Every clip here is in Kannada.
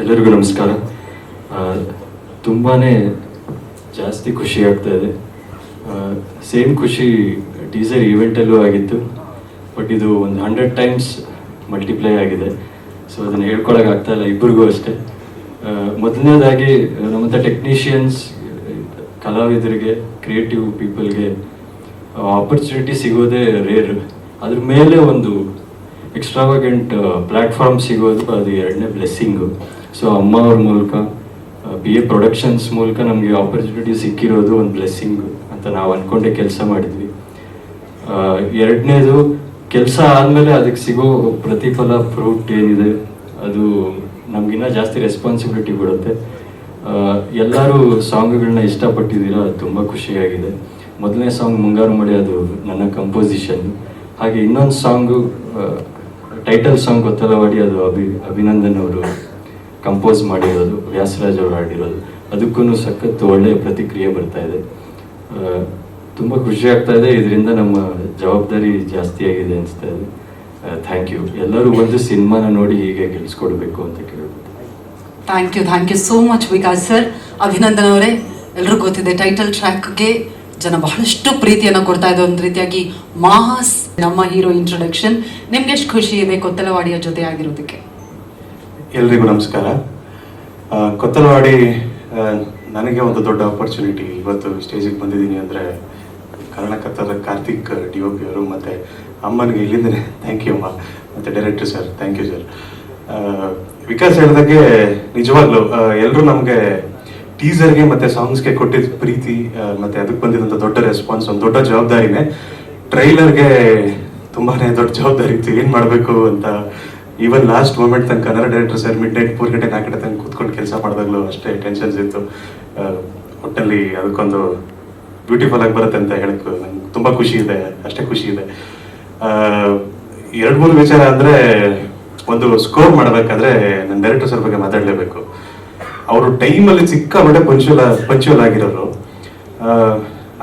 ಎಲ್ಲರಿಗೂ ನಮಸ್ಕಾರ. ತುಂಬಾ ಜಾಸ್ತಿ ಖುಷಿ ಆಗ್ತಾ ಇದೆ. ಸೇಮ್ ಖುಷಿ ಟೀಸರ್ ಈವೆಂಟಲ್ಲೂ ಆಗಿತ್ತು, ಬಟ್ ಇದು ಒಂದು 100 ಟೈಮ್ಸ್ ಮಲ್ಟಿಪ್ಲೈ ಆಗಿದೆ. ಸೊ ಅದನ್ನು ಹೇಳ್ಕೊಳಕ್ಕೆ ಆಗ್ತಾ ಇಲ್ಲ ಇಬ್ಬರಿಗೂ ಅಷ್ಟೇ. ಮೊದಲನೇದಾಗಿ ನಮ್ಮಂಥ ಟೆಕ್ನಿಷಿಯನ್ಸ್, ಕಲಾವಿದರಿಗೆ, ಕ್ರಿಯೇಟಿವ್ ಪೀಪಲ್ಗೆ ಆಪರ್ಚುನಿಟಿ ಸಿಗೋದೇ ರೇರ್. ಅದ್ರ ಮೇಲೆ ಒಂದು ಎಕ್ಸ್ಟ್ರಾವಾಗೆಂಟ್ ಪ್ಲ್ಯಾಟ್ಫಾರ್ಮ್ ಸಿಗೋದು ಅದು ಎರಡನೇ ಬ್ಲೆಸ್ಸಿಂಗು. ಸೊ ಅಮ್ಮ ಅವ್ರ ಮೂಲಕ, BA ಪ್ರೊಡಕ್ಷನ್ಸ್ ಮೂಲಕ ನಮಗೆ ಆಪರ್ಚುನಿಟಿ ಸಿಕ್ಕಿರೋದು ಒಂದು ಬ್ಲೆಸ್ಸಿಂಗು ಅಂತ ನಾವು ಅಂದ್ಕೊಂಡೆ ಕೆಲಸ ಮಾಡಿದ್ವಿ. ಎರಡನೇದು, ಕೆಲಸ ಆದಮೇಲೆ ಅದಕ್ಕೆ ಸಿಗೋ ಪ್ರತಿಫಲ, ಫ್ರೂಟ್ ಏನಿದೆ ಅದು ನಮಗಿನ್ನ ಜಾಸ್ತಿ ರೆಸ್ಪಾನ್ಸಿಬಿಲಿಟಿ ಬಿಡುತ್ತೆ. ಎಲ್ಲರೂ ಸಾಂಗ್ಗಳನ್ನ ಇಷ್ಟಪಟ್ಟಿದ್ದೀರಾ, ಅದು ತುಂಬ ಖುಷಿಯಾಗಿದೆ. ಮೊದಲನೇ ಸಾಂಗ್ ಮುಂಗಾರು ಮಳೆ, ಅದು ನನ್ನ ಕಂಪೋಸಿಷನ್. ಹಾಗೆ ಇನ್ನೊಂದು ಸಾಂಗು, ಟೈಟಲ್ ಸಾಂಗ್ ಗೊತ್ತಲವಾಡಿ, ಅದು ಅಭಿನಂದನ್ ಅವರು ಕಂಪೋಸ್ ಮಾಡಿರೋದು, ವ್ಯಾಸರಾಜ್ ಅವರು ಹಾಡಿರೋದು. ಅದಕ್ಕೂ ಸಖತ್ತು ಒಳ್ಳೆಯ ಪ್ರತಿಕ್ರಿಯೆ ಬರ್ತಾ ಇದೆ. ತುಂಬ ಖುಷಿ ಆಗ್ತಾ ಇದೆ. ಇದರಿಂದ ನಮ್ಮ ಜವಾಬ್ದಾರಿ ಜಾಸ್ತಿ ಆಗಿದೆ ಅನಿಸ್ತಾ ಇದೆ. Thank you. ಎಲ್ಲರೂ ಒಂದು ಸಿನಿಮಾನ ನೋಡಿ ಹೀಗೆ ಗೆಲ್ಸ್ಕೊಡ್ಬೇಕು ಅಂತ ಕೇಳ್ಬೋದು. Thank you so much Vikas sir. Abhinandan ಅವರೇ, ಎಲ್ರಿಗೂ ಗೊತ್ತಿದೆ ಟೈಟಲ್ ಟ್ರ್ಯಾಕ್ಗೆ ಜನ ಬಹಳಷ್ಟು ಪ್ರೀತಿಯನ್ನು ಕೊಡ್ತಾ ಇದೆ. ಒಂದು ರೀತಿಯಾಗಿ ಮಾಸ್ ನಮ್ಮ ಹೀರೋ ಇಂಟ್ರೊಡಕ್ಷನ್. ನಿಮ್ಗೆ ಎಷ್ಟು ಖುಷಿ ಇದೆ ಕೊತ್ತಲವಾಡಿಯ ಜೊತೆ ಆಗಿರೋದಕ್ಕೆ? ಎಲ್ರಿಗೂ ನಮಸ್ಕಾರ. ಕೊತ್ತಲವಾಡಿ ನನಗೆ ಒಂದು ದೊಡ್ಡ ಆಪರ್ಚುನಿಟಿ. ಇವತ್ತು ಸ್ಟೇಜಿಗೆ ಬಂದಿದ್ದೀನಿ ಅಂದರೆ ಕಾರಣಕರ್ತರ ಕಾರ್ತಿಕ್ DOP ಅವರು ಮತ್ತು ಅಮ್ಮನಿಗೆ ಇಲ್ಲಿಂದನೇ ಥ್ಯಾಂಕ್ ಯು ಅಮ್ಮ, ಮತ್ತು director sir thank you sir. Vikas ಹೇಳಿದಾಗೆ ನಿಜವಾಗ್ಲೂ ಎಲ್ಲರೂ ನಮಗೆ ಟೀಸರ್ಗೆ ಮತ್ತು ಸಾಂಗ್ಸ್ಗೆ ಕೊಟ್ಟಿದ್ದ ಪ್ರೀತಿ ಮತ್ತು ಅದಕ್ಕೆ ಬಂದಿದ್ದಂಥ ದೊಡ್ಡ ರೆಸ್ಪಾನ್ಸ್ ಒಂದು ದೊಡ್ಡ ಜವಾಬ್ದಾರಿನೇ. ಟ್ರೈಲರ್ಗೆ ತುಂಬಾ ದೊಡ್ಡ ಜವಾಬ್ದಾರಿ ಇತ್ತು, ಏನು ಮಾಡಬೇಕು ಅಂತ. ಈವನ್ ಲಾಸ್ಟ್ ಮೂಮೆಂಟ್ ತನಕ ಕನ್ನಡ ಡೈರೆಕ್ಟರ್ ಸರ್ ಮಿಡ್-ನೈಟ್ 3 ಗಂಟೆ 4 ಗಂಟೆ ತನಕ ಕೂತ್ಕೊಂಡು ಕೆಲಸ ಮಾಡಿದಾಗಲೂ ಅಷ್ಟೇ ಟೆನ್ಷನ್ಸ್ ಇತ್ತು. ಒಟ್ಟಲ್ಲಿ ಅದಕ್ಕೊಂದು ಬ್ಯೂಟಿಫುಲ್ ಆಗಿ ಬರುತ್ತೆ ಅಂತ ಹೇಳಕ್ಕೆ ನಂಗೆ ತುಂಬ ಖುಷಿ ಇದೆ, ಅಷ್ಟೇ ಖುಷಿ ಇದೆ. 2-3 ವಿಚಾರ ಅಂದರೆ, ಒಂದು ಸ್ಕೋರ್ ಮಾಡಬೇಕಾದ್ರೆ ನನ್ನ ಡೈರೆಕ್ಟರ್ ಸರ್ ಬಗ್ಗೆ ಮಾತಾಡಲೇಬೇಕು. ಅವರು ಟೈಮಲ್ಲಿ ಸಿಕ್ಕಾಪಟ್ಟೆ ಪಂಚುವಲ್ ಆಗಿರೋರು.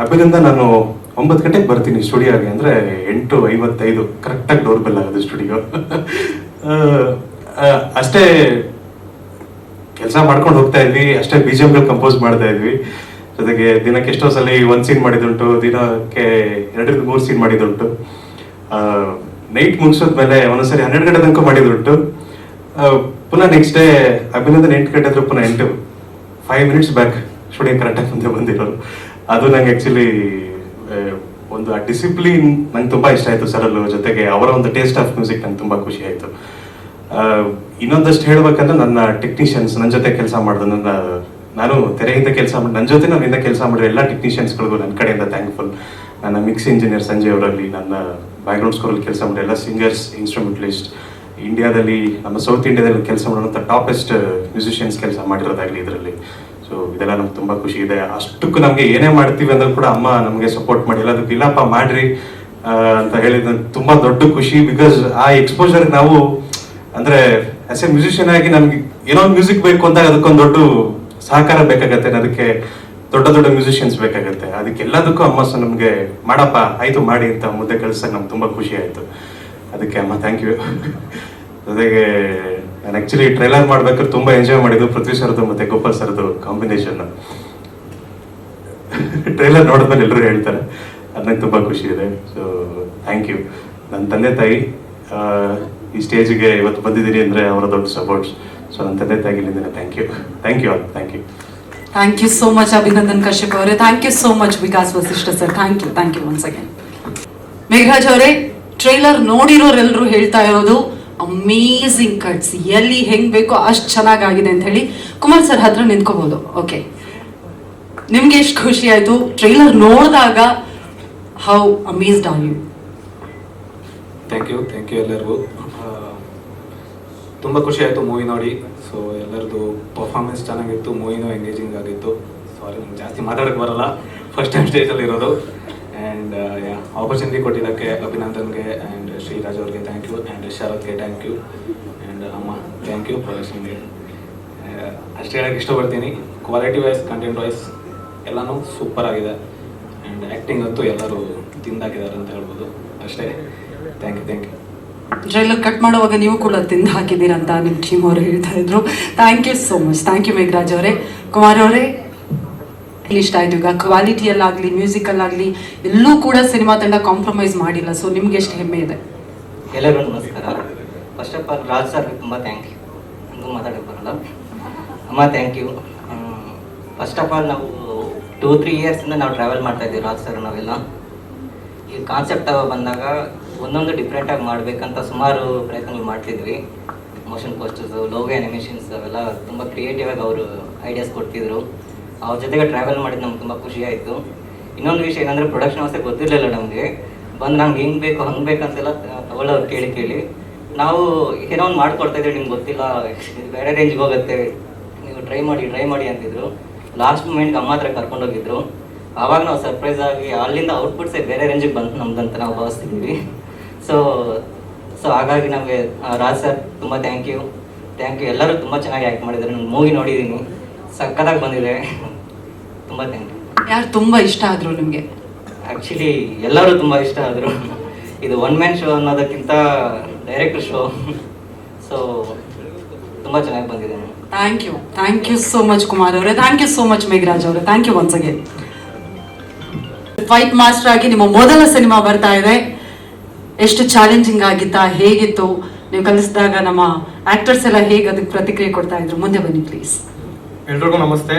ಅಭಿನಂದ ನಾನು 9 ಗಂಟೆಗೆ ಬರ್ತೀನಿ ಸ್ಟುಡಿಯೋಗೆ ಅಂದರೆ 8:55 ಕರೆಕ್ಟಾಗಿ ಡೋರ್ ಬೆಲ್ ಆಗೋದು ಸ್ಟುಡಿಯೋ. ಅಷ್ಟೇ ಕೆಲಸ ಮಾಡ್ಕೊಂಡು ಹೋಗ್ತಾ ಇದ್ವಿ, ಅಷ್ಟೇ BGMಗಳು ಕಂಪೋಸ್ ಮಾಡ್ತಾ ಇದ್ವಿ. ಜೊತೆಗೆ ದಿನಕ್ಕೆ ಎಷ್ಟೋ ಸಲ 1 ಸೀನ್ ಮಾಡಿದುಂಟು, ದಿನಕ್ಕೆ 2-3 ಸೀನ್ ಮಾಡಿದುಂಟು. ನೈಟ್ ಮುಗಿಸೋದ್ಮೇಲೆ ಒಂದೊಂದ್ಸರಿ 12 ಗಂಟೆ ತನಕ ಮಾಡಿದುಂಟು. ಪುನಃ ನೆಕ್ಸ್ಟ್ ಡೇ ಅಭಿನಂದನ್ 8 ಗಂಟೆ ಆದರೂ ಪುನಃ 5 ಮಿನಿಟ್ಸ್ ಬ್ಯಾಕ್ ಸ್ಟುಡಿಯೋ ಕರೆಕ್ಟಾಗಿ ಮುಂದೆ ಬಂದಿರೋರು. ಅದು ನಂಗೆ ಆ್ಯಕ್ಚುಲಿ ಒಂದು ಆ ಡಿಸಿಪ್ಲಿನ್ ನಂಗೆ ತುಂಬ ಇಷ್ಟ ಆಯಿತು ಸರಲ್ಲು. ಜೊತೆಗೆ ಅವರ ಒಂದು ಟೇಸ್ಟ್ ಆಫ್ ಮ್ಯೂಸಿಕ್ ನಂಗೆ ತುಂಬ ಖುಷಿ ಆಯಿತು. ಇನ್ನೊಂದಷ್ಟು ಹೇಳ್ಬೇಕಂದ್ರೆ ನನ್ನ ಟೆಕ್ನಿಷಿಯನ್ಸ್, ನನ್ನ ಜೊತೆ ಕೆಲಸ ಮಾಡಿದ್ರು, ನಾನು ತೆರೆಯಿಂದ ಕೆಲಸ ಮಾಡಿ ನನ್ನ ಜೊತೆ ನನ್ನಿಂದ ಕೆಲಸ ಮಾಡಿರೋ ಎಲ್ಲ ಟೆಕ್ನಿಷಿಯನ್ಸ್ಗಳಿಗೂ ನನ್ನ ಕಡೆಯಿಂದ ಥ್ಯಾಂಕ್ಫುಲ್. ನನ್ನ ಮಿಕ್ಸ್ ಇಂಜಿನಿಯರ್ ಸಂಜಯ್ ಅವರಲ್ಲಿ, ನನ್ನ ಬ್ಯಾಕ್ಗ್ರೌಂಡ್ ಸ್ಕೋರಲ್ಲಿ ಕೆಲಸ ಮಾಡಿರೋ ಎಲ್ಲ ಸಿಂಗರ್ಸ್, ಇನ್ಸ್ಟ್ರೂಮೆಂಟಲಿಸ್ಟ್, ಇಂಡಿಯಾದಲ್ಲಿ ನಮ್ಮ ಸೌತ್ ಇಂಡಿಯಾದಲ್ಲಿ ಕೆಲಸ ಮಾಡೋಂಥ ಟಾಪೆಸ್ಟ್ ಮ್ಯೂಸಿಷಿಯನ್ಸ್ ಕೆಲಸ ಮಾಡಿರೋದಾಗಲಿ ಇದರಲ್ಲಿ. ಸೊ ಇದೆಲ್ಲ ನಮ್ಗೆ ತುಂಬ ಖುಷಿ ಇದೆ. ಅಷ್ಟಕ್ಕೂ ನಮಗೆ ಏನೇ ಮಾಡ್ತೀವಿ ಅಂದ್ರೂ ಕೂಡ ಅಮ್ಮ ನಮಗೆ ಸಪೋರ್ಟ್ ಮಾಡಿ ಎಲ್ಲದಕ್ಕೆ ಇಲ್ಲಪ್ಪ ಮಾಡ್ರಿ ಅಂತ ಹೇಳಿದ ತುಂಬ ದೊಡ್ಡ ಖುಷಿ. ಬಿಕಾಸ್ ಆ ಎಕ್ಸ್ಪೋಜರ್ ನಾವು ಅಂದರೆ ಆಸ್ ಎ ಮ್ಯೂಸಿಷಿಯನ್ ಆಗಿ ನಮ್ಗೆ ಏನೋ ಒಂದು ಮ್ಯೂಸಿಕ್ ಬೇಕು ಅಂದಾಗ ಅದಕ್ಕೊಂದು ದೊಡ್ಡ ಸಹಕಾರ ಬೇಕಾಗತ್ತೆ, ಅದಕ್ಕೆ ದೊಡ್ಡ ಮ್ಯೂಸಿಷಿಯನ್ಸ್ ಬೇಕಾಗತ್ತೆ. ಅದಕ್ಕೆಲ್ಲದಕ್ಕೂ ಅಮ್ಮ ಸಹ ನಮಗೆ ಮಾಡಪ್ಪ ಆಯಿತು ಮಾಡಿ ಅಂತ ಮುದ್ದೆ ಕಳ್ಸಕ್ಕೆ ನಮ್ಗೆ ತುಂಬ ಖುಷಿ ಆಯಿತು. ಅದಕ್ಕೆ ಅಮ್ಮ ಥ್ಯಾಂಕ್ ಯು. ಜೊತೆಗೆ ನಾನು ಆ್ಯಕ್ಚುಲಿ ಟ್ರೈಲರ್ ಮಾಡ್ಬೇಕಾದ್ರೆ ತುಂಬ ಎಂಜಾಯ್ ಮಾಡಿದ್ದು ಪೃಥ್ವಿ ಸರ್ದು ಮತ್ತು ಗೋಪಾಲ್ ಸರ್ದು ಕಾಂಬಿನೇಷನ್. ಟ್ರೈಲರ್ ನೋಡಿದ್ಮೇಲೆ ಎಲ್ಲರೂ ಹೇಳ್ತಾರೆ, ಅದು ನಂಗೆ ತುಂಬ ಖುಷಿ ಇದೆ. So thank you. ನನ್ನ ತಂದೆ ತಾಯಿ ಈ ಸ್ಟೇಜಿಗೆ ಇವತ್ತು ಬಂದಿದ್ದೀರಿ ಅಂದರೆ ಅವರ ದೊಡ್ಡ ಸಪೋರ್ಟ್ಸ್. ಸೊ ನನ್ನ ತಂದೆ ತಾಯಿಗೆ ಇಲ್ಲಿಂದ thank you all. Thank you so much Abhinandan Kashyap ಅವರೇ. Thank you so much Vikas Vasishtha sir. Thank you once again. Megharaj ಅವರೇ, ಟ್ರೈಲರ್ ನೋಡಿರೋರೆಲ್ಲರೂ ಹೇಳ್ತಾ ಇರೋದು ಅಮೇಝಿಂಗ್ ಕಟ್ಸ್, ಎಲ್ಲಿ ಹೆಂಗ್ ಬೇಕೋ ಅಷ್ಟು ಚೆನ್ನಾಗಾಗಿದೆ ಅಂತ ಹೇಳಿ. ಕುಮಾರ್ ಸರ್ ಹತ್ರ ನಿಂತ್ಕೋಬಹುದು. ಓಕೆ, ನಿಮ್ಗೆ ಎಷ್ಟು ಖುಷಿ ಆಯ್ತು ಟ್ರೈಲರ್ ನೋಡಿದಾಗ? How amazed are you? Thank you ಎಲ್ಲರಿಗೂ. ತುಂಬ ಖುಷಿ ಆಯಿತು ಮೂವಿ ನೋಡಿ. ಸೊ ಎಲ್ಲರದು ಪರ್ಫಾರ್ಮೆನ್ಸ್ ಚೆನ್ನಾಗಿತ್ತು, ಮೂವಿನೂ ಎಂಗೇಜಿಂಗ್ ಆಗಿತ್ತು. ಸಾರಿ ನಂಗೆ ಜಾಸ್ತಿ ಮಾತಾಡೋಕ್ಕೆ ಬರಲ್ಲ, ಫಸ್ಟ್ ಟೈಮ್ ಸ್ಟೇಜಲ್ಲಿ ಇರೋದು. ಆ್ಯಂಡ್ ಆಪರ್ಚುನಿಟಿ ಕೊಟ್ಟಿದ್ದಕ್ಕೆ ಅಭಿನಂದನ್ಗೆ ಆ್ಯಂಡ್ ಶ್ರೀರಾಜ್ ಅವ್ರಿಗೆ ಥ್ಯಾಂಕ್ ಯು, ಆ್ಯಂಡ್ ಶರತ್ಗೆ ಥ್ಯಾಂಕ್ ಯು, ಆ್ಯಂಡ್ ಅಮ್ಮ ಥ್ಯಾಂಕ್ ಯು ಪ್ರೊಡಕ್ಷನ್ಗೆ. ಅಷ್ಟೇ ಹೇಳೋಕ್ಕೆ ಇಷ್ಟಪಡ್ತೀನಿ. ಕ್ವಾಲಿಟಿ ವೈಸ್, ಕಂಟೆಂಟ್ ವೈಸ್ ಎಲ್ಲನೂ ಸೂಪರ್ ಆಗಿದೆ. ಆ್ಯಂಡ್ ಆ್ಯಕ್ಟಿಂಗ್ ಅಂತೂ ಎಲ್ಲರೂ ತಿಂದಾಕಿದ್ದಾರೆ ಅಂತ ಹೇಳ್ಬೋದು. ಅಷ್ಟೇ. Thank you. ಟ್ರೈಲರ್ ಕಟ್ ಮಾಡುವಾಗ ನೀವು ಕೂಡ ತಿಂದು ಹಾಕಿದ್ದೀರಂತ ನಿಮ್ಮ ಟೀಮ್ ಅವರು ಹೇಳ್ತಾ ಇದ್ರು. Thank you so much. Thank you Megharaj ಅವರೇ. ಕುಮಾರ್ ಅವರೇ, ಇಷ್ಟ ಆಯ್ತು. ಈಗ ಕ್ವಾಲಿಟಿಯಲ್ಲಾಗಲಿ ಮ್ಯೂಸಿಕಲ್ಲಾಗಲಿ ಎಲ್ಲೂ ಕೂಡ ಸಿನಿಮಾ ತಂಡ ಕಾಂಪ್ರಮೈಸ್ ಮಾಡಿಲ್ಲ. ಸೊ ನಿಮ್ಗೆ ಎಷ್ಟು ಹೆಮ್ಮೆ ಇದೆ? ಎಲ್ಲರಿಗೂ ನಮಸ್ಕಾರ. ಫಸ್ಟ್ ಆಫ್ ಆಲ್ ರಾಜ್ ಸರ್ಗೆ ತುಂಬ ಥ್ಯಾಂಕ್ ಯು. ನನಗೂ ಮಾತಾಡೋಕ್ಕೆ ಬರಲ್ಲ. ಅಮ್ಮ thank you. First of all ನಾವು 2-3 ಇಯರ್ಸಿಂದ ನಾವು ಟ್ರಾವೆಲ್ ಮಾಡ್ತಾ ಇದ್ದೀವಿ ರಾಜ್ ಸರ್ ನಾವೆಲ್ಲ. ಈ ಕಾನ್ಸೆಪ್ಟ್ ಬಂದಾಗ ಒಂದೊಂದು ಡಿಫ್ರೆಂಟಾಗಿ ಮಾಡಬೇಕಂತ ಸುಮಾರು ಪ್ರಯತ್ನಗಳು ಮಾಡ್ತಿದ್ವಿ. ಮೋಷನ್ ಪೋಸ್ಟರ್ಸು, ಲೋಗೋ ಆ್ಯನಿಮೇಷನ್ಸ್ ಅವೆಲ್ಲ ತುಂಬ ಕ್ರಿಯೇಟಿವ್ ಆಗಿ ಅವರು ಐಡಿಯಾಸ್ ಕೊಡ್ತಿದ್ರು. ಅವ್ರ ಜೊತೆಗೆ ಟ್ರಾವೆಲ್ ಮಾಡಿದ್ದು ನಮ್ಗೆ ತುಂಬ ಖುಷಿ ಆಯಿತು. ಇನ್ನೊಂದು ವಿಷಯ ಏನಂದರೆ ಪ್ರೊಡಕ್ಷನ್ ವ್ಯವಸ್ಥೆ ಗೊತ್ತಿರಲಿಲ್ಲ ನಮಗೆ. ಬಂದು ನಮ್ಗೆ ಹಿಂಗೆ ಬೇಕು ಹಂಗೆ ಬೇಕಂತೆಲ್ಲ ತಗೊಳ್ಳೋರು ಕೇಳಿ ನಾವು ಏನೋ ಒಂದು ಮಾಡ್ಕೊಡ್ತಾಯಿದ್ವಿ. ನಿಮ್ಗೆ ಗೊತ್ತಿಲ್ಲ, ಇದು ಬೇರೆ ರೇಂಜ್ಗೆ ಹೋಗುತ್ತೆ, ನೀವು ಟ್ರೈ ಮಾಡಿ ಅಂತಿದ್ರು. ಲಾಸ್ಟ್ ಮೂಮೆಂಟ್ಗೆ ಅಮ್ಮ ಹತ್ರ ಕರ್ಕೊಂಡೋಗಿದ್ರು. ಆವಾಗ ನಾವು ಸರ್ಪ್ರೈಸ್ ಆಗಿ ಅಲ್ಲಿಂದ ಔಟ್ಪುಟ್ಸೇ ಬೇರೆ ರೇಂಜಿಗೆ ಬಂತು ನಮ್ದಂತ ನಾವು ಭಾವಿಸ್ತಿದ್ದೀವಿ. ಸೊ ಹಾಗಾಗಿ ನಮಗೆ ರಾಜ್ ಸರ್ ತುಂಬ ಥ್ಯಾಂಕ್ ಯು. ಎಲ್ಲರೂ ತುಂಬ ಚೆನ್ನಾಗಿ ಆ್ಯಕ್ಟ್ ಮಾಡಿದ್ದಾರೆ. ನಾನು ಮೂವಿ ನೋಡಿದ್ದೀನಿ, ಸಕ್ಕತ್ತಾಗಿ ಬಂದಿದೆ. ತುಂಬ ಥ್ಯಾಂಕ್ ಯು. ಯಾರು ತುಂಬ ಇಷ್ಟ ಆದರು ನಿಮಗೆ? ಆ್ಯಕ್ಚುಲಿ ಎಲ್ಲರೂ ತುಂಬ ಇಷ್ಟ ಆದರು. ಇದು ಒನ್ ಮ್ಯಾನ್ ಶೋ ಅನ್ನೋದಕ್ಕಿಂತ ಡೈರೆಕ್ಟರ್ ಶೋ. ಸೊ ತುಂಬ ಚೆನ್ನಾಗಿ ಬಂದಿದೆ. Thank you so much Kumar ಅವರೇ. Thank you so much Megharaj ಅವರೇ. Thank you once again. Fight master ಆಗಿ ನಿಮ್ಮ ಮೊದಲ ಸಿನಿಮಾ ಬರ್ತಾ ಇದೆ. ಎಷ್ಟು ಚಾಲೆಂಜಿಂಗ್ ಆಗಿತ್ತಾ? ಹೇಗಿತ್ತು? ನೀವು ಕಲಿಸಿದಾಗ ನಮ್ಮ ಆಕ್ಟರ್ಸ್ ಎಲ್ಲ ಹೇಗೆ ಅದಕ್ಕೆ ಪ್ರತಿಕ್ರಿಯೆ ಕೊಡ್ತಾ ಇದ್ರು? ಮುಂದೆ ಬನ್ನಿ ಪ್ಲೀಸ್. ಎಲ್ರಿಗೂ ನಮಸ್ತೆ.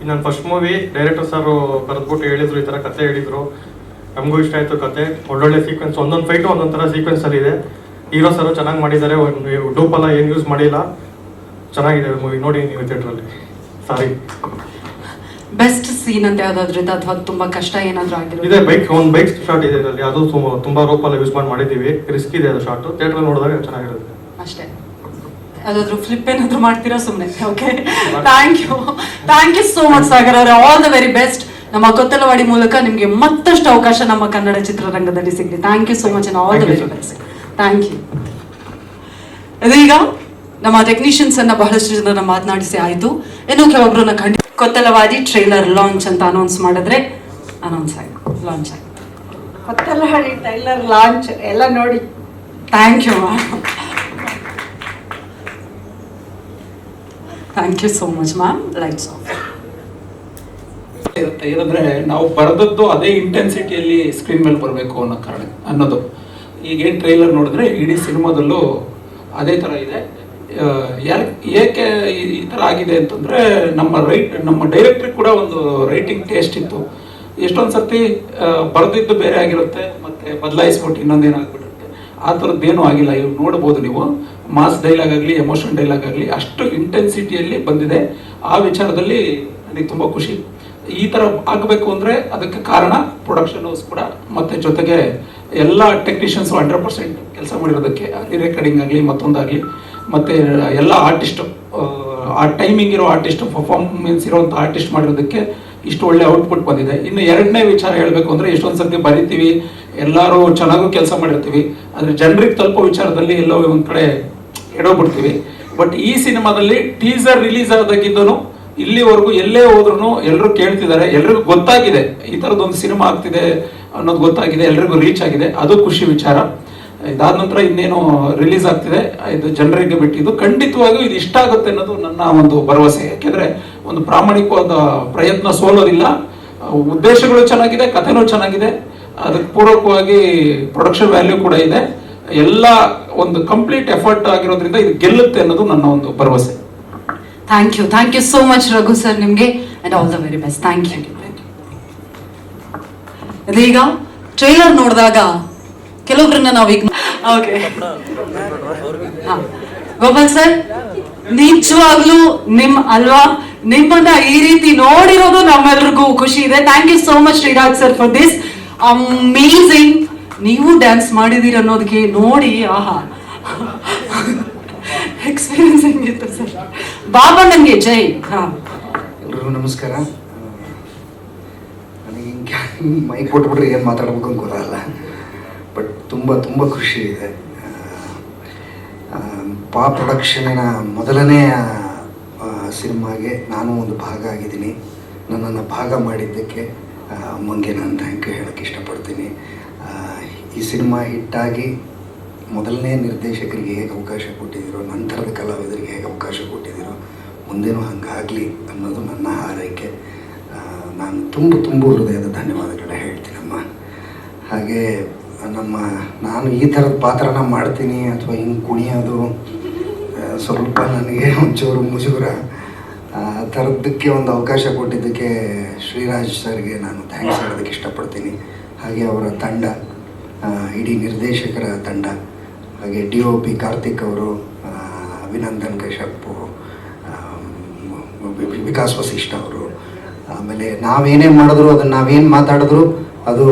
ನನ್ನ ಫಸ್ಟ್ ಮೂವಿ ಡೈರೆಕ್ಟರ್ ಸರ್ ಕರೆದ್ಬಿಟ್ಟು ಹೇಳಿದ್ರು, ಈ ಥರ ಕತೆ ಹೇಳಿದ್ರು. ನಮಗೂ ಇಷ್ಟ ಆಯಿತು ಕತೆ. ಒಳ್ಳೊಳ್ಳೆ ಸೀಕ್ವೆನ್ಸ್, ಒಂದೊಂದು ಫೈಟು ಒಂದೊಂದು ಥರ ಸೀಕ್ವೆನ್ಸಲ್ಲಿ ಇದೆ. ಹೀರೋ ಸರು ಚೆನ್ನಾಗಿ ಮಾಡಿದ್ದಾರೆ. ಡೂಪಲ್ಲ ಏನು ಯೂಸ್ ಮಾಡಿಲ್ಲ. ಚೆನ್ನಾಗಿದೆ ಮೂವಿ, ನೋಡಿ ನೀವು ಥಿಯೇಟ್ರಲ್ಲಿ. ಸಾರಿ. ಬೆಸ್ಟ್ ಸೀನ್ ಅಂತ ಯಾವ್ದಾದ್ರು ಇದೆ ಅಥವಾ ತುಂಬಾ ಕಷ್ಟ ಏನಾದ್ರು ಆಗಿರೋ? ಇದೆ, ಒಂದು ಬೈಕ್ ಶಾಟ್ ಇದೆ ಇದರಲ್ಲಿ. ಅದು ತುಂಬಾ ರೋಪಲ್ಲ ಯೂಸ್ ಮಾಡಿದ್ದೀವಿ. ರಿಸ್ಕ್ ಇದೆ ಅದು ಶಾರ್ಟು. ಥಿಯೇಟ್ರಲ್ಲಿ ನೋಡಿದಾಗ ಚೆನ್ನಾಗಿರುತ್ತೆ ಅಷ್ಟೇ. ಯಾವ್ದಾದ್ರು ಫ್ಲಿಪ್ ಏನಾದ್ರು ಮಾಡ್ತೀರಾ ಸುಮ್ಮನೆ? Okay, thank you so much Sagar ಅವರೇ. All the very best. ನಮ್ಮ ಕೊತ್ತಲವಾಡಿ ಮೂಲಕ ನಿಮಗೆ ಮತ್ತಷ್ಟು ಅವಕಾಶ ನಮ್ಮ ಕನ್ನಡ ಚಿತ್ರರಂಗದಲ್ಲಿ ಸಿಗಲಿ. Thank you so much and all the very best. Thank you. ಇದೀಗ ನಮ್ಮ ಟೆಕ್ನಿಷಿಯನ್ಸ್ ಅನ್ನ ಬಹಳಷ್ಟು ಜನರನ್ನ ಮಾತನಾಡಿಸಿ ಆಯ್ತು. ಇನ್ನು ಕೆಲವೊಬ್ಬರನ್ನ ಕೊತ್ತಲವಾಡಿ ಟ್ರೈಲರ್ ಲಾಂಚ್ ಅಂತ ಅನೌನ್ಸ್ ಮಾಡಿದ್ರೆ ಲಾಂಚ್ ಆಯ್ತು. ಕೊತ್ತಲವಾಡಿ ಟ್ರೈಲರ್ ಲಾಂಚ್ ಎಲ್ಲ ನೋಡಿ. Thank you ma'am. Thank you so much ma'am. Lights off. ಇರುತ್ತೆ ಏನಂದ್ರೆ ನಾವು ಬರೆದದ್ದು ಅದೇ ಇಂಟೆನ್ಸಿಟಿಯಲ್ಲಿ ಸ್ಕ್ರೀನ್ ಮೇಲೆ ಬರಬೇಕು ಅನ್ನೋದು. ಈಗೇನು ಟ್ರೈಲರ್ ನೋಡಿದ್ರೆ ಇಡೀ ಸಿನಿಮಾದಲ್ಲೂ ಅದೇ ಥರ ಇದೆ. ಏಕೆ ಈ ಥರ ಆಗಿದೆ ಅಂತಂದರೆ ನಮ್ಮ ಡೈರೆಕ್ಟ್ರಿಗೆ ಕೂಡ ಒಂದು ರೈಟಿಂಗ್ ಟೇಸ್ಟ್ ಇತ್ತು. ಎಷ್ಟೊಂದು ಸರ್ತಿ ಬರೆದಿದ್ದು ಬೇರೆ ಆಗಿರುತ್ತೆ, ಮತ್ತು ಬದಲಾಯಿಸ್ಬಿಟ್ಟು ಇನ್ನೊಂದೇನಾಗ್ಬಿಟ್ಟಿರುತ್ತೆ. ಆ ಥರದ್ದೇನೂ ಆಗಿಲ್ಲ. ಇವಾಗ ನೋಡ್ಬೋದು ನೀವು, ಮಾಸ್ ಡೈಲಾಗ್ ಆಗಲಿ, ಎಮೋಷನ್ ಡೈಲಾಗ್ ಆಗಲಿ ಅಷ್ಟು ಇಂಟೆನ್ಸಿಟಿಯಲ್ಲಿ ಬಂದಿದೆ. ಆ ವಿಚಾರದಲ್ಲಿ ನನಗೆ ತುಂಬ ಖುಷಿ. ಈ ಥರ ಆಗಬೇಕು ಅಂದರೆ ಅದಕ್ಕೆ ಕಾರಣ ಪ್ರೊಡಕ್ಷನ್ ಹೌಸ್ ಕೂಡ, ಮತ್ತು ಜೊತೆಗೆ ಎಲ್ಲ ಟೆಕ್ನಿಷಿಯನ್ಸು 100% ಕೆಲಸ ಮಾಡಿರೋದಕ್ಕೆ, ರೆಕಾರ್ಡಿಂಗ್ ಆಗಲಿ ಮತ್ತೊಂದಾಗಲಿ, ಮತ್ತು ಎಲ್ಲ ಆರ್ಟಿಸ್ಟು, ಆ ಟೈಮಿಂಗ್ ಇರೋ ಆರ್ಟಿಸ್ಟು, ಪರ್ಫಾರ್ಮೆನ್ಸ್ ಇರೋವಂಥ ಆರ್ಟಿಸ್ಟ್ ಮಾಡಿರೋದಕ್ಕೆ ಇಷ್ಟು ಒಳ್ಳೆ ಔಟ್ಪುಟ್ ಬಂದಿದೆ. ಇನ್ನು ಎರಡನೇ ವಿಚಾರ ಹೇಳಬೇಕು ಅಂದರೆ, ಎಷ್ಟೊಂದು ಸರ್ತಿ ಬರಿತೀವಿ, ಎಲ್ಲರೂ ಚೆನ್ನಾಗೂ ಕೆಲಸ ಮಾಡಿರ್ತೀವಿ, ಆದರೆ ಜನರಿಗೆ ತಲುಪೋ ವಿಚಾರದಲ್ಲಿ ಎಲ್ಲೋ ಒಂದು ಕಡೆ ಎಡೋಗ್ಬಿಡ್ತೀವಿ. ಬಟ್ ಈ ಸಿನಿಮಾದಲ್ಲಿ ಟೀಸರ್ ರಿಲೀಸ್ ಆದಾಗಿದ್ದನು ಇಲ್ಲಿವರೆಗೂ ಎಲ್ಲೇ ಹೋದ್ರೂ ಎಲ್ಲರೂ ಕೇಳ್ತಿದ್ದಾರೆ, ಎಲ್ರಿಗೂ ಗೊತ್ತಾಗಿದೆ ಈ ಥರದ್ದೊಂದು ಸಿನಿಮಾ ಆಗ್ತಿದೆ ಅನ್ನೋದು ಗೊತ್ತಾಗಿದೆ, ಎಲ್ರಿಗೂ ರೀಚ್ ಆಗಿದೆ. ಅದು ಖುಷಿ ವಿಚಾರ. ಇದಾದ ನಂತರ ಇನ್ನೇನು ರಿಲೀಸ್ ಆಗ್ತಿದೆ, ಇದು ಜನರಿಗೆ ಬಿಟ್ಟಿದ್ದು. ಖಂಡಿತವಾಗಿಯೂ ಇದು ಇಷ್ಟ ಆಗುತ್ತೆ ಅನ್ನೋದು ನನ್ನ ಒಂದು ಭರವಸೆ. ಯಾಕೆಂದರೆ ಒಂದು ಪ್ರಾಮಾಣಿಕವಾದ ಪ್ರಯತ್ನ ಸೋಲೋದಿಲ್ಲ. ಉದ್ದೇಶಗಳು ಚೆನ್ನಾಗಿದೆ, ಕಥೆನೂ ಚೆನ್ನಾಗಿದೆ, ಅದಕ್ಕೆ ಪೂರಕವಾಗಿ ಪ್ರೊಡಕ್ಷನ್ ವ್ಯಾಲ್ಯೂ ಕೂಡ ಇದೆ. ಎಲ್ಲ ಒಂದು ಕಂಪ್ಲೀಟ್ ಎಫರ್ಟ್ ಆಗಿರೋದ್ರಿಂದ ಇದು ಗೆಲ್ಲುತ್ತೆ ಅನ್ನೋದು ನನ್ನ ಒಂದು ಭರವಸೆ. Thank you so much Raghu sir. ನಿಮಗೆ and all the very best. Thank you. ಇದೀಗ ಟ್ರೈಲರ್ ನೋಡಿದಾಗ ಕೆಲವೊಬ್ಬರನ್ನ ನಾವು ಓಕೆ ಗೋಪಾಲ್ ಸರ್, ನಿಜವಾಗ್ಲೂ ಅಲ್ವಾ, ನಿಮ್ಮನ್ನ ಈ ರೀತಿ ನೋಡಿರೋದು ನಮ್ಮೆಲ್ರಿಗೂ ಖುಷಿ ಇದೆ. Thank you so much Shriraj sir for this amazing. ನೀವು ಡ್ಯಾನ್ಸ್ ಮಾಡಿದೀರ ಅನ್ನೋದಕ್ಕೆ ನೋಡಿ, ಆಹಾ, ಎಕ್ಸ್ಪೀರಿಯನ್ಸ್ ಹೆಂಗಿತ್ತು ಸರ್? ಬಾಬಾ ನನಗೆ ಜೈ. ಎಲ್ರಿಗೂ ನಮಸ್ಕಾರ. ನನಗೆ ಮೈಕ್ ಕೊಟ್ಬಿಟ್ರೆ ಏನು ಮಾತಾಡ್ಬೇಕು ಅಂತ ಗೊತ್ತಾಗಲ್ಲ. ಬಟ್ ತುಂಬ ಖುಷಿ ಇದೆ. ಪ್ರೊಡಕ್ಷನಿನ ಮೊದಲನೇ ಸಿನಿಮಾಗೆ ನಾನು ಒಂದು ಭಾಗ ಆಗಿದ್ದೀನಿ. ನನ್ನನ್ನು ಭಾಗ ಮಾಡಿದ್ದಕ್ಕೆ ಅಮ್ಮಂಗೆ ನಾನು ಥ್ಯಾಂಕ್ ಯು ಹೇಳೋಕ್ಕೆ ಇಷ್ಟಪಡ್ತೀನಿ. ಈ ಸಿನಿಮಾ ಹಿಟ್ಟಾಗಿ ಮೊದಲನೇ ನಿರ್ದೇಶಕರಿಗೆ ಹೇಗೆ ಅವಕಾಶ ಕೊಟ್ಟಿದ್ದೀರೋ, ನಂತರದ ಕಲಾವಿದರಿಗೆ ಹೇಗೆ ಅವಕಾಶ ಕೊಟ್ಟಿದ್ದೀರೋ, ಮುಂದೇನೂ ಹಂಗಾಗಲಿ ಅನ್ನೋದು ನನ್ನ ಹಾರೈಕೆ. ನಾನು ತುಂಬ ಹೃದಯದ ಧನ್ಯವಾದಗಳನ್ನ ಹೇಳ್ತೀನಮ್ಮ. ಹಾಗೆ ನಾನು ಈ ಥರದ ಪಾತ್ರನ ಮಾಡ್ತೀನಿ ಅಥವಾ ಹಿಂಗೆ ಕುಣಿಯೋದು ಸ್ವಲ್ಪ ನನಗೆ ಒಂಚೂರು ಮುಜುಗರ. ಆ ಥರದ್ದಕ್ಕೆ ಒಂದು ಅವಕಾಶ ಕೊಟ್ಟಿದ್ದಕ್ಕೆ ಶ್ರೀರಾಜ್ ಸರ್ಗೆ ನಾನು ಥ್ಯಾಂಕ್ಸ್ ಹೇಳೋದಕ್ಕೆ ಇಷ್ಟಪಡ್ತೀನಿ. ಹಾಗೆ ಅವರ ತಂಡ, ಇಡೀ ನಿರ್ದೇಶಕರ ತಂಡ, ಹಾಗೆ DOP ಕಾರ್ತಿಕ್ ಅವರು, ಅಭಿನಂದನ್ ಕಶ್ಯಪ್, ವಿಕಾಸ್ ವಸಿಷ್ಠ ಅವರು, ಆಮೇಲೆ ನಾವೇನೇ ಮಾಡಿದ್ರು ಅದನ್ನು ನಾವೇನು ಮಾತಾಡಿದ್ರು ಅದು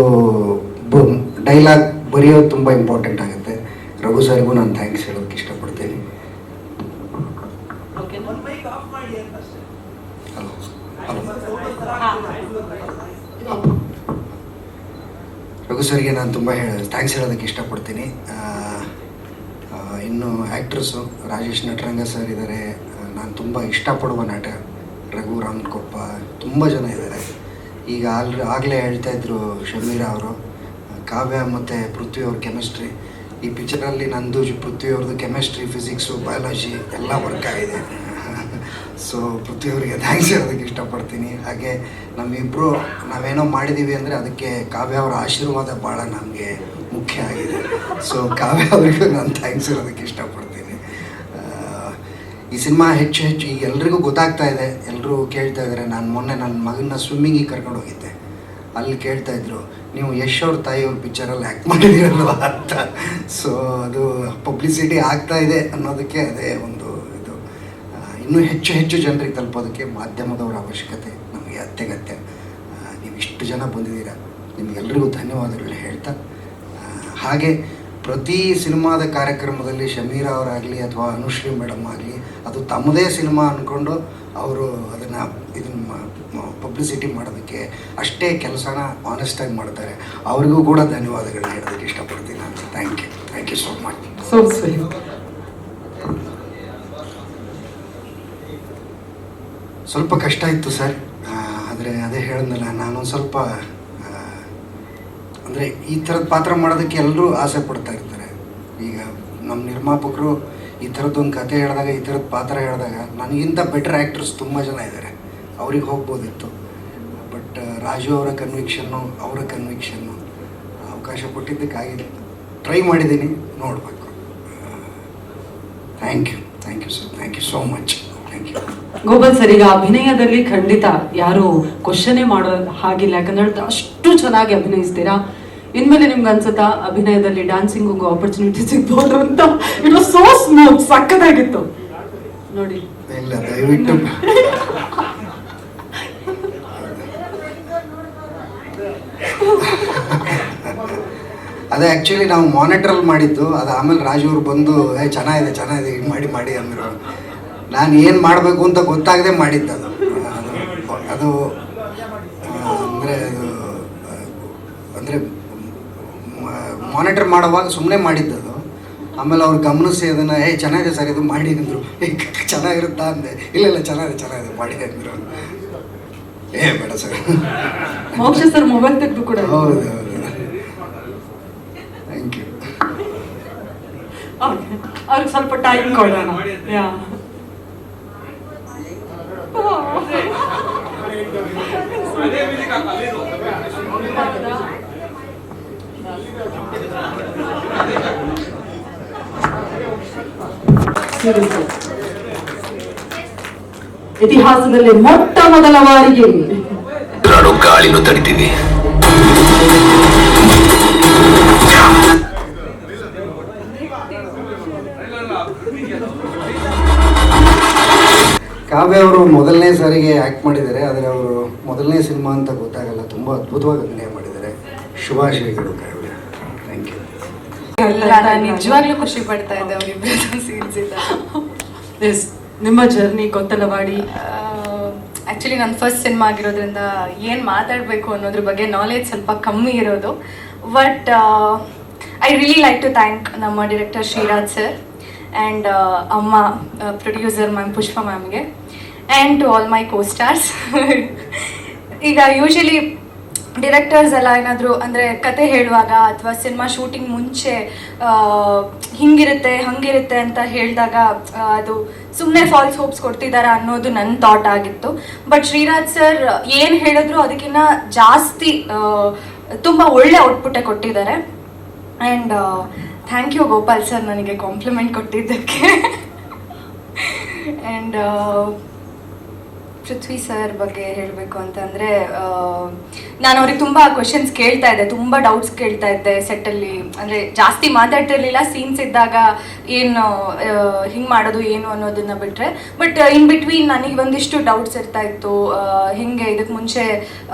ಡೈಲಾಗ್ ಬರೆಯೋದು ತುಂಬ ಇಂಪಾರ್ಟೆಂಟ್ ಆಗುತ್ತೆ. ರಘು ಸರ್ಗೂ ನಾನು ಥ್ಯಾಂಕ್ಸ್ ಹೇಳೋದಕ್ಕೆ ಇಷ್ಟಪಡ್ತೀನಿ. ರಘು ಸರ್ಗೆ ನಾನು ತುಂಬ ಥ್ಯಾಂಕ್ಸ್ ಹೇಳೋದಕ್ಕೆ ಇಷ್ಟಪಡ್ತೀನಿ. ಇನ್ನು ಆ್ಯಕ್ಟ್ರಸ್ಸು ರಾಜೇಶ್ ನಟರಂಗ ಸರ್ ಇದ್ದಾರೆ, ನಾನು ತುಂಬ ಇಷ್ಟಪಡುವ ನಟ ರಘು ರಾಮಕೊಪ್ಪ, ತುಂಬ ಜನ ಇದ್ದಾರೆ. ಈಗ ಆಗಲೇ ಹೇಳ್ತಾಯಿದ್ರು ಶಮೀರಾ ಅವರು, ಕಾವ್ಯ ಮತ್ತು ಪೃಥ್ವಿ ಅವ್ರ ಕೆಮಿಸ್ಟ್ರಿ, ಈ ಪಿಕ್ಚರಲ್ಲಿ ನಂದು ಪೃಥ್ವಿ ಅವ್ರದ್ದು ಕೆಮಿಸ್ಟ್ರಿ, ಫಿಸಿಕ್ಸು, ಬಯಾಲಜಿ ಎಲ್ಲ ವರ್ಕ್ ಆಗಿದೆ. ಸೊ ಪೃಥ್ವಿ ಅವರಿಗೆ ಥ್ಯಾಂಕ್ಸ್ ಹೇಳೋದಕ್ಕೆ ಇಷ್ಟಪಡ್ತೀನಿ. ಹಾಗೆ ನಮ್ಮಿಬ್ಬರು ನಾವೇನೋ ಮಾಡಿದ್ದೀವಿ ಅಂದರೆ ಅದಕ್ಕೆ ಕಾವ್ಯ ಅವರ ಆಶೀರ್ವಾದ ಭಾಳ ನಮಗೆ ಮುಖ್ಯ ಆಗಿದೆ. ಸೊ ಕಾವ್ಯ ಅವರಿಗೂ ನಾನು ಥ್ಯಾಂಕ್ಸ್ ಹೇಳೋದಕ್ಕೆ ಇಷ್ಟಪಡ್ತೀನಿ. ಈ ಸಿನಿಮಾ ಹೆಚ್ಚು ಈಗ ಎಲ್ರಿಗೂ ಗೊತ್ತಾಗ್ತಾ ಇದೆ, ಎಲ್ಲರೂ ಕೇಳ್ತಾ ಇದ್ದಾರೆ. ನಾನು ಮೊನ್ನೆ ನನ್ನ ಮಗನ ಸ್ವಿಮ್ಮಿಂಗಿಗೆ ಕರ್ಕೊಂಡು ಹೋಗಿದ್ದೆ, ಅಲ್ಲಿ ಕೇಳ್ತಾಯಿದ್ರು ನೀವು ಯಶ್ ಅವ್ರ ತಾಯಿಯವ್ರ ಪಿಕ್ಚರಲ್ಲಿ ಆ್ಯಕ್ಟ್ ಮಾಡಿದ್ದೀರಲ್ವ ಅಂತ. ಸೊ ಅದು ಪಬ್ಲಿಸಿಟಿ ಆಗ್ತಾ ಇದೆ ಅನ್ನೋದಕ್ಕೆ ಅದೇ ಒಂದು ಇದು. ಇನ್ನೂ ಹೆಚ್ಚು ಜನರಿಗೆ ತಲುಪೋದಕ್ಕೆ ಮಾಧ್ಯಮದವರ ಅವಶ್ಯಕತೆ ನಮಗೆ ಅತ್ಯಗತ್ಯ. ನೀವು ಇಷ್ಟು ಜನ ಬಂದಿದ್ದೀರಾ, ನಿಮಗೆಲ್ಲರಿಗೂ ಧನ್ಯವಾದಗಳನ್ನ ಹೇಳ್ತಾ, ಹಾಗೆ ಪ್ರತಿ ಸಿನಿಮಾದ ಕಾರ್ಯಕ್ರಮದಲ್ಲಿ ಶಮೀರಾ ಅವರಾಗಲಿ ಅಥವಾ ಅನುಶ್ರೀ ಮೇಡಮ್ ಆಗಲಿ ಅದು ತಮ್ಮದೇ ಸಿನಿಮಾ ಅಂದ್ಕೊಂಡು ಅವರು ಇದನ್ನು ಪಬ್ಲಿಸಿಟಿ ಮಾಡೋದಕ್ಕೆ ಅಷ್ಟೇ ಕೆಲಸನ ಆನೆಸ್ಟಾಗಿ ಮಾಡ್ತಾರೆ. ಅವ್ರಿಗೂ ಕೂಡ ಧನ್ಯವಾದಗಳನ್ನ ಹೇಳೋದಕ್ಕೆ ಇಷ್ಟಪಡ್ತೀನಿ ನಾನು. Thank you so much. So sweet. ಸ್ವಲ್ಪ ಕಷ್ಟ ಇತ್ತು ಸರ್, ಆದರೆ ಅದೇ ಹೇಳಿದ್ನಲ್ಲ, ನಾನು ಸ್ವಲ್ಪ ಅಂದರೆ ಈ ಥರದ ಪಾತ್ರ ಮಾಡೋದಕ್ಕೆ ಎಲ್ಲರೂ ಆಸೆ ಪಡ್ತಾ ಇರ್ತಾರೆ. ಈಗ ನಮ್ಮ ನಿರ್ಮಾಪಕರು ಈ ಥರದ್ದೊಂದು ಕತೆ ಹೇಳಿದಾಗ, ಈ ಥರದ ಪಾತ್ರ ಹೇಳಿದಾಗ ನನಗಿಂತ ಬೆಟರ್ ಆ್ಯಕ್ಟರ್ಸ್ ತುಂಬ ಜನ ಇದ್ದಾರೆ, ಅವ್ರಿಗೆ ಹೋಗ್ಬೋದಿತ್ತು. ಬಟ್ ರಾಜು ಅವರ ಕನ್ವಿಕ್ಷನ್ನು, ಅವಕಾಶ ಕೊಟ್ಟಿದ್ದಕ್ಕಾಗಿದೆ. ಟ್ರೈ ಮಾಡಿದ್ದೀನಿ, ನೋಡಬೇಕು. Thank you sir, thank you so much. Thank you. Gopal sir, ಈಗ ಅಭಿನಯದಲ್ಲಿ ಖಂಡಿತ ಯಾರು ಕ್ವಶನೇ ಮಾಡೋ ಹಾಗಿಲ್ಲ, ಯಾಕಂದ್ರೆ ಅಷ್ಟು ಚೆನ್ನಾಗಿ ಅಭಿನಯಿಸ್ತೀರಾ. ಇನ್ಮೇಲೆ ನಿಮ್ಗೆ ಅನ್ಸುತ್ತಾ ಅಭಿನಯದಲ್ಲಿ ಡ್ಯಾನ್ಸಿಂಗ್ ಆಪರ್ಚುನಿಟಿ ಸಿಗ್ಬೋದು ಅಂತ? ಇಟ್ ವಾಸ್ ಸೋ ಸ್ಮೂತ್, ಸಕ್ಕತ್ತಾಗಿತ್ತು ನೋಡಿ. ಇಲ್ಲ, ದಯವಿಟ್ಟು ಅದೇ ಆ್ಯಕ್ಚುಲಿ ನಾವು ಮಾನಿಟ್ರಲ್ಲಿ ಮಾಡಿದ್ದು, ಅದು ಆಮೇಲೆ ರಾಜು ಅವ್ರು ಬಂದು ಚೆನ್ನಾಗಿದೆ ಈಗ ಮಾಡಿ ಅಂದರು. ನಾನು ಏನು ಮಾಡಬೇಕು ಅಂತ ಗೊತ್ತಾಗದೆ ಮಾಡಿದ್ದು ಅದು ಅಂದರೆ ಮಾನಿಟರ್ ಮಾಡುವಾಗ ಸುಮ್ಮನೆ ಮಾಡಿದ್ದದು. ಆಮೇಲೆ ಅವ್ರು ಗಮನಿಸಿ ಅದನ್ನು ಚೆನ್ನಾಗಿದೆ ಸರ್ ಇದು ಮಾಡಿ ಅಂದರು. ಚೆನ್ನಾಗಿರುತ್ತಾ ಅಂದೆ. ಇಲ್ಲ ಚೆನ್ನಾಗಿದೆ ಮಾಡಿ ಅಂದರು. ಬೇಡ ಸರ್. ಮೋಕ್ಷ ಸರ್ ಮೊಬೈಲ್ ತೆಗೆದು ಕೂಡ. ಹೌದು, ಥ್ಯಾಂಕ್ ಯು. ಅವ್ರಿಗೆ ಸ್ವಲ್ಪ ಟೈಮ್ ಕೊಡೋಣ. ಇತಿಹಾಸದಲ್ಲಿ ಮೊಟ್ಟ ಮೊದಲ ಬಾರಿಗೆ ಗಾಳಿನೂ ತಡಿತೀನಿ. ಕಾವ್ಯ ಅವರು ಮೊದಲನೇ ಸಾರಿಗೆ ಆ್ಯಕ್ಟ್ ಮಾಡಿದ್ದಾರೆ, ಆದರೆ ಅವರು ಮೊದಲನೇ ಸಿನಿಮಾ ಅಂತ ಗೊತ್ತಾಗಲ್ಲ, ತುಂಬ ಅದ್ಭುತವಾಗಿ ಅಭಿನಯ ಮಾಡಿದ್ದಾರೆ. ಶುಭಾಶಯಗಳು ಕಾವ್ಯ. Thank you. ನಿಜವಾಗ್ಲೂ ಖುಷಿ ಪಡ್ತಾ ಇದ್ದೆ ಅವರಿಬ್ಬರು ಸೀನ್ಸ್ ಇದ್ದ. ನಿಮ್ಮ ಜರ್ನಿ ಗೊತ್ತಲವಾಡಿ. ಆ್ಯಕ್ಚುಲಿ ನನ್ನ ಫಸ್ಟ್ ಸಿನಿಮಾ ಆಗಿರೋದ್ರಿಂದ ಏನು ಮಾತಾಡಬೇಕು ಅನ್ನೋದ್ರ ಬಗ್ಗೆ ನಾಲೆಜ್ ಸ್ವಲ್ಪ ಕಮ್ಮಿ ಇರೋದು. But I really like to thank ನಮ್ಮ ಡೈರೆಕ್ಟರ್ ಶ್ರೀರಾಜ್ ಸರ್ ಆ್ಯಂಡ್ ಅಮ್ಮ ಪ್ರೊಡ್ಯೂಸರ್ ಮ್ಯಾಮ್ ಪುಷ್ಪ ಮ್ಯಾಮ್ಗೆ and to all my co stars. ಈಗ ಯೂಶಲಿ ಡಿರೆಕ್ಟರ್ಸ್ ಎಲ್ಲ ಏನಾದರೂ ಅಂದರೆ ಕತೆ ಹೇಳುವಾಗ ಅಥವಾ ಸಿನಿಮಾ ಶೂಟಿಂಗ್ ಮುಂಚೆ ಹಿಂಗಿರುತ್ತೆ ಹಂಗಿರುತ್ತೆ ಅಂತ ಹೇಳಿದಾಗ ಅದು ಸುಮ್ಮನೆ ಫಾಲ್ಸ್ ಹೋಪ್ಸ್ ಕೊಡ್ತಿದ್ದಾರೆ ಅನ್ನೋದು ನನ್ನ ಥಾಟ್ ಆಗಿತ್ತು. ಬಟ್ ಶ್ರೀರಾಜ್ ಸರ್ ಏನು ಹೇಳಿದ್ರು ಅದಕ್ಕಿಂತ ಜಾಸ್ತಿ ತುಂಬ ಒಳ್ಳೆ ಔಟ್ಪುಟ್ಟೇ ಕೊಟ್ಟಿದ್ದಾರೆ. And thank you Gopal sir ನನಗೆ ಕಾಂಪ್ಲಿಮೆಂಟ್ ಕೊಟ್ಟಿದ್ದಕ್ಕೆ. ಆ್ಯಂಡ್ ಪೃಥ್ವಿ ಸರ್ ಬಗ್ಗೆ ಹೇಳಬೇಕು ಅಂತಂದರೆ ನಾನು ಅವ್ರಿಗೆ ತುಂಬ ಕ್ವೆಶನ್ಸ್ ಕೇಳ್ತಾ ಇದ್ದೆ, ತುಂಬ ಡೌಟ್ಸ್ ಕೇಳ್ತಾ ಇದ್ದೆ ಸೆಟ್ಟಲ್ಲಿ. ಅಂದರೆ ಜಾಸ್ತಿ ಮಾತಾಡ್ತಿರ್ಲಿಲ್ಲ, ಸೀನ್ಸ್ ಇದ್ದಾಗ ಏನು ಹಿಂಗೆ ಮಾಡೋದು ಏನು ಅನ್ನೋದನ್ನ ಬಿಟ್ಟರೆ. ಬಟ್ ಇನ್ ಬಿಟ್ವೀನ್ ನನಗೆ ಒಂದಿಷ್ಟು ಡೌಟ್ಸ್ ಇರ್ತಾ ಇತ್ತು. ಹಿಂಗೆ ಇದಕ್ಕೆ ಮುಂಚೆ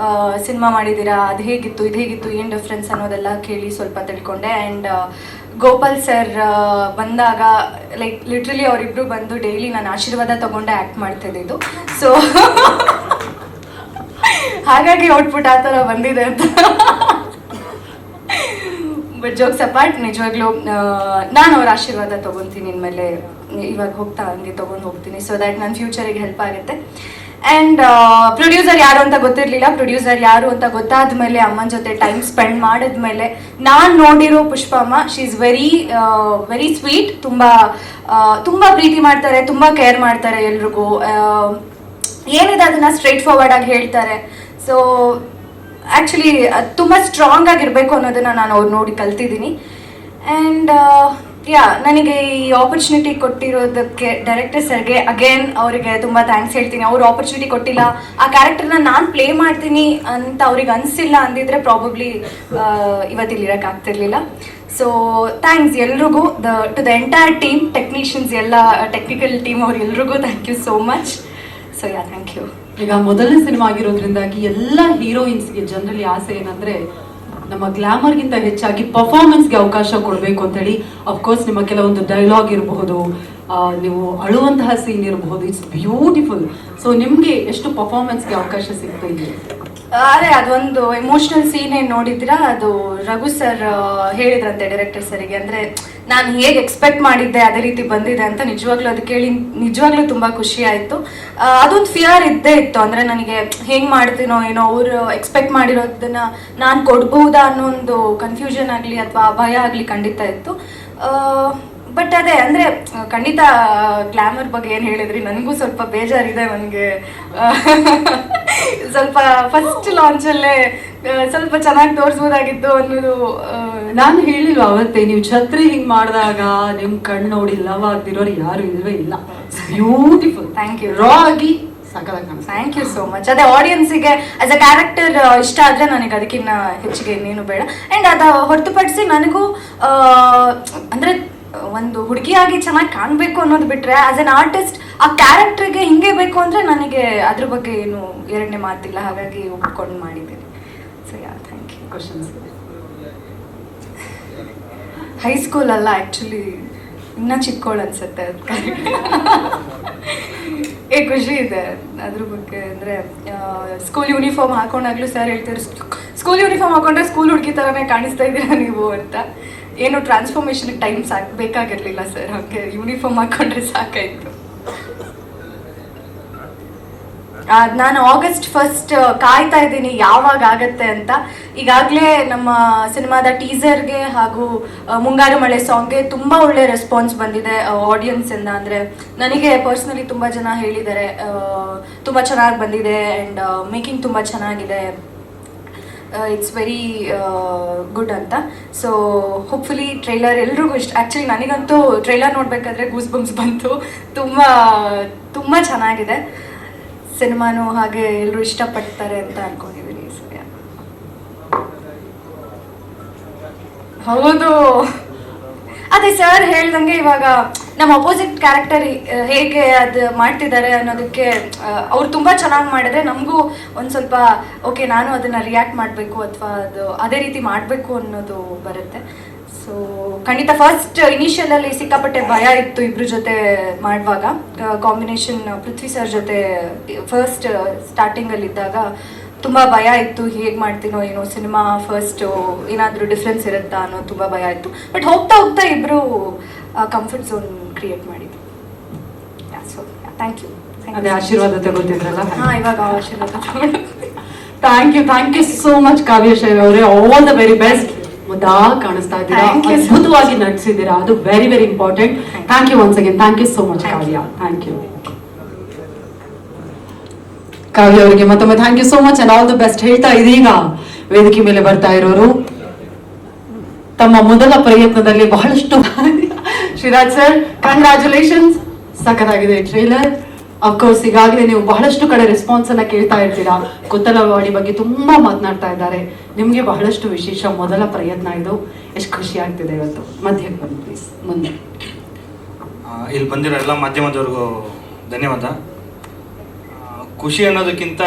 ಸಿನಿಮಾ ಮಾಡಿದ್ದೀರಾ, ಅದು ಹೇಗಿತ್ತು ಇದು ಹೇಗಿತ್ತು ಏನು ಡಿಫ್ರೆನ್ಸ್ ಅನ್ನೋದೆಲ್ಲ ಕೇಳಿ ಸ್ವಲ್ಪ ತಿಳ್ಕೊಂಡೆ. ಆ್ಯಂಡ್ ಗೋಪಾಲ್ ಸರ್ ಬಂದಾಗ ಲೈಕ್ ಲಿಟ್ರಲಿ ಅವರಿಬ್ರು ಬಂದು ಡೈಲಿ ನಾನು ಆಶೀರ್ವಾದ ತಗೊಂಡೆ ಆ್ಯಕ್ಟ್ ಮಾಡ್ತಿದ್ದಿದ್ದು. ಸೊ ಹಾಗಾಗಿ ಔಟ್ಪುಟ್ ಆ ಥರ ಬಂದಿದೆ ಅಂತ. ಬಟ್ ಜೋಕ್ಸ್ ಅಪಾರ್ಟ್, ನಿಜವಾಗ್ಲೂ ನಾನು ಅವ್ರ ಆಶೀರ್ವಾದ ತೊಗೊತೀನಿ ಇನ್ಮೇಲೆ. ಇವಾಗ ಹೋಗ್ತಾ ಹಂಗೆ ತೊಗೊಂಡು ಹೋಗ್ತೀನಿ, ಸೊ ದ್ಯಾಟ್ ನನ್ನ ಫ್ಯೂಚರಿಗೆ ಹೆಲ್ಪ್ ಆಗುತ್ತೆ. ಆ್ಯಂಡ್ ಪ್ರೊಡ್ಯೂಸರ್ ಯಾರು ಅಂತ ಗೊತ್ತಿರಲಿಲ್ಲ. ಪ್ರೊಡ್ಯೂಸರ್ ಯಾರು ಅಂತ ಗೊತ್ತಾದ್ಮೇಲೆ, ಅಮ್ಮನ ಜೊತೆ ಟೈಮ್ ಸ್ಪೆಂಡ್ ಮಾಡಿದ್ಮೇಲೆ ನಾನು ನೋಡಿರೋ Pushpamma, she is very sweet. ತುಂಬ ಪ್ರೀತಿ ಮಾಡ್ತಾರೆ, ತುಂಬ ಕೇರ್ ಮಾಡ್ತಾರೆ ಎಲ್ರಿಗೂ. ಏನಿದೆ ಅದನ್ನು ಸ್ಟ್ರೈಟ್ ಫಾರ್ವರ್ಡ್ ಆಗಿ ಹೇಳ್ತಾರೆ. ಸೊ ಆ್ಯಕ್ಚುಲಿ ತುಂಬ ಸ್ಟ್ರಾಂಗ್ ಆಗಿರಬೇಕು ಅನ್ನೋದನ್ನು ನಾನು ಅವ್ರು ನೋಡಿ ಕಲ್ತಿದ್ದೀನಿ. ಆ್ಯಂಡ್ ನನಗೆ ಈ ಆಪರ್ಚುನಿಟಿ ಕೊಟ್ಟಿರೋದಕ್ಕೆ ಡೈರೆಕ್ಟರ್ ಸರ್ಗೆ ಅಗೇನ್ ಅವರಿಗೆ ತುಂಬ ಥ್ಯಾಂಕ್ಸ್ ಹೇಳ್ತೀನಿ. ಅವ್ರು ಆಪರ್ಚುನಿಟಿ ಕೊಟ್ಟಿಲ್ಲ, ಆ ಕ್ಯಾರೆಕ್ಟರ್ನ ನಾನು ಪ್ಲೇ ಮಾಡ್ತೀನಿ ಅಂತ ಅವ್ರಿಗೆ ಅನಿಸಿಲ್ಲ ಅಂದಿದ್ರೆ ಪ್ರಾಬಬ್ಲಿ ಇವತ್ತಿಲ್ಲಿರೋಕ್ಕಾಗ್ತಿರ್ಲಿಲ್ಲ. ಸೊ ಥ್ಯಾಂಕ್ಸ್ ಎಲ್ರಿಗೂ, to the entire team, technicians ಎಲ್ಲ, ಟೆಕ್ನಿಕಲ್ ಟೀಮ್ ಅವ್ರೆಲ್ರಿಗೂ thank you so much. So thank you. ಈಗ ಮೊದಲನೇ ಸಿನಿಮಾ ಆಗಿರೋದ್ರಿಂದಾಗಿ ಎಲ್ಲ ಹೀರೋಯಿನ್ಸ್ಗೆ ಜನರಲಿ ಆಸೆ ಏನಂದ್ರೆ ನಮ್ಮ ಗ್ಲಾಮರ್ಗಿಂತ ಹೆಚ್ಚಾಗಿ ಪರ್ಫಾರ್ಮೆನ್ಸ್ಗೆ ಅವಕಾಶ ಕೊಡಬೇಕು ಅಂತೇಳಿ. ಅಫ್ಕೋರ್ಸ್ ನಿಮ್ಮ ಕೆಲವೊಂದು ಡೈಲಾಗ್ ಇರಬಹುದು, ನೀವು ಅಳುವಂತಹ ಸೀನ್ ಇರಬಹುದು, ಇಟ್ಸ್ ಬ್ಯೂಟಿಫುಲ್. ಸೊ ನಿಮಗೆ ಎಷ್ಟು ಪರ್ಫಾರ್ಮೆನ್ಸ್ಗೆ ಅವಕಾಶ ಸಿಗ್ತಾ ಇದೆ? ಅದೇ ಅದೊಂದು ಎಮೋಷ್ನಲ್ ಸೀನ್ ಏನು ನೋಡಿದ್ದೀರಾ, ಅದು ರಘು ಸರ್ ಹೇಳಿದ್ರಂತೆ ಡೈರೆಕ್ಟರ್ ಸರಿಗೆ. ಅಂದರೆ ನಾನು ಹೇಗೆ ಎಕ್ಸ್ಪೆಕ್ಟ್ ಮಾಡಿದ್ದೆ ಅದೇ ರೀತಿ ಬಂದಿದೆ ಅಂತ. ನಿಜವಾಗ್ಲೂ ಅದು ಕೇಳಿ ನಿಜವಾಗ್ಲೂ ತುಂಬ ಖುಷಿ ಆಯಿತು. ಅದೊಂದು ಫಿಯರ್ ಇದ್ದೇ ಇತ್ತು, ಅಂದರೆ ನನಗೆ ಹೆಂಗೆ ಮಾಡ್ತೀನೋ ಏನೋ, ಅವರು ಎಕ್ಸ್ಪೆಕ್ಟ್ ಮಾಡಿರೋದನ್ನು ನಾನು ಕೊಡ್ಬಹುದಾ ಅನ್ನೋ ಒಂದು ಕನ್ಫ್ಯೂಷನ್ ಆಗಲಿ ಅಥವಾ ಭಯ ಆಗಲಿ ಖಂಡಿತ ಇತ್ತು. ಬಟ್ ಅದೇ ಅಂದರೆ ಖಂಡಿತ ಗ್ಲಾಮರ್ ಬಗ್ಗೆ ಏನು ಹೇಳಿದ್ರಿ, ನನಗೂ ಸ್ವಲ್ಪ ಬೇಜಾರಿದೆ. ನನಗೆ ಸ್ವಲ್ಪ ಫಸ್ಟ್ ಲಾಂಚಲ್ಲೇ ಸ್ವಲ್ಪ ಚೆನ್ನಾಗಿ ತೋರಿಸ್ಬೋದಾಗಿತ್ತು ಅನ್ನೋದು. ನಾನು ಹೇಳಿಲ್ವ ಅವತ್ತೇ, ನೀವು ಛತ್ರಿ ಹಿಂಗೆ ಮಾಡಿದಾಗ ನಿಮ್ಮ ಕಣ್ಣು ನೋಡಿ ಲವ್ ಆಗ್ದಿರೋರು ಯಾರು ಇಲ್ವೇ ಇಲ್ಲ. ಬ್ಯೂಟಿಫುಲ್. Thank you. ರಾ ಆಗಿ ಸಾಕಾಗಿ. Thank you so much. ಅದೇ ಆಡಿಯನ್ಸಿಗೆ ಆಸ್ ಅ ಕ್ಯಾರೆಕ್ಟರ್ ಇಷ್ಟ ಆದರೆ ನನಗೆ ಅದಕ್ಕಿಂತ ಹೆಚ್ಚಿಗೆ ಇನ್ನೇನು ಬೇಡ. ಆ್ಯಂಡ್ ಅದು ಹೊರತುಪಡಿಸಿ ನನಗೂ ಅಂದರೆ ಒಂದು ಹುಡುಗಿಯಾಗಿ ಚೆನ್ನಾಗಿ ಕಾಣಬೇಕು ಅನ್ನೋದು ಬಿಟ್ಟರೆ, ಆಸ್ ಎನ್ ಆರ್ಟಿಸ್ಟ್ ಆ ಕ್ಯಾರೆಕ್ಟರ್ಗೆ ಹಿಂಗೆ ಬೇಕು ಅಂದರೆ ನನಗೆ ಅದ್ರ ಬಗ್ಗೆ ಏನು ಎರಡನೇ ಮಾತಿಲ್ಲ. ಹಾಗಾಗಿ ಒಪ್ಕೊಂಡು ಮಾಡಿದ್ದೀನಿ. So thank you. Questions high school ಅಲ್ಲ, ಆ್ಯಕ್ಚುಲಿ ಇನ್ನೂ ಚಿಕ್ಕವಳು ಅನ್ಸುತ್ತೆ. ಖುಷಿ ಇದೆ ಅದ್ರ ಬಗ್ಗೆ. ಅಂದರೆ ಸ್ಕೂಲ್ ಯೂನಿಫಾರ್ಮ್ ಹಾಕೊಂಡಾಗ್ಲೂ ಸರ್ ಹೇಳ್ತಾರೆ, ಸ್ಕೂಲ್ ಯೂನಿಫಾರ್ಮ್ ಹಾಕೊಂಡ್ರೆ ಸ್ಕೂಲ್ ಹುಡುಗಿ ಥರನೇ ಕಾಣಿಸ್ತಾ ಇದ್ದೀರಾ ನೀವು ಅಂತ. ಏನು ಟ್ರಾನ್ಸ್ಫಾರ್ಮೇಷನ್ಗೆ ಟೈಮ್ ಬೇಕಾಗಿರಲಿಲ್ಲ ಸರ್, ಹಾಗೆ ಯೂನಿಫಾರ್ಮ್ ಹಾಕೊಂಡ್ರೆ ಸಾಕಾಯಿತು. ನಾನು August 1 ಕಾಯ್ತಾ ಇದ್ದೀನಿ ಯಾವಾಗ ಆಗತ್ತೆ ಅಂತ. ಈಗಾಗಲೇ ನಮ್ಮ ಸಿನಿಮಾದ ಟೀಸರ್ಗೆ ಹಾಗೂ ಮುಂಗಾರು ಮಳೆ ಸಾಂಗ್ಗೆ ತುಂಬ ಒಳ್ಳೆ ರೆಸ್ಪಾನ್ಸ್ ಬಂದಿದೆ ಆಡಿಯನ್ಸಿಂದ. ಅಂದರೆ ನನಗೆ ಪರ್ಸ್ನಲಿ ತುಂಬ ಜನ ಹೇಳಿದ್ದಾರೆ ತುಂಬ ಚೆನ್ನಾಗಿ ಬಂದಿದೆ ಆ್ಯಂಡ್ ಮೇಕಿಂಗ್ ತುಂಬ ಚೆನ್ನಾಗಿದೆ, ಇಟ್ಸ್ ವೆರಿ ಗುಡ್ ಅಂತ. ಸೊ ಹೋಪ್ಫುಲಿ ಟ್ರೈಲರ್ ಎಲ್ರಿಗೂ ಇಷ್ಟ. ಆ್ಯಕ್ಚುಲಿ ನನಗಂತೂ ಟ್ರೈಲರ್ ನೋಡಬೇಕಾದ್ರೆ ಗೂಸ್ ಬಂಪ್ಸ್ ಬಂತು. ತುಂಬ ತುಂಬ ಚೆನ್ನಾಗಿದೆ ಸಿನಿಮಾನು, ಹಾಗೆ ಎಲ್ಲರೂ ಇಷ್ಟಪಡ್ತಾರೆ ಅಂತ ಅನ್ಕೊಂಡಿದ್ದೀನಿ. ಹೌದು, ಅದೇ ಸರ್ ಹೇಳ್ದಂಗೆ ಇವಾಗ ನಮ್ಮ ಅಪೋಸಿಟ್ ಕ್ಯಾರೆಕ್ಟರ್ ಹೇಗೆ ಅದು ಮಾಡ್ತಿದ್ದಾರೆ ಅನ್ನೋದಕ್ಕೆ ಅವ್ರು ತುಂಬ ಚೆನ್ನಾಗಿ ಮಾಡಿದ್ರೆ ನಮಗೂ ಒಂದು ಸ್ವಲ್ಪ ಓಕೆ ನಾನು ಅದನ್ನು ರಿಯಾಕ್ಟ್ ಮಾಡಬೇಕು ಅಥವಾ ಅದು ಅದೇ ರೀತಿ ಮಾಡಬೇಕು ಅನ್ನೋದು ಬರುತ್ತೆ. ಸೊ ಖಂಡಿತ ಫಸ್ಟ್ ಇನಿಷಿಯಲಲ್ಲಿ ಸಿಕ್ಕಾಪಟ್ಟೆ ಭಯ ಇತ್ತು ಇಬ್ಬರ ಜೊತೆ ಮಾಡುವಾಗ. ಕಾಂಬಿನೇಷನ್ ಪೃಥ್ವಿ ಸರ್ ಜೊತೆ ಫಸ್ಟ್ ಸ್ಟಾರ್ಟಿಂಗಲ್ಲಿದ್ದಾಗ ತುಂಬ ಭಯ ಇತ್ತು, ಹೇಗೆ ಮಾಡ್ತೀನೋ ಏನೋ, ಸಿನಿಮಾ ಫಸ್ಟು ಏನಾದರೂ ಡಿಫ್ರೆನ್ಸ್ ಇರುತ್ತಾ ಅನ್ನೋ ತುಂಬ ಭಯ ಇತ್ತು. ಬಟ್ ಹೋಗ್ತಾ ಹೋಗ್ತಾ ಇಬ್ಬರು ಕಂಫರ್ಟ್ ಝೋನ್ ಕ್ರಿಯೇಟ್ ಮಾಡಿದ್ರು. So thank you. ಅದೇ ಆಶೀರ್ವಾದ ತಗೋತಿದ್ರಲ್ಲ. ಹಾಂ, ಇವಾಗ ಆಶೀರ್ವಾದ ತಗೊಂಡು thank you so much Kavya Shaiv ಅವರೇ. All the very best. ಮುದ್ದಾ ಕಾಣಿಸ್ತಾ ಇದ್ದೀರಾ, Thank you so ಅದ್ಭುತವಾಗಿ ನಟಿಸಿದ್ದೀರಾ, ಅದು very very important. Thank you once again. Thank you so much Kavya. Thank you Kavya ಅವರಿಗೆ ಮತ್ತೊಮ್ಮೆ thank you so much and all the best ಹೇಳ್ತಾ ಇದೀಗ ವೇದಿಕೆ ಮೇಲೆ ಬರ್ತಾ ಇರೋರು ತಮ್ಮ ಮೊದಲ ಪ್ರಯತ್ನದಲ್ಲಿ ಬಹಳಷ್ಟು ಶ್ರೀರಾಜ್ ಸರ್, ಕಂಗ್ರಾಚುಲೇಷನ್ಸ್. ಸಖತ್ತಾಗಿದೆ ಟ್ರೇಲರ್. ಅಫ್ಕೋರ್ಸ್ ಈಗಾಗಲೇ ನೀವು ಬಹಳಷ್ಟು ಕಡೆ ರೆಸ್ಪಾನ್ಸ್ ಅನ್ನ ಕೇಳ್ತಾ ಇರ್ತೀರಾ. ಕೊತ್ತಲವಾಡಿ ಬಗ್ಗೆ ತುಂಬಾ ಮಾತನಾಡ್ತಾ ಇದ್ದಾರೆ. ನಿಮ್ಗೆ ಬಹಳಷ್ಟು ವಿಶೇಷ ಮೊದಲ ಪ್ರಯತ್ನ ಇದು. ಎಷ್ಟು ಖುಷಿ ಆಗ್ತಿದೆ ಇವತ್ತು. ಮಧ್ಯಕ್ಕೆ ಬನ್ನಿ ಪ್ಲೀಸ್, ಮುಂದೆ. ಇಲ್ಲಿ ಬಂದಿರೋ ಎಲ್ಲ ಮಾಧ್ಯಮದವ್ರಿಗೂ ಧನ್ಯವಾದ. ಖುಷಿ ಅನ್ನೋದಕ್ಕಿಂತ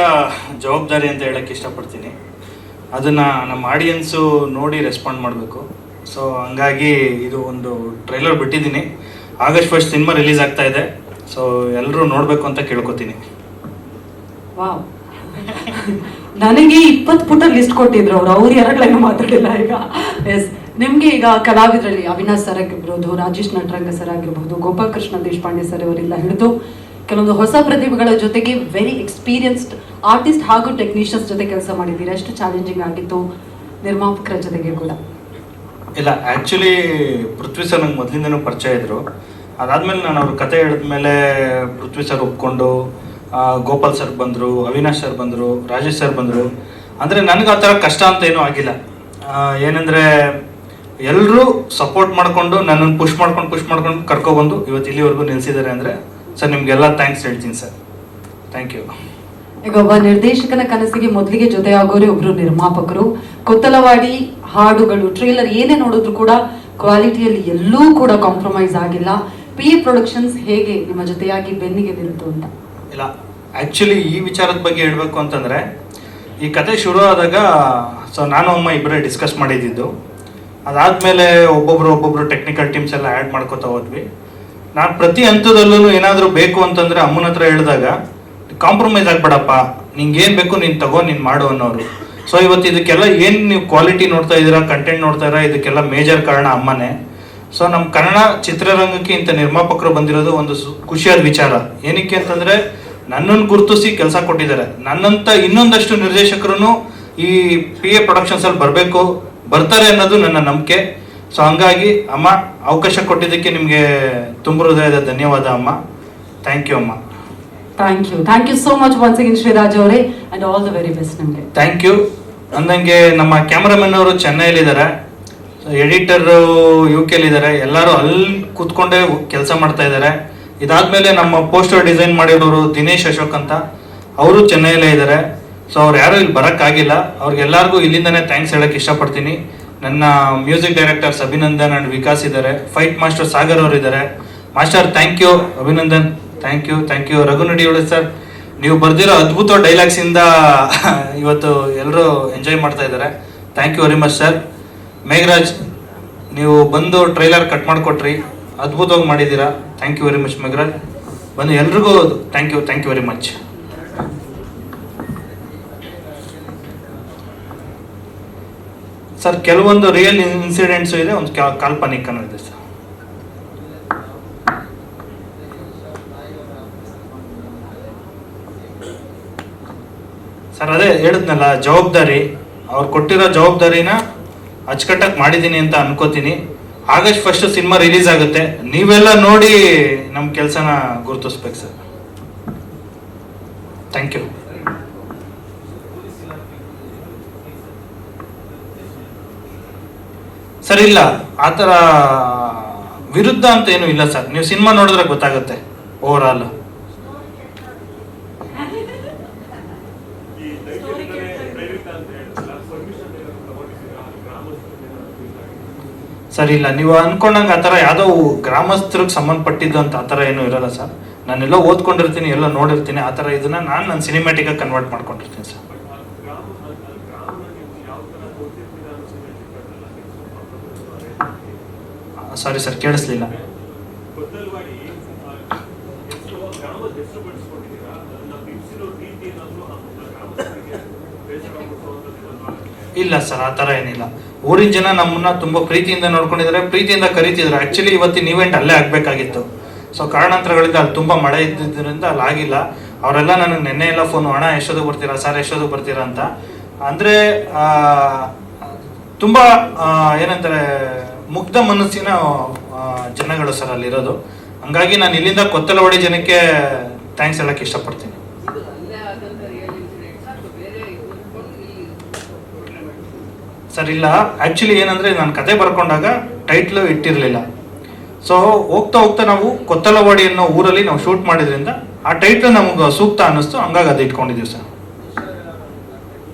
ಜವಾಬ್ದಾರಿ ಅಂತ ಹೇಳಕ್ಕೆ ಇಷ್ಟಪಡ್ತೀನಿ. ಅದನ್ನು ನಮ್ಮ ಆಡಿಯನ್ಸು ನೋಡಿ ರೆಸ್ಪಾಂಡ್ ಮಾಡಬೇಕು. ಸೊ ಹಂಗಾಗಿ ಇದು ಒಂದು ಟ್ರೈಲರ್ ಬಿಟ್ಟಿದ್ದೀನಿ. ಆಗಸ್ಟ್ 1 ಸಿನಿಮಾ ರಿಲೀಸ್ ಆಗ್ತಾ ಇದೆ. ಸೊ ಎಲ್ಲರೂ ನೋಡಬೇಕು ಅಂತ ಕೇಳ್ಕೊತೀನಿ. ವಾವ್, ನನಗೆ 20 ಪುಟ ಲಿಸ್ಟ್ ಕೊಟ್ಟಿದ್ರು ಅವ್ರು 2 ಲೈನ್ ಮಾತಾಡಿಲ್ಲ ಈಗ. ಎಸ್, ನಿಮ್ಗೆ ಈಗ ಕಲಾವಿದರಲ್ಲಿ ಅವಿನಾಶ್ ಸರ್ ಆಗಿರ್ಬೋದು, ರಾಜೇಶ್ ನಟರಂಗ ಸರ್ ಆಗಿರ್ಬೋದು, ಗೋಪಾಲಕೃಷ್ಣ ದೇಶಪಾಂಡೆ ಸರ್ ಅವರಿಂದ ಹಿಡಿದು ಕೆಲವೊಂದು ಹೊಸ ಪ್ರತಿಭೆಗಳ ಜೊತೆಗೆ ವೆರಿ ಎಕ್ಸ್ಪೀರಿಯನ್ಸ್ಡ್ ಆರ್ಟಿಸ್ಟ್ ಹಾಗೂ ಟೆಕ್ನಿಷಿಯನ್ಸ್ ಜೊತೆ ಕೆಲಸ ಮಾಡಿದ್ದೀರಾ. ಎಷ್ಟು ಚಾಲೆಂಜಿಂಗ್ ಆಗಿತ್ತು ನಿರ್ಮಾಪಕರ ಜೊತೆಗೆ ಕೂಡ? ಇಲ್ಲ, ಆ್ಯಕ್ಚುಲಿ ಪೃಥ್ವಿ ಸರ್ ನಂಗೆ ಮೊದಲಿಂದನೂ ಪರಿಚಯ ಇದ್ದರು. ಅದಾದಮೇಲೆ ನಾನು ಅವ್ರ ಕತೆ ಹೇಳಿದ್ಮೇಲೆ ಪೃಥ್ವಿ ಸರ್ ಒಪ್ಕೊಂಡು ಗೋಪಾಲ್ ಸರ್ ಬಂದರು, ಅವಿನಾಶ್ ಸರ್ ಬಂದರು, ರಾಜೇಶ್ ಸರ್ ಬಂದರು. ಅಂದರೆ ನನಗೆ ಆ ಥರ ಕಷ್ಟ ಅಂತ ಏನೂ ಆಗಿಲ್ಲ. ಏನಂದರೆ ಎಲ್ಲರೂ ಸಪೋರ್ಟ್ ಮಾಡಿಕೊಂಡು ನನ್ನನ್ನು ಪುಷ್ ಮಾಡ್ಕೊಂಡು ಕರ್ಕೊಬಂದು ಇವತ್ತು ಇಲ್ಲಿವರೆಗೂ ನಿಲ್ಲಿಸಿದ್ದಾರೆ. ಅಂದರೆ ಸರ್ ನಿಮಗೆಲ್ಲ ಥ್ಯಾಂಕ್ಸ್ ಹೇಳ್ತೀನಿ ಸರ್. Thank you. ಈಗ ಒಬ್ಬ ನಿರ್ದೇಶಕನ ಕನಸಿಗೆ ಮೊದಲಿಗೆ ಜೊತೆಯಾಗೋರೆ ಒಬ್ರು ನಿರ್ಮಾಪಕರು. ಕೊತ್ತಲವಾಡಿ ಹಾಡುಗಳು, ಟ್ರೇಲರ್ ಏನೇ ನೋಡಿದ್ರು ಕೂಡ ಕ್ವಾಲಿಟಿಯಲ್ಲಿ ಎಲ್ಲೂ ಕೂಡ ಕಾಂಪ್ರಮೈಸ್ ಆಗಿಲ್ಲ. PA ಪ್ರೊಡಕ್ಷನ್ಸ್ ಹೇಗೆ ನಿಮ್ಮ ಜೊತೆಯಾಗಿ ಬೆನ್ನಿಗೆ ನಿಲ್ತು ಅಂತ? ಇಲ್ಲ, ಆ್ಯಕ್ಚುಲಿ ಈ ವಿಚಾರದ ಬಗ್ಗೆ ಹೇಳಬೇಕು ಅಂತಂದರೆ, ಈ ಕತೆ ಶುರು ಆದಾಗ ಸೊ ನಾನು ಅಮ್ಮ ಇಬ್ಬರೇ ಡಿಸ್ಕಸ್ ಮಾಡಿದ್ದು. ಅದಾದಮೇಲೆ ಒಬ್ಬೊಬ್ರು ಟೆಕ್ನಿಕಲ್ ಟೀಮ್ಸ್ ಎಲ್ಲ ಆ್ಯಡ್ ಮಾಡ್ಕೋತಾ ಹೋದ್ವಿ. ನಾನು ಪ್ರತಿ ಹಂತದಲ್ಲೂ ಏನಾದರೂ ಬೇಕು ಅಂತಂದರೆ ಅಮ್ಮನ ಹತ್ರ ಹೇಳಿದಾಗ ಕಾಂಪ್ರಮೈಸ್ ಆಗಬೇಡಪ್ಪ, ನಿಂಗೇನು ಬೇಕು ನೀನು ತಗೋ, ನೀನು ಮಾಡು ಅನ್ನೋರು. ಸೊ ಇವತ್ತು ಇದಕ್ಕೆಲ್ಲ ಏನು ನೀವು ಕ್ವಾಲಿಟಿ ನೋಡ್ತಾ ಇದ್ದೀರಾ, ಕಂಟೆಂಟ್ ನೋಡ್ತಾ ಇದ್ದೀರಾ, ಇದಕ್ಕೆಲ್ಲ ಮೇಜರ್ ಕಾರಣ ಅಮ್ಮನೇ. ಸೊ ನಮ್ಮ ಕನ್ನಡ ಚಿತ್ರರಂಗಕ್ಕೆ ಇಂಥ ನಿರ್ಮಾಪಕರು ಬಂದಿರೋದು ಒಂದು ಖುಷಿಯಾದ ವಿಚಾರ. ಏನಕ್ಕೆ ಅಂತಂದರೆ ನನ್ನನ್ನು ಗುರುತಿಸಿ ಕೆಲಸ ಕೊಟ್ಟಿದ್ದಾರೆ. ನನ್ನಂಥ ಇನ್ನೊಂದಷ್ಟು ನಿರ್ದೇಶಕರು ಈ PA ಪ್ರೊಡಕ್ಷನ್ಸಲ್ಲಿ ಬರ್ತಾರೆ ಅನ್ನೋದು ನನ್ನ ನಂಬಿಕೆ. ಸೊ ಹಂಗಾಗಿ ಅಮ್ಮ, ಅವಕಾಶ ಕೊಟ್ಟಿದ್ದಕ್ಕೆ ನಿಮಗೆ ತುಂಬ ಹೃದಯದ ಧನ್ಯವಾದ ಅಮ್ಮ. ಥ್ಯಾಂಕ್ ಯು ಅಮ್ಮ. Thank you so much once again Shriraj ಅವರೇ, and all the very best ನಿಮಗೆ. Thank you. ಅಂದಂಗೆ ನಮ್ಮ ಕ್ಯಾಮ್ರಾಮನ್ ಅವರು ಚೆನ್ನೈಲಿದ್ದಾರೆ, ಎಡಿಟರ್ UK ಎಲ್ಲರೂ ಅಲ್ಲಿ ಕೂತ್ಕೊಂಡೇ ಕೆಲಸ ಮಾಡ್ತಾ ಇದ್ದಾರೆ. ಇದಾದ್ಮೇಲೆ ನಮ್ಮ ಪೋಸ್ಟರ್ ಡಿಸೈನ್ ಮಾಡಿರೋರು ದಿನೇಶ್ ಅಶೋಕ್ ಅಂತ, ಅವರು ಚೆನ್ನೈಯಲ್ಲೇ ಇದ್ದಾರೆ. ಸೊ ಅವ್ರು ಯಾರು ಇಲ್ಲಿ ಬರೋಕ್ಕಾಗಿಲ್ಲ. ಅವ್ರಿಗೆಲ್ಲರಿಗೂ ಇಲ್ಲಿಂದನೇ ಥ್ಯಾಂಕ್ಸ್ ಹೇಳಕ್ಕೆ ಇಷ್ಟಪಡ್ತೀನಿ. ನನ್ನ music directors Abhinandan and Vikas ಇದ್ದಾರೆ. ಫೈಟ್ ಮಾಸ್ಟರ್ ಸಾಗರ್ ಅವರು ಇದ್ದಾರೆ. Master thank you. Abhinandan thank you. ರಘುನಡಿಯೋಳು ಸರ್, ನೀವು ಬರೆದಿರೋ ಅದ್ಭುತ ಡೈಲಾಗ್ಸಿಂದ ಇವತ್ತು ಎಲ್ಲರೂ ಎಂಜಾಯ್ ಮಾಡ್ತಾ ಇದ್ದಾರೆ. Thank you very much sir. Megharaj, ನೀವು ಬಂದು ಟ್ರೈಲರ್ ಕಟ್ ಮಾಡಿಕೊಟ್ರಿ, ಅದ್ಭುತವಾಗಿ ಮಾಡಿದ್ದೀರಾ. Thank you very much Megharaj. ಬಂದು ಎಲ್ರಿಗೂ thank you very much. Sir, ಕೆಲವೊಂದು ರಿಯಲ್ ಇನ್ಸಿಡೆಂಟ್ಸು ಇದೆ, ಒಂದು ಕಾಲ್ಪನಿಕ್ ಅನ್ನೋದಿದೆ ಸರ್. ಸರ್ ಅದೇ ಹೇಳಿದ್ನಲ್ಲ, ಜವಾಬ್ದಾರಿ, ಅವ್ರು ಕೊಟ್ಟಿರೋ ಜವಾಬ್ದಾರಿನ ಅಚ್ಚುಕಟ್ಟಾಗಿ ಮಾಡಿದ್ದೀನಿ ಅಂತ ಅನ್ಕೋತೀನಿ. ಆಗಸ್ಟ್ 1 ಸಿನಿಮಾ ರಿಲೀಸ್ ಆಗುತ್ತೆ. ನೀವೆಲ್ಲ ನೋಡಿ ನಮ್ಮ ಕೆಲಸನ ಗುರುತಿಸ್ಬೇಕು ಸರ್. Thank you. ಸರ್ ಇಲ್ಲ, ಆ ಥರ ವಿರುದ್ಧ ಅಂತ ಏನೂ ಇಲ್ಲ ಸರ್. ನೀವು ಸಿನಿಮಾ ನೋಡಿದ್ರೆ ಗೊತ್ತಾಗುತ್ತೆ ಓವರ್ ಆಲ್. ಸರ್ ಇಲ್ಲ, ನೀವು ಅನ್ಕೊಂಡಂಗೆ ಆ ಥರ ಯಾವುದೋ ಗ್ರಾಮಸ್ಥರಿಗೆ ಸಂಬಂಧಪಟ್ಟಿದ್ದು ಅಂತ ಆ ಥರ ಏನೂ ಇರಲ್ಲ ಸರ್. ನಾನೆಲ್ಲ ಓದ್ಕೊಂಡಿರ್ತೀನಿ, ಎಲ್ಲ ನೋಡಿರ್ತೀನಿ. ಆ ಥರ ಇದನ್ನ ನಾನು ಸಿನಿಮ್ಯಾಟಿಕಾಗಿ ಕನ್ವರ್ಟ್ ಮಾಡ್ಕೊಂಡಿರ್ತೀನಿ ಸರ್. ಸಾರಿ ಸರ್, ಕೇಳಿಸ್ಲಿಲ್ಲ. ಇಲ್ಲ ಸರ್, ಆ ಥರ ಏನಿಲ್ಲ. ಊರಿನ ಜನ ನಮ್ಮನ್ನ ತುಂಬ ಪ್ರೀತಿಯಿಂದ ನೋಡ್ಕೊಂಡಿದ್ದಾರೆ, ಪ್ರೀತಿಯಿಂದ ಕರೀತಿದ್ರು. ಆ್ಯಕ್ಚುಲಿ ಇವತ್ತಿನ ಇವೆಂಟ್ ಅಲ್ಲೇ ಆಗಬೇಕಾಗಿತ್ತು. ಸೊ ಕಾರಣಾಂತರಗಳಿಂದ ಅಲ್ಲಿ ತುಂಬ ಮಳೆ ಇದ್ದಿದ್ದರಿಂದ ಅಲ್ಲಿ ಆಗಿಲ್ಲ. ಅವರೆಲ್ಲ ನನಗೆ ನೆನ್ನೆ ಎಲ್ಲ ಫೋನು, ಅಣ್ಣ ಎಷ್ಟೊತ್ತಿಗೆ ಬರ್ತೀರಾ ಸರ್, ಎಷ್ಟೊತ್ತಿಗೆ ಬರ್ತೀರಾ ಅಂತ. ಅಂದರೆ ತುಂಬ ಏನಂತಾರೆ ಮುಗ್ಧ ಮನಸ್ಸಿನ ಜನಗಳು ಸರ್ ಅಲ್ಲಿರೋದು. ಹಂಗಾಗಿ ನಾನು ಇಲ್ಲಿಂದ ಕೊತ್ತಲವಾಡಿ ಜನಕ್ಕೆ ಥ್ಯಾಂಕ್ಸ್ ಹೇಳಕ್ಕೆ ಇಷ್ಟಪಡ್ತೀನಿ. ಸರ್ ಇಲ್ಲ, ಆ್ಯಕ್ಚುಲಿ ಏನಂದರೆ ನಾನು ಕತೆ ಬರ್ಕೊಂಡಾಗ ಟೈಟ್ಲು ಇಟ್ಟಿರಲಿಲ್ಲ. ಸೊ ಹೋಗ್ತಾ ಹೋಗ್ತಾ ನಾವು ಕೊತ್ತಲವಾಡಿ ಅನ್ನೋ ಊರಲ್ಲಿ ನಾವು ಶೂಟ್ ಮಾಡಿದ್ರಿಂದ ಆ ಟೈಟ್ಲು ನಮ್ಗೆ ಸೂಕ್ತ ಅನ್ನಿಸ್ತು, ಹಂಗಾಗಿ ಅದು ಇಟ್ಕೊಂಡಿದ್ದೀವಿ ಸರ್.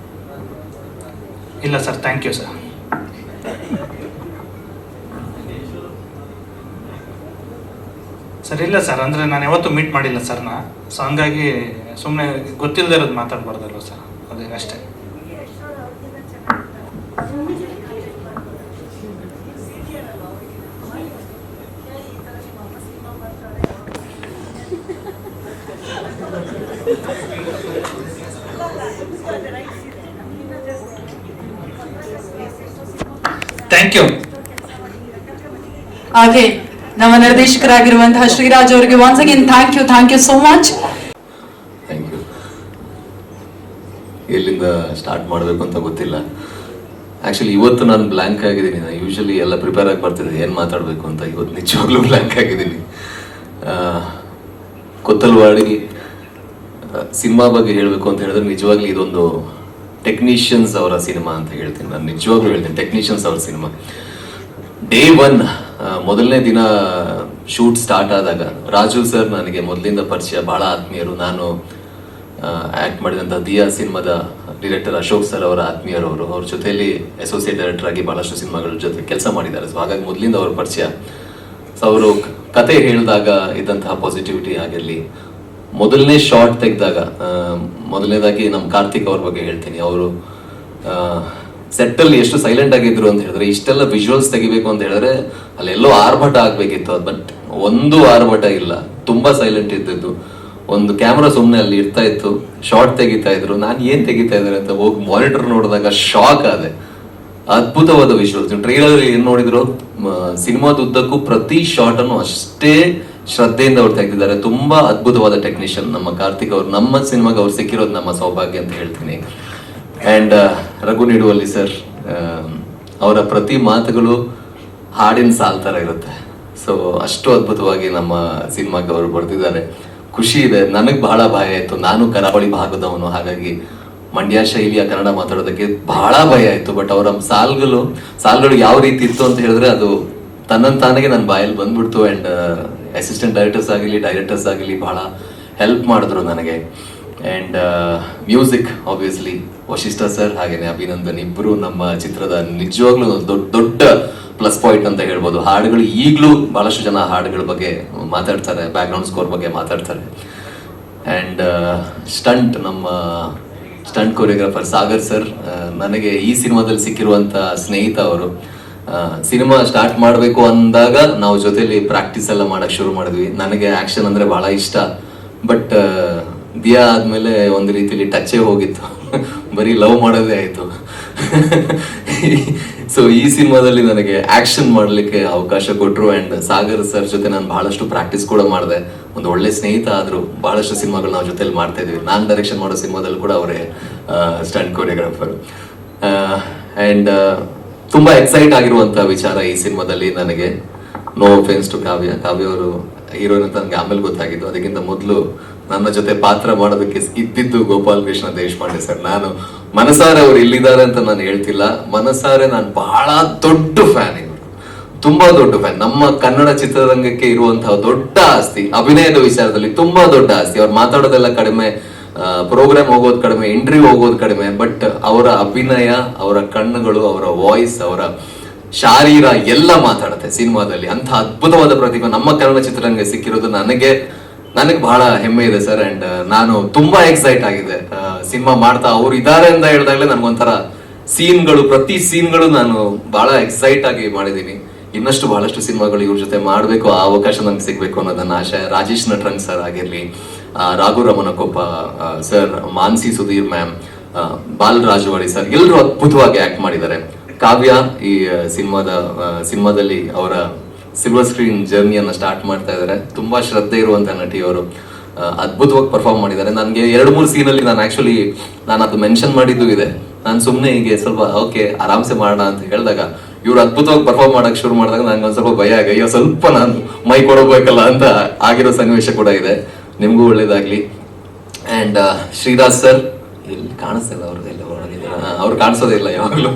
ಇಲ್ಲ sir, thank you sir. Sir ಇಲ್ಲ ಸರ್, ಅಂದರೆ ನಾನು ಯಾವತ್ತೂ ಮೀಟ್ ಮಾಡಿಲ್ಲ ಸರ್ನ. ಸೊ ಹಂಗಾಗಿ ಸುಮ್ಮನೆ ಗೊತ್ತಿಲ್ಲದೆ ಇರೋದು ಮಾತಾಡಬಾರ್ದಲ್ವ ಸರ್, ಅದೇ ಅಷ್ಟೇ. Thank you. ಹಾಗೆ ನಮ್ಮ ನಿರ್ದೇಶಕರಾಗಿರುವಂತಹ ಶ್ರೀರಾಜ್ ಅವರಿಗೆ once again thank you so much. Thank you. ಎಲ್ಲಿಂದ ಸ್ಟಾರ್ಟ್ ಮಾಡಬೇಕು ಅಂತ ಗೊತ್ತಿಲ್ಲ. ಆ್ಯಕ್ಚುಲಿ ಇವತ್ತು ನಾನು ಬ್ಲ್ಯಾಂಕ್ ಆಗಿದ್ದೀನಿ. ನಾನು ಯೂಶಲಿ ಎಲ್ಲ ಪ್ರಿಪೇರ್ ಆಗಿ ಬರ್ತಿದ್ದೆ ಏನು ಮಾತಾಡಬೇಕು ಅಂತ. ಇವತ್ತು ನಿಜವಾಗ್ಲೂ ಬ್ಲ್ಯಾಂಕ್ ಆಗಿದ್ದೀನಿ. ಕೊತ್ತಲವಾಡಿ ಸಿನಿಮಾ ಬಗ್ಗೆ ಹೇಳಬೇಕು ಅಂತ ಹೇಳಿದ್ರೆ ನಿಜವಾಗ್ಲೂ ಇದೊಂದು ಟೆಕ್ನಿಷಿಯನ್ಸ್ ಅವರ ಸಿನಿಮಾ ಅಂತ ಹೇಳ್ತೀನಿ. ನಾನು ನಿಜವಾಗ್ಲೂ ಹೇಳ್ತೀನಿ, ಟೆಕ್ನಿಷಿಯನ್ಸ್ ಅವರ ಸಿನಿಮಾ. ಡೇ 1 ಮೊದಲನೇ ದಿನ ಶೂಟ್ ಸ್ಟಾರ್ಟ್ ಆದಾಗ ರಾಜು ಸರ್ ನನಗೆ ಮೊದಲಿಂದ ಪರಿಚಯ, ಭಾಳ ಆತ್ಮೀಯರು. ನಾನು ಆ್ಯಕ್ಟ್ ಮಾಡಿದಂಥ ದಿಯಾ ಸಿನಿಮಾದ ಡೈರೆಕ್ಟರ್ ಅಶೋಕ್ ಸರ್ ಅವರ ಆತ್ಮೀಯರವರು. ಅವ್ರ ಜೊತೆಯಲ್ಲಿ ಅಸೋಸಿಯೇಟ್ ಡೈರೆಕ್ಟರ್ ಆಗಿ ಭಾಳಷ್ಟು ಸಿನಿಮಾಗಳ ಜೊತೆ ಕೆಲಸ ಮಾಡಿದ್ದಾರೆ. ಸೊ ಹಾಗಾಗಿ ಮೊದಲಿಂದ ಅವ್ರ ಪರಿಚಯ. ಸೊ ಅವರು ಕತೆ ಹೇಳಿದಾಗ ಇದ್ದಂತಹ ಪಾಸಿಟಿವಿಟಿ ಆಗಿರಲಿ, ಮೊದಲನೇ ಶಾರ್ಟ್ ತೆಗೆದಾಗ ಮೊದಲನೇದಾಗಿ ನಮ್ಮ ಕಾರ್ತಿಕ್ ಅವ್ರ ಬಗ್ಗೆ ಹೇಳ್ತೀನಿ. ಅವರು ಸೆಟ್ಟಲ್ಲಿ ಎಷ್ಟು ಸೈಲೆಂಟ್ ಆಗಿದ್ರು ಅಂತ ಹೇಳಿದ್ರೆ, ಇಷ್ಟೆಲ್ಲ ವಿಜುವಲ್ಸ್ ತೆಗಿಬೇಕು ಅಂತ ಹೇಳಿದ್ರೆ ಅಲ್ಲೆಲ್ಲೋ ಆರ್ಭಟ ಆಗಬೇಕಿತ್ತು. ಅದು ಬಟ್ ಒಂದು ಆರ್ಭಟ ಇಲ್ಲ, ತುಂಬ ಸೈಲೆಂಟ್ ಇದ್ದಿದ್ದು. ಒಂದು ಕ್ಯಾಮ್ರಾ ಸುಮ್ಮನೆ ಅಲ್ಲಿ ಇರ್ತಾ ಇತ್ತು, ಶಾರ್ಟ್ ತೆಗಿತಾ ಇದ್ರು. ನಾನು ಏನು ತೆಗಿತಾ ಇದ್ದಾರೆ ಅಂತ ಹೋಗಿ ಮಾನಿಟರ್ ನೋಡಿದಾಗ ಶಾಕ್ ಆದೆ. ಅದ್ಭುತವಾದ ವಿಜುವಲ್ಸ್. ಟ್ರೈಲರ್ ಏನು ನೋಡಿದ್ರು, ಸಿನಿಮಾದ ಉದ್ದಕ್ಕೂ ಪ್ರತಿ ಶಾರ್ಟ್ ಅನ್ನು ಅಷ್ಟೇ ಶ್ರದ್ಧೆಯಿಂದ ಅವ್ರು ತೆಗೆದಿದ್ದಾರೆ. ತುಂಬಾ ಅದ್ಭುತವಾದ ಟೆಕ್ನಿಷಿಯನ್ ನಮ್ಮ ಕಾರ್ತಿಕ್ ಅವರು. ನಮ್ಮ ಸಿನಿಮಾಗೆ ಅವ್ರು ಸಿಕ್ಕಿರೋದು ನಮ್ಮ ಸೌಭಾಗ್ಯ ಅಂತ ಹೇಳ್ತೀನಿ. ಆ್ಯಂಡ್ ರಘು ನಿಡುವಲ್ಲಿ ಸರ್, ಅವರ ಪ್ರತಿ ಮಾತುಗಳು ಹಾಡಿನ ಸಾಲ್ ಥರ ಇರುತ್ತೆ. ಸೊ ಅಷ್ಟು ಅದ್ಭುತವಾಗಿ ನಮ್ಮ ಸಿನಿಮಾಗೆ ಅವರು ಬರೆದಿದ್ದಾರೆ. ಖುಷಿ ಇದೆ. ನನಗೆ ಬಹಳ ಭಯ ಆಯಿತು. ನಾನು ಕರಾವಳಿ ಭಾಗದವನು, ಹಾಗಾಗಿ ಮಂಡ್ಯ ಶೈಲಿಯ ಕನ್ನಡ ಮಾತಾಡೋದಕ್ಕೆ ಬಹಳ ಭಯ ಆಯಿತು. ಬಟ್ ಅವರ ಸಾಲ್ಗಳು ಯಾವ ರೀತಿ ಇತ್ತು ಅಂತ ಹೇಳಿದ್ರೆ ಅದು ತನ್ನಂತಾನಾಗೆ ನನ್ನ ಬಾಯಲ್ಲಿ ಬಂದ್ಬಿಡ್ತು. ಆ್ಯಂಡ್ ಅಸಿಸ್ಟೆಂಟ್ ಡೈರೆಕ್ಟರ್ಸ್ ಆಗಲಿ ಬಹಳ ಹೆಲ್ಪ್ ಮಾಡಿದ್ರು ನನಗೆ. And music obviously Vashishtha sir ಹಾಗೇನೆ ಅಭಿನಂದನ್ ಇಬ್ಬರು ನಮ್ಮ ಚಿತ್ರದ ನಿಜವಾಗ್ಲೂ ದೊಡ್ಡ ಪ್ಲಸ್ ಪಾಯಿಂಟ್ ಅಂತ ಹೇಳ್ಬೋದು. ಹಾಡುಗಳು ಈಗಲೂ ಬಹಳಷ್ಟು ಜನ ಹಾಡುಗಳ ಬಗ್ಗೆ ಮಾತಾಡ್ತಾರೆ, ಬ್ಯಾಕ್ಗ್ರೌಂಡ್ ಸ್ಕೋರ್ ಬಗ್ಗೆ ಮಾತಾಡ್ತಾರೆ. ಆ್ಯಂಡ್ ನಮ್ಮ ಸ್ಟಂಟ್ ಕೊರಿಯೋಗ್ರಾಫರ್ ಸಾಗರ್ ಸರ್ ನನಗೆ ಈ ಸಿನಿಮಾದಲ್ಲಿ ಸಿಕ್ಕಿರುವಂಥ ಸ್ನೇಹಿತ ಅವರು. ಸಿನಿಮಾ ಸ್ಟಾರ್ಟ್ ಮಾಡಬೇಕು ಅಂದಾಗ ನಾವು ಜೊತೆಲಿ ಪ್ರಾಕ್ಟೀಸ್ ಎಲ್ಲ ಮಾಡಕ್ಕೆ ಶುರು ಮಾಡಿದ್ವಿ. ನನಗೆ ಆ್ಯಕ್ಷನ್ ಅಂದರೆ ಭಾಳ ಇಷ್ಟ. ಬಟ್ ದಿಯಾ ಆದಮೇಲೆ ಒಂದು ರೀತಿಲಿ ಟಚ್ಚೇ ಹೋಗಿತ್ತು, ಬರೀ ಲವ್ ಮಾಡೋದೇ ಆಯಿತು. ಸೊ ಈ ಸಿನಿಮಾದಲ್ಲಿ ನನಗೆ ಆ್ಯಕ್ಷನ್ ಮಾಡಲಿಕ್ಕೆ ಅವಕಾಶ ಕೊಟ್ಟರು. ಆ್ಯಂಡ್ ಸಾಗರ್ ಸರ್ ಜೊತೆ ನಾನು ಬಹಳಷ್ಟು ಪ್ರಾಕ್ಟೀಸ್ ಕೂಡ ಮಾಡಿದೆ. ಒಂದು ಒಳ್ಳೆ ಸ್ನೇಹಿತ ಆದರು. ಬಹಳಷ್ಟು ಸಿನಿಮಾಗಳು ನಾವು ಜೊತೆಲಿ ಮಾಡ್ತಾ ಇದ್ವಿ. ನಾನು ಡೈರೆಕ್ಷನ್ ಮಾಡೋ ಸಿನಿಮಾದಲ್ಲಿ ಕೂಡ ಅವರೇ ಸ್ಟಂಟ್ ಕೊರಿಯೋಗ್ರಾಫರ್. ಆ್ಯಂಡ್ ತುಂಬ ಎಕ್ಸೈಟ್ ಆಗಿರುವಂಥ ವಿಚಾರ ಈ ಸಿನಿಮಾದಲ್ಲಿ ನನಗೆ, ನೋ ಅಫೆನ್ಸ್ ಟು ಕಾವ್ಯ ಅವರು ಹೀರೋಯಿನ್ ಅಂತ ನನಗೆ ಆಮೇಲೆ ಗೊತ್ತಾಗಿದ್ದು. ಅದಕ್ಕಿಂತ ಮೊದಲು ನನ್ನ ಜೊತೆ ಪಾತ್ರ ಮಾಡೋದಕ್ಕೆ ಇದ್ದಿದ್ದು ಗೋಪಾಲ್ ಕೃಷ್ಣ ದೇಶಪಾಂಡೆ ಸರ್. ನಾನು ಮನಸಾರೆ ಅವ್ರು ಇಲ್ಲಿದ್ದಾರೆ ಅಂತ ನಾನು ಹೇಳ್ತಿಲ್ಲ, ಮನಸಾರೆ ನಾನು ಬಹಳ ದೊಡ್ಡ ಫ್ಯಾನ್. ಇವರು ತುಂಬಾ ದೊಡ್ಡ ಫ್ಯಾನ್. ನಮ್ಮ ಕನ್ನಡ ಚಿತ್ರರಂಗಕ್ಕೆ ಇರುವಂತಹ ದೊಡ್ಡ ಆಸ್ತಿ, ಅಭಿನಯದ ವಿಚಾರದಲ್ಲಿ ತುಂಬಾ ದೊಡ್ಡ ಆಸ್ತಿ. ಅವ್ರು ಮಾತಾಡೋದೆಲ್ಲ ಕಡಿಮೆ, ಪ್ರೋಗ್ರಾಮ್ ಹೋಗೋದು ಕಡಿಮೆ, ಇಂಟರ್ವ್ಯೂ ಹೋಗೋದು ಕಡಿಮೆ. ಬಟ್ ಅವರ ಅಭಿನಯ, ಅವರ ಕಣ್ಣುಗಳು, ಅವರ ವಾಯ್ಸ್, ಅವರ ಶಾರೀರ ಎಲ್ಲ ಮಾತಾಡುತ್ತೆ ಸಿನಿಮಾದಲ್ಲಿ. ಅಂತ ಅದ್ಭುತವಾದ ಪ್ರತಿಭೆ ನಮ್ಮ ಕನ್ನಡ ಚಿತ್ರರಂಗ ಸಿಕ್ಕಿರೋದು ನನಗೆ ಬಹಳ ಹೆಮ್ಮೆ ಇದೆ ಸರ್. ಅಂಡ್ ನಾನು ತುಂಬಾ ಎಕ್ಸೈಟ್ ಆಗಿದೆ ಸಿನಿಮಾ ಮಾಡ್ತಾ. ಅವ್ರು ಇದ್ದಾರೆ ಅಂತ ಹೇಳಿದಾಗಲೇ ನನ್ಗೊಂಥರ ಪ್ರತಿ ಸೀನ್ಗಳು ನಾನು ಬಹಳ ಎಕ್ಸೈಟ್ ಆಗಿ ಮಾಡಿದ್ದೀನಿ. ಇನ್ನಷ್ಟು ಬಹಳಷ್ಟು ಸಿನಿಮಾಗಳು ಇವ್ರ ಜೊತೆ ಮಾಡಬೇಕು, ಆ ಅವಕಾಶ ನನಗೆ ಸಿಗಬೇಕು ಅನ್ನೋದನ್ನ ಆಶಯ. ರಾಜೇಶ್ ನಟರಂಗ್ ಸರ್ ಆಗಿರಲಿ, Raghu Ramanakoppa sir, Mansi Sudhir ma'am, Bal Rajwadi sir, ಎಲ್ಲರೂ ಅದ್ಭುತವಾಗಿ ಆಕ್ಟ್ ಮಾಡಿದ್ದಾರೆ. ಕಾವ್ಯ ಈ ಸಿನಿಮಾದಲ್ಲಿ ಅವರ ಸಿಲ್ವರ್ ಸ್ಕ್ರೀನ್ ಜರ್ನಿಯನ್ನು ಸ್ಟಾರ್ಟ್ ಮಾಡ್ತಾ ಇದ್ದಾರೆ. ತುಂಬಾ ಶ್ರದ್ಧೆ ಇರುವಂತ ನಟಿ ಅವರು. ಅದ್ಭುತವಾಗಿ ಪರ್ಫಾರ್ಮ್ ಮಾಡಿದ್ದಾರೆ. ನನಗೆ 2-3 ಸೀನಲ್ಲಿ ನಾನು ಅದು ಮೆನ್ಷನ್ ಮಾಡಿದ್ದು ಇದೆ. ನಾನು ಸುಮ್ಮನೆ ಹೀಗೆ ಸ್ವಲ್ಪ ಓಕೆ ಆರಾಮ್ಸೆ ಮಾಡೋಣ ಅಂತ ಹೇಳಿದಾಗ ಇವ್ರು ಅದ್ಭುತವಾಗಿ ಪರ್ಫಾರ್ಮ್ ಮಾಡಕ್ ಶುರು ಮಾಡಿದಾಗ ನಂಗೆ ಒಂದ್ ಸ್ವಲ್ಪ ಭಯ ಆಗಿ ಅಯ್ಯೋ ಸ್ವಲ್ಪ ನಾನು ಮೈ ಕೊಡಬೇಕಲ್ಲ ಅಂತ ಆಗಿರೋ ಸನ್ನಿವೇಶ ಕೂಡ ಇದೆ. ನಿಮಗೂ ಒಳ್ಳೇದಾಗ್ಲಿ. ಅಂಡ್ ಶ್ರೀರಾಜ್ ಸರ್ ಇಲ್ಲಿ ಕಾಣಿಸ್ತಿಲ್ಲ, ಅವ್ರದ್ದೆಲ್ಲ ಅವ್ರು ಕಾಣಿಸೋದೇ ಇಲ್ಲ ಯಾವಾಗಲೂ.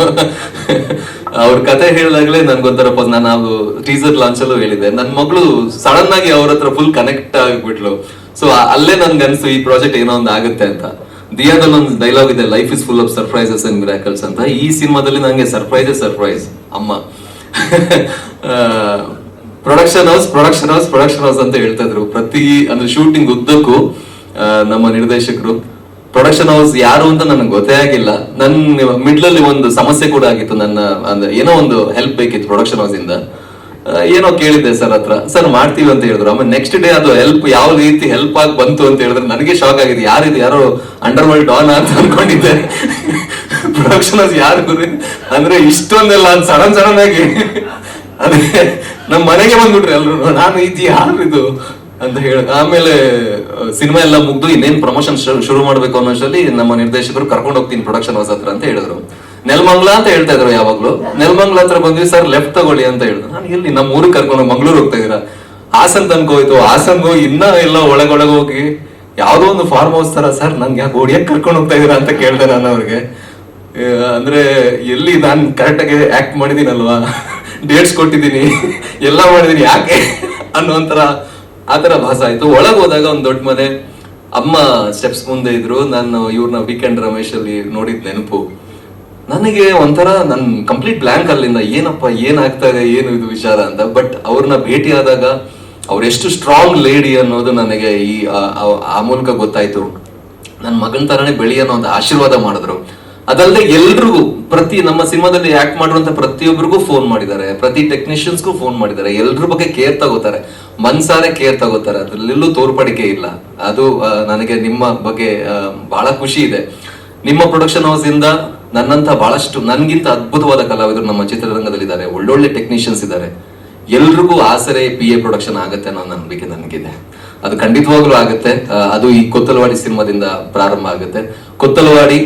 ಅವ್ರ ಕತೆ ಹೇಳಿದಾಗಲೇ ನನ್ಗೊಂಥರ ನಾನು ಟೀಸರ್ ಲಾಂಚ್ ಅಲ್ಲೂ ಹೇಳಿದ್ದೆ, ನನ್ನ ಮಗಳು ಸಡನ್ ಆಗಿ ಅವ್ರ ಹತ್ರ ಫುಲ್ ಕನೆಕ್ಟ್ ಆಗಿಬಿಟ್ಲು. ಸೊ ಅಲ್ಲೇ ನನ್ಗೆ ಅನ್ಸು ಈ ಪ್ರಾಜೆಕ್ಟ್ ಏನೋ ಒಂದು ಆಗುತ್ತೆ ಅಂತ. ದಿಯಾದಲ್ಲಿ ಒಂದು ಡೈಲಾಗ್ ಇದೆ, life is full of surprises and miracles ಅಂತ. ಈ ಸಿನಿಮಾದಲ್ಲಿ ನಂಗೆ ಸರ್ಪ್ರೈಸ್ ಅಮ್ಮ. ಪ್ರೊಡಕ್ಷನ್ ಹೌಸ್ ಅಂತ ಹೇಳ್ತಾ ಇದ್ರು ಪ್ರತಿ ಅಂದ್ರೆ ಶೂಟಿಂಗ್ ಉದ್ದಕ್ಕೂ. ನಮ್ಮ ನಿರ್ದೇಶಕರು ಪ್ರೊಡಕ್ಷನ್ ಹೌಸ್ ಯಾರು ಅಂತ ನನಗೆ ಗೊತ್ತೇ ಆಗಿಲ್ಲ. ನನ್ನ ಮಿಡ್ಲಲ್ಲಿ ಒಂದು ಸಮಸ್ಯೆ ಕೂಡ ಆಗಿತ್ತು, ನನ್ನ ಅಂದ್ರೆ ಏನೋ ಒಂದು ಹೆಲ್ಪ್ ಬೇಕಿತ್ತು ಪ್ರೊಡಕ್ಷನ್ ಹೌಸ್ ಇಂದ. ಏನೋ ಕೇಳಿದ್ದೆ ಸರ್ ಹತ್ರ, ಸರ್ ಮಾಡ್ತೀವಿ ಅಂತ ಹೇಳಿದ್ರು. ಆಮೇಲೆ ನೆಕ್ಸ್ಟ್ ಡೇ ಅದು ಹೆಲ್ಪ್ ಯಾವ ರೀತಿ ಹೆಲ್ಪ್ ಆಗಿ ಬಂತು ಅಂತ ಹೇಳಿದ್ರೆ ನನಗೆ ಶಾಕ್ ಆಗಿದೆ. ಯಾರೋ ಅಂಡರ್ ವರ್ಲ್ಡ್ ಡಾನ್ ಅಂತ ಅನ್ಕೊಂಡಿದ್ದೆ. ಪ್ರೊಡಕ್ಷನ್ ಹೌಸ್ ಯಾರು ಅಂದ್ರೆ ಇಷ್ಟೊಂದೆಲ್ಲ ಸಡನ್ ಆಗಿ ಅದೇ ನಮ್ಮ ಮನೆಗೆ ಬಂದ್ಬಿಟ್ರಿ ಎಲ್ರು. ನಾನು ಇದು ಯಾರು ಇದು ಅಂತ ಹೇಳಿ ಆಮೇಲೆ ಸಿನಿಮಾ ಎಲ್ಲ ಮುಗ್ದು ಇನ್ನೇನ್ ಪ್ರಮೋಷನ್ ಶುರು ಮಾಡ್ಬೇಕು ಅನ್ನೋಷ್ಟರಲ್ಲಿ ನಮ್ಮ ನಿರ್ದೇಶಕರು ಕರ್ಕೊಂಡು ಹೋಗ್ತೀನಿ ಪ್ರೊಡಕ್ಷನ್ ಹೌಸ್ ಹತ್ರ ಅಂತ ಹೇಳಿದ್ರು. ನೆಲಮಂಗ್ಲ ಅಂತ ಹೇಳ್ತಾ ಇದ್ರು ಯಾವಾಗ್ಲೂ. ನೆಲಮಂಗ್ಲ ಹತ್ರ ಬಂದ್ವಿ, ಸರ್ ಲೆಫ್ಟ್ ತಗೊಳ್ಳಿ ಅಂತ ಹೇಳಿದ್ರು. ನಾನು ಎಲ್ಲಿ ನಮ್ಮ ಊರಿಗೆ ಕರ್ಕೊಂಡು ಮಂಗ್ಳೂರ್ ಹೋಗ್ತಾ ಇದೀರಾ? ಹಾಸನ್ ತನ್ಕೋಯ್ತು. ಹಾಸನ್ಗೋ ಇನ್ನ ಎಲ್ಲ ಒಳಗೊಳಗೆ ಹೋಗಿ ಯಾವ್ದೋ ಒಂದು ಫಾರ್ಮ್ ಹೌಸ್ ತರ, ಸರ್ ನನ್ಗೆ ಯಾಕೆ ಓಡಿಯಕ್ಕೆ ಕರ್ಕೊಂಡು ಹೋಗ್ತಾ ಇದೀರಾ ಅಂತ ಕೇಳ್ದೆ ನಾನು ಅವ್ರಿಗೆ. ಅಂದ್ರೆ ಎಲ್ಲಿ ನಾನು ಕರೆಕ್ಟಾಗಿ ಆಕ್ಟ್ ಮಾಡಿದೀನಲ್ವಾ, ಡೇಟ್ಸ್ ಕೊಟ್ಟಿದ್ದೀನಿ, ಎಲ್ಲ ಮಾಡಿದೀನಿ, ಯಾಕೆ ಅನ್ನೋಂತರ ಆತರ ಭಾಸ ಆಯ್ತು. ಒಳಗೆ ಹೋದಾಗ ಒಂದ್ ದೊಡ್ಡ ಮನೆ, ಅಮ್ಮ ಸ್ಟೆಪ್ಸ್ ಮುಂದೆ ಇದ್ರು. ನಾನು ಇವ್ರನ್ನ ವೀಕೆಂಡ್ ರಮೇಶ್ ಅಲ್ಲಿ ನೋಡಿದ್ ನೆನಪು. ನನಗೆ ಒಂಥರ ನನ್ ಕಂಪ್ಲೀಟ್ ಬ್ಲಾಂಕ್ ಅಲ್ಲಿಂದ, ಏನಪ್ಪ ಏನಾಗ್ತಾ ಇದೆ, ಏನು ಇದು ವಿಚಾರ ಅಂತ. ಬಟ್ ಅವ್ರನ್ನ ಭೇಟಿ ಆದಾಗ ಅವ್ರೆಷ್ಟು ಸ್ಟ್ರಾಂಗ್ ಲೇಡಿ ಅನ್ನೋದು ನನಗೆ ಆ ಮೂಲಕ ಗೊತ್ತಾಯ್ತು. ನನ್ನ ಮಗನ ತರನೇ ಬೆಳಿ ಅನ್ನೋ ಒಂದು ಆಶೀರ್ವಾದ ಮಾಡಿದ್ರು. ಅದಲ್ಲದೆ ಎಲ್ರಿಗೂ, ಪ್ರತಿ ನಮ್ಮ ಸಿನಿಮಾದಲ್ಲಿ ಆಕ್ಟ್ ಮಾಡಿರುವಂತ ಪ್ರತಿಯೊಬ್ಬರಿಗೂ ಫೋನ್ ಮಾಡಿದ್ದಾರೆ, ಪ್ರತಿ ಟೆಕ್ನಿಷಿಯನ್ಸ್ಗೂ ಫೋನ್ ಮಾಡಿದ್ದಾರೆ. ಎಲ್ರ ಬಗ್ಗೆ ಕೇರ್ ತಗೋತಾರೆ, ಮನ್ಸಾರೆ ಕೇರ್ ತಗೋತಾರೆ, ಅದ್ರಲ್ಲೆಲ್ಲೂ ತೋರ್ಪಡಿಕೆ ಇಲ್ಲ. ಅದು ನನಗೆ ನಿಮ್ಮ ಬಗ್ಗೆ ಬಹಳ ಖುಷಿ ಇದೆ. ನಿಮ್ಮ ಪ್ರೊಡಕ್ಷನ್ ಹೌಸ್ ಇಂದ ನನ್ನಂತ ಬಹಳಷ್ಟು ನನ್ಗಿಂತ ಅದ್ಭುತವಾದ ಕಲಾವಿದರು ನಮ್ಮ ಚಿತ್ರರಂಗದಲ್ಲಿದ್ದಾರೆ, ಒಳ್ಳೊಳ್ಳೆ ಟೆಕ್ನಿಷಿಯನ್ಸ್ ಇದ್ದಾರೆ. ಎಲ್ರಿಗೂ ಆಸರೆ PA ಪ್ರೊಡಕ್ಷನ್ ಆಗುತ್ತೆ ಅನ್ನೋ ನಂಬಿಕೆ ನನಗಿದೆ. ಅದು ಖಂಡಿತವಾಗ್ಲೂ ಆಗುತ್ತೆ. ಅದು ಈ ಕೊತ್ತಲವಾಡಿ ಸಿನಿಮಾದಿಂದ ಪ್ರಾರಂಭ ಆಗುತ್ತೆ. ಕೊತ್ತಲವಾಡಿ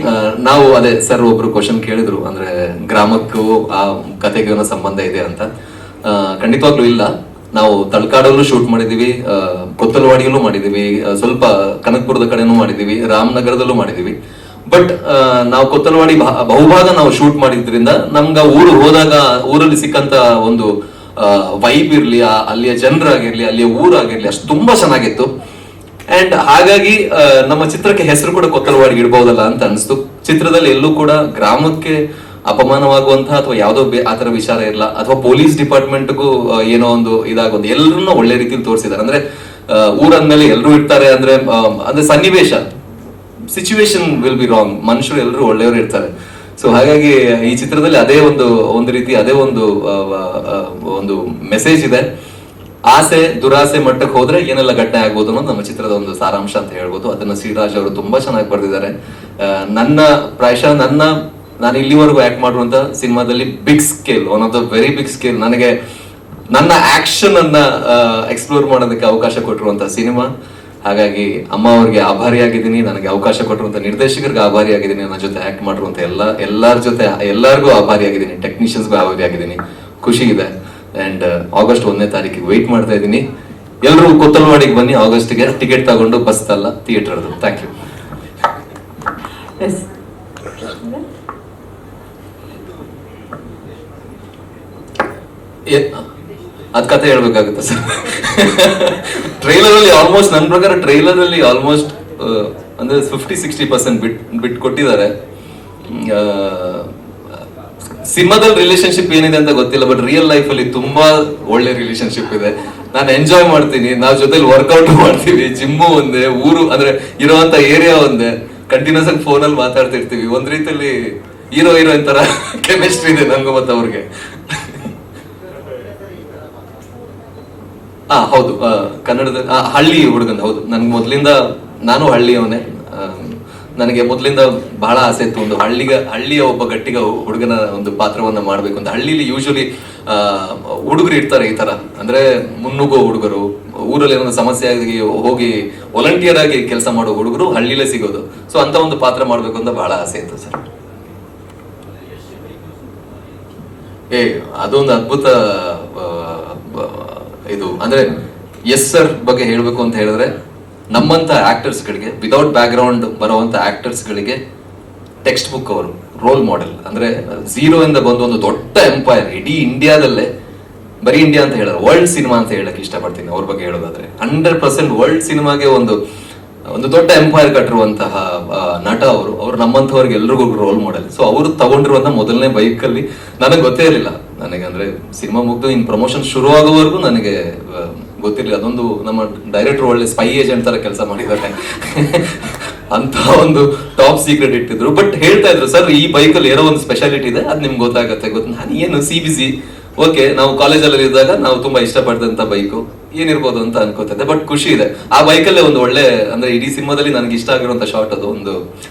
ನಾವು ಅದೇ ಸರ್ ಒಬ್ರು ಕ್ವಶನ್ ಕೇಳಿದ್ರು, ಅಂದ್ರೆ ಗ್ರಾಮಕ್ಕೂ ಆ ಕತೆಗೆ ಏನೋ ಸಂಬಂಧ ಇದೆ ಅಂತ. ಖಂಡಿತವಾಗ್ಲೂ ಇಲ್ಲ. ನಾವು ತಲಕಾಡಲ್ಲೂ ಶೂಟ್ ಮಾಡಿದೀವಿ, ಕೊತ್ತಲವಾಡಿಯಲ್ಲೂ ಮಾಡಿದೀವಿ, ಸ್ವಲ್ಪ ಕನಕಪುರದ ಕಡೆನೂ ಮಾಡಿದೀವಿ, ರಾಮನಗರದಲ್ಲೂ ಮಾಡಿದೀವಿ. ಬಟ್ ನಾವು ಕೊತ್ತಲವಾಡಿ ಬಹುಭಾಗ ನಾವು ಶೂಟ್ ಮಾಡಿದ್ರಿಂದ ನಮ್ಗೆ ಊರು ಹೋದಾಗ ಊರಲ್ಲಿ ಸಿಕ್ಕಂತ ಒಂದು ವೈಬ್ ಇರ್ಲಿ, ಅಲ್ಲಿಯ ಜನರಾಗಿರ್ಲಿ, ಅಲ್ಲಿಯ ಊರಾಗಿರ್ಲಿ, ಅಷ್ಟು ತುಂಬಾ ಚೆನ್ನಾಗಿತ್ತು. ಅಂಡ್ ಹಾಗಾಗಿ ನಮ್ಮ ಚಿತ್ರಕ್ಕೆ ಹೆಸರು ಕೂಡ ಕೊತ್ತಲವಾಡಿಗೆ ಇಡಬಹುದಲ್ಲ ಅಂತ ಅನಿಸ್ತು. ಚಿತ್ರದಲ್ಲಿ ಎಲ್ಲೂ ಕೂಡ ಗ್ರಾಮಕ್ಕೆ ಅಪಮಾನವಾಗುವಂತಹ ಅಥವಾ ಯಾವುದೋ ಆತರ ವಿಚಾರ ಇಲ್ಲ, ಅಥವಾ ಪೊಲೀಸ್ ಡಿಪಾರ್ಟ್ಮೆಂಟ್ಗೂ ಏನೋ ಒಂದು ಇದಾಗೋದು, ಎಲ್ಲರನ್ನೂ ಒಳ್ಳೆ ರೀತಿಯಲ್ಲಿ ತೋರಿಸಿದ್ದಾರೆ. ಅಂದ್ರೆ ಊರಂದ್ಮೇಲೆ ಎಲ್ಲರೂ ಇರ್ತಾರೆ ಅಂದ್ರೆ ಸನ್ನಿವೇಶ, ಸಿಚುವೇಶನ್ ವಿಲ್ ಬಿ ರಾಂಗ್, ಮನುಷ್ಯರು ಎಲ್ಲರೂ ಒಳ್ಳೆಯವರು ಇರ್ತಾರೆ. ಸೊ ಹಾಗಾಗಿ ಈ ಚಿತ್ರದಲ್ಲಿ ಅದೇ ಒಂದು ರೀತಿ ಅದೇ ಒಂದು ಮೆಸೇಜ್ ಇದೆ. ಆಸೆ ದುರಾಸೆ ಮಟ್ಟಕ್ಕೆ ಹೋದ್ರೆ ಏನೆಲ್ಲ ಘಟನೆ ಆಗ್ಬೋದು ಅನ್ನೋದು ನಮ್ಮ ಚಿತ್ರದ ಒಂದು ಸಾರಾಂಶ ಅಂತ ಹೇಳ್ಬೋದು. ಅದನ್ನ ಶ್ರೀರಾಜ್ ಅವರು ತುಂಬಾ ಚೆನ್ನಾಗಿ ಬರೆದಿದ್ದಾರೆ. ಪ್ರಾಯಶಃ ನಾನು ಇಲ್ಲಿವರೆಗೂ ಆಕ್ಟ್ ಮಾಡುವಂತ ಸಿನಿಮಾದಲ್ಲಿ big scale, one of the very big scale, ನನಗೆ ನನ್ನ ಆಕ್ಷನ್ ಅನ್ನ ಎಕ್ಸ್ಪ್ಲೋರ್ ಮಾಡೋದಕ್ಕೆ ಅವಕಾಶ ಕೊಟ್ಟಿರುವಂತ ಸಿನಿಮಾ. ಹಾಗಾಗಿ ಅಮ್ಮ ಅವ್ರಿಗೆ ಆಭಾರಿಯಾಗಿದ್ದೀನಿ, ನನಗೆ ಅವಕಾಶ ಕೊಟ್ಟಿರುವಂತ ನಿರ್ದೇಶಕರಿಗೆ ಆಭಾರಿಯಾಗಿದ್ದೀನಿ, ನನ್ನ ಜೊತೆ ಆಕ್ಟ್ ಮಾಡಿರುವಂತ ಎಲ್ಲರಿಗೂ ಆಭಾರಿಯಾಗಿದ್ದೀನಿ, ಟೆಕ್ನಿಷಿಯನ್ಸ್ಗೂ ಆಭಾರಿಯಾಗಿದ್ದೀನಿ. ಖುಷಿ ಇದೆ. ಅಂಡ್ ಆಗಸ್ಟ್ 1ನೇ ತಾರೀಕಿಗೆ ವೆಯ್ಟ್ ಮಾಡ್ತಾ ಇದ್ದೀನಿ. ಎಲ್ಲರೂ ಕೊತ್ತಲವಾಡಿಗೆ ಬನ್ನಿ, ಆಗಸ್ಟ್ಗೆ ಟಿಕೆಟ್ ತಗೊಂಡು ಬಸ್ ಅಲ್ಲ ಥಿಯೇಟರ್ ಅದು. Thank you. ಅದ್ ಕತೆ ಹೇಳ್ಬೇಕಾಗುತ್ತೆ ಸರ್. ಟ್ರೈಲರ್ ಅಲ್ಲಿ ಆಲ್ಮೋಸ್ಟ್ ನನ್ನ ಪ್ರಕಾರ ಅಂದ್ರೆ 50-60% ಬಿಟ್ ಕೊಟ್ಟಿದ್ದಾರೆ. ಸಿನಿಮಾದಲ್ಲಿ ರಿಲೇಶನ್ಶಿಪ್ ಏನಿದೆ ಅಂತ ಗೊತ್ತಿಲ್ಲ, ಬಟ್ ರಿಯಲ್ ಲೈಫ್ ಅಲ್ಲಿ ತುಂಬಾ ಒಳ್ಳೆ ರಿಲೇಶನ್ಶಿಪ್ ಇದೆ. ನಾನು ಎಂಜಾಯ್ ಮಾಡ್ತೀನಿ, ನಾವ್ ಜೊತೆಲಿ ವರ್ಕೌಟ್ ಮಾಡ್ತೀವಿ, ಜಿಮ್ಮು ಒಂದೇ, ಊರು ಅಂದ್ರೆ ಇರುವಂತ ಏರಿಯಾ ಒಂದೇ, ಕಂಟಿನ್ಯೂಸ್ ಆಗಿ ಫೋನಲ್ಲಿ ಮಾತಾಡ್ತಿರ್ತೀವಿ. ಒಂದ್ ರೀತಿಯಲ್ಲಿ ಹೀರೋಯಿನ್ ತರ ಕೆಮಿಸ್ಟ್ರಿ ಇದೆ ನನ್ಗೂ ಮತ್ತೆ ಅವ್ರಿಗೆ. ಹೌದು, ಕನ್ನಡದ ಹಳ್ಳಿ ಹುಡುಗನ್. ಹೌದು, ನನ್ಗೆ ಮೊದ್ಲಿಂದ, ನಾನು ಹಳ್ಳಿಯವನೇ. ನನಗೆ ಮೊದ್ಲಿಂದ ಬಹಳ ಆಸೆ ಇತ್ತು, ಒಂದು ಹಳ್ಳಿಯ ಒಬ್ಬ ಗಟ್ಟಿಗ ಹುಡುಗನ ಒಂದು ಪಾತ್ರವನ್ನ ಮಾಡ್ಬೇಕು ಅಂತ. ಹಳ್ಳಿಲಿ ಯೂಶಲಿ ಹುಡುಗರು ಇರ್ತಾರೆ ಈ ತರ, ಅಂದ್ರೆ ಮುನ್ನುಗ್ಗೋ ಹುಡುಗರು, ಊರಲ್ಲಿ ಏನೋ ಸಮಸ್ಯೆ ಆಗಿ ಹೋಗಿ ವಾಲಂಟಿಯರ್ ಆಗಿ ಕೆಲಸ ಮಾಡೋ ಹುಡುಗರು ಹಳ್ಳಿಲೇ ಸಿಗೋದು. ಸೊ ಅಂತ ಒಂದು ಪಾತ್ರ ಮಾಡ್ಬೇಕು ಅಂತ ಬಹಳ ಆಸೆ ಇತ್ತು ಸರ್. ಅದೊಂದು ಅದ್ಭುತ ಇದು ಅಂದ್ರೆ ಎಸ್ ಸರ್ ಬಗ್ಗೆ ಹೇಳ್ಬೇಕು ಅಂತ ಹೇಳಿದ್ರೆ, ನಮ್ಮಂತ ಆಕ್ಟರ್ಸ್ ಗಳಿಗೆ ವಿದೌಟ್ ಬ್ಯಾಕ್ ಗ್ರೌಂಡ್ ಬರುವಂತ ಆಕ್ಟರ್ಸ್ ಗಳಿಗೆ ಟೆಕ್ಸ್ಟ್ ಬುಕ್ ಅವರು ರೋಲ್ ಮಾಡೆಲ್. ಅಂದ್ರೆ ಝೀರೋ ಇಂದ ಬಂದು ಒಂದು ದೊಡ್ಡ ಎಂಪೈರ್ ಇಡೀ ಇಂಡಿಯಾದಲ್ಲೇ, ಬರೀ ಇಂಡಿಯಾ ಅಂತ ಹೇಳಿದ್ರೆ ವರ್ಲ್ಡ್ ಸಿನಿಮಾ ಅಂತ ಹೇಳಕ್ ಇಷ್ಟಪಡ್ತೀನಿ ಅವ್ರ ಬಗ್ಗೆ ಹೇಳೋದಾದ್ರೆ. 100% ವರ್ಲ್ಡ್ ಸಿನಿಮಾಗೆ ಒಂದು ದೊಡ್ಡ ಎಂಪೈರ್ ಕಟ್ಟಿರುವಂತಹ ನಟ ಅವರು ನಮ್ಮಂಥವ್ರಿಗೆ ಎಲ್ರಿಗೂ ರೋಲ್ ಮಾಡೆಲ್. ಸೊ ಅವರು ತಗೊಂಡಿರುವಂತ ಮೊದಲನೇ ಬೈಕ್ ಅಲ್ಲಿ ನನಗೆ ಗೊತ್ತೇ ಇರಲಿಲ್ಲ. ನನಗೆ ಅಂದ್ರೆ ಸಿನಿಮಾ ಮುಗ್ದು ಇನ್ ಪ್ರಮೋಷನ್ ಶುರು ಆಗೋವರೆಗೂ ನನಗೆ ಗೊತ್ತಿರಲಿಲ್ಲ. ಅದೊಂದು ನಮ್ಮ ಡೈರೆಕ್ಟರ್ ಒಳ್ಳೆ ಸ್ಪೈ ಏಜೆಂಟ್ ತರ ಕೆಲಸ ಮಾಡಿದ್ದಾರೆ ಅಂತ ಒಂದು ಟಾಪ್ ಸೀಕ್ರೆಟ್ ಇಟ್ಟಿದ್ರು. ಬಟ್ ಹೇಳ್ತಾ ಇದ್ರು, ಸರ್ ಈ ಬೈಕ್ ಅಲ್ಲಿ ಏನೋ ಒಂದು ಸ್ಪೆಷಾಲಿಟಿ ಇದೆ, ಅದ್ ನಿಮ್ಗೆ ಗೊತ್ತಾಗತ್ತೆ. ನಾನು ಏನು CBC ಓಕೆ, ನಾವು ಕಾಲೇಜಲ್ಲಿ ಇದ್ದಾಗ ನಾವು ತುಂಬಾ ಇಷ್ಟಪಟ್ಟಂತ ಬೈಕು ಏನಿರ್ಬೋದು ಅಂತ ಅನ್ಕೋತಿದ್ದೆ. ಬಟ್ ಖುಷಿ ಇದೆ, ಆ ಬೈಕಲ್ಲೇ ಒಂದು ಒಳ್ಳೆ ಅಂದ್ರೆ ಇಡೀ ಸಿನಿಮಾದಲ್ಲಿ ನನಗೆ ಇಷ್ಟ ಆಗಿರುವಂತ ಶಾರ್ಟ್, ಅದು ಒಂದು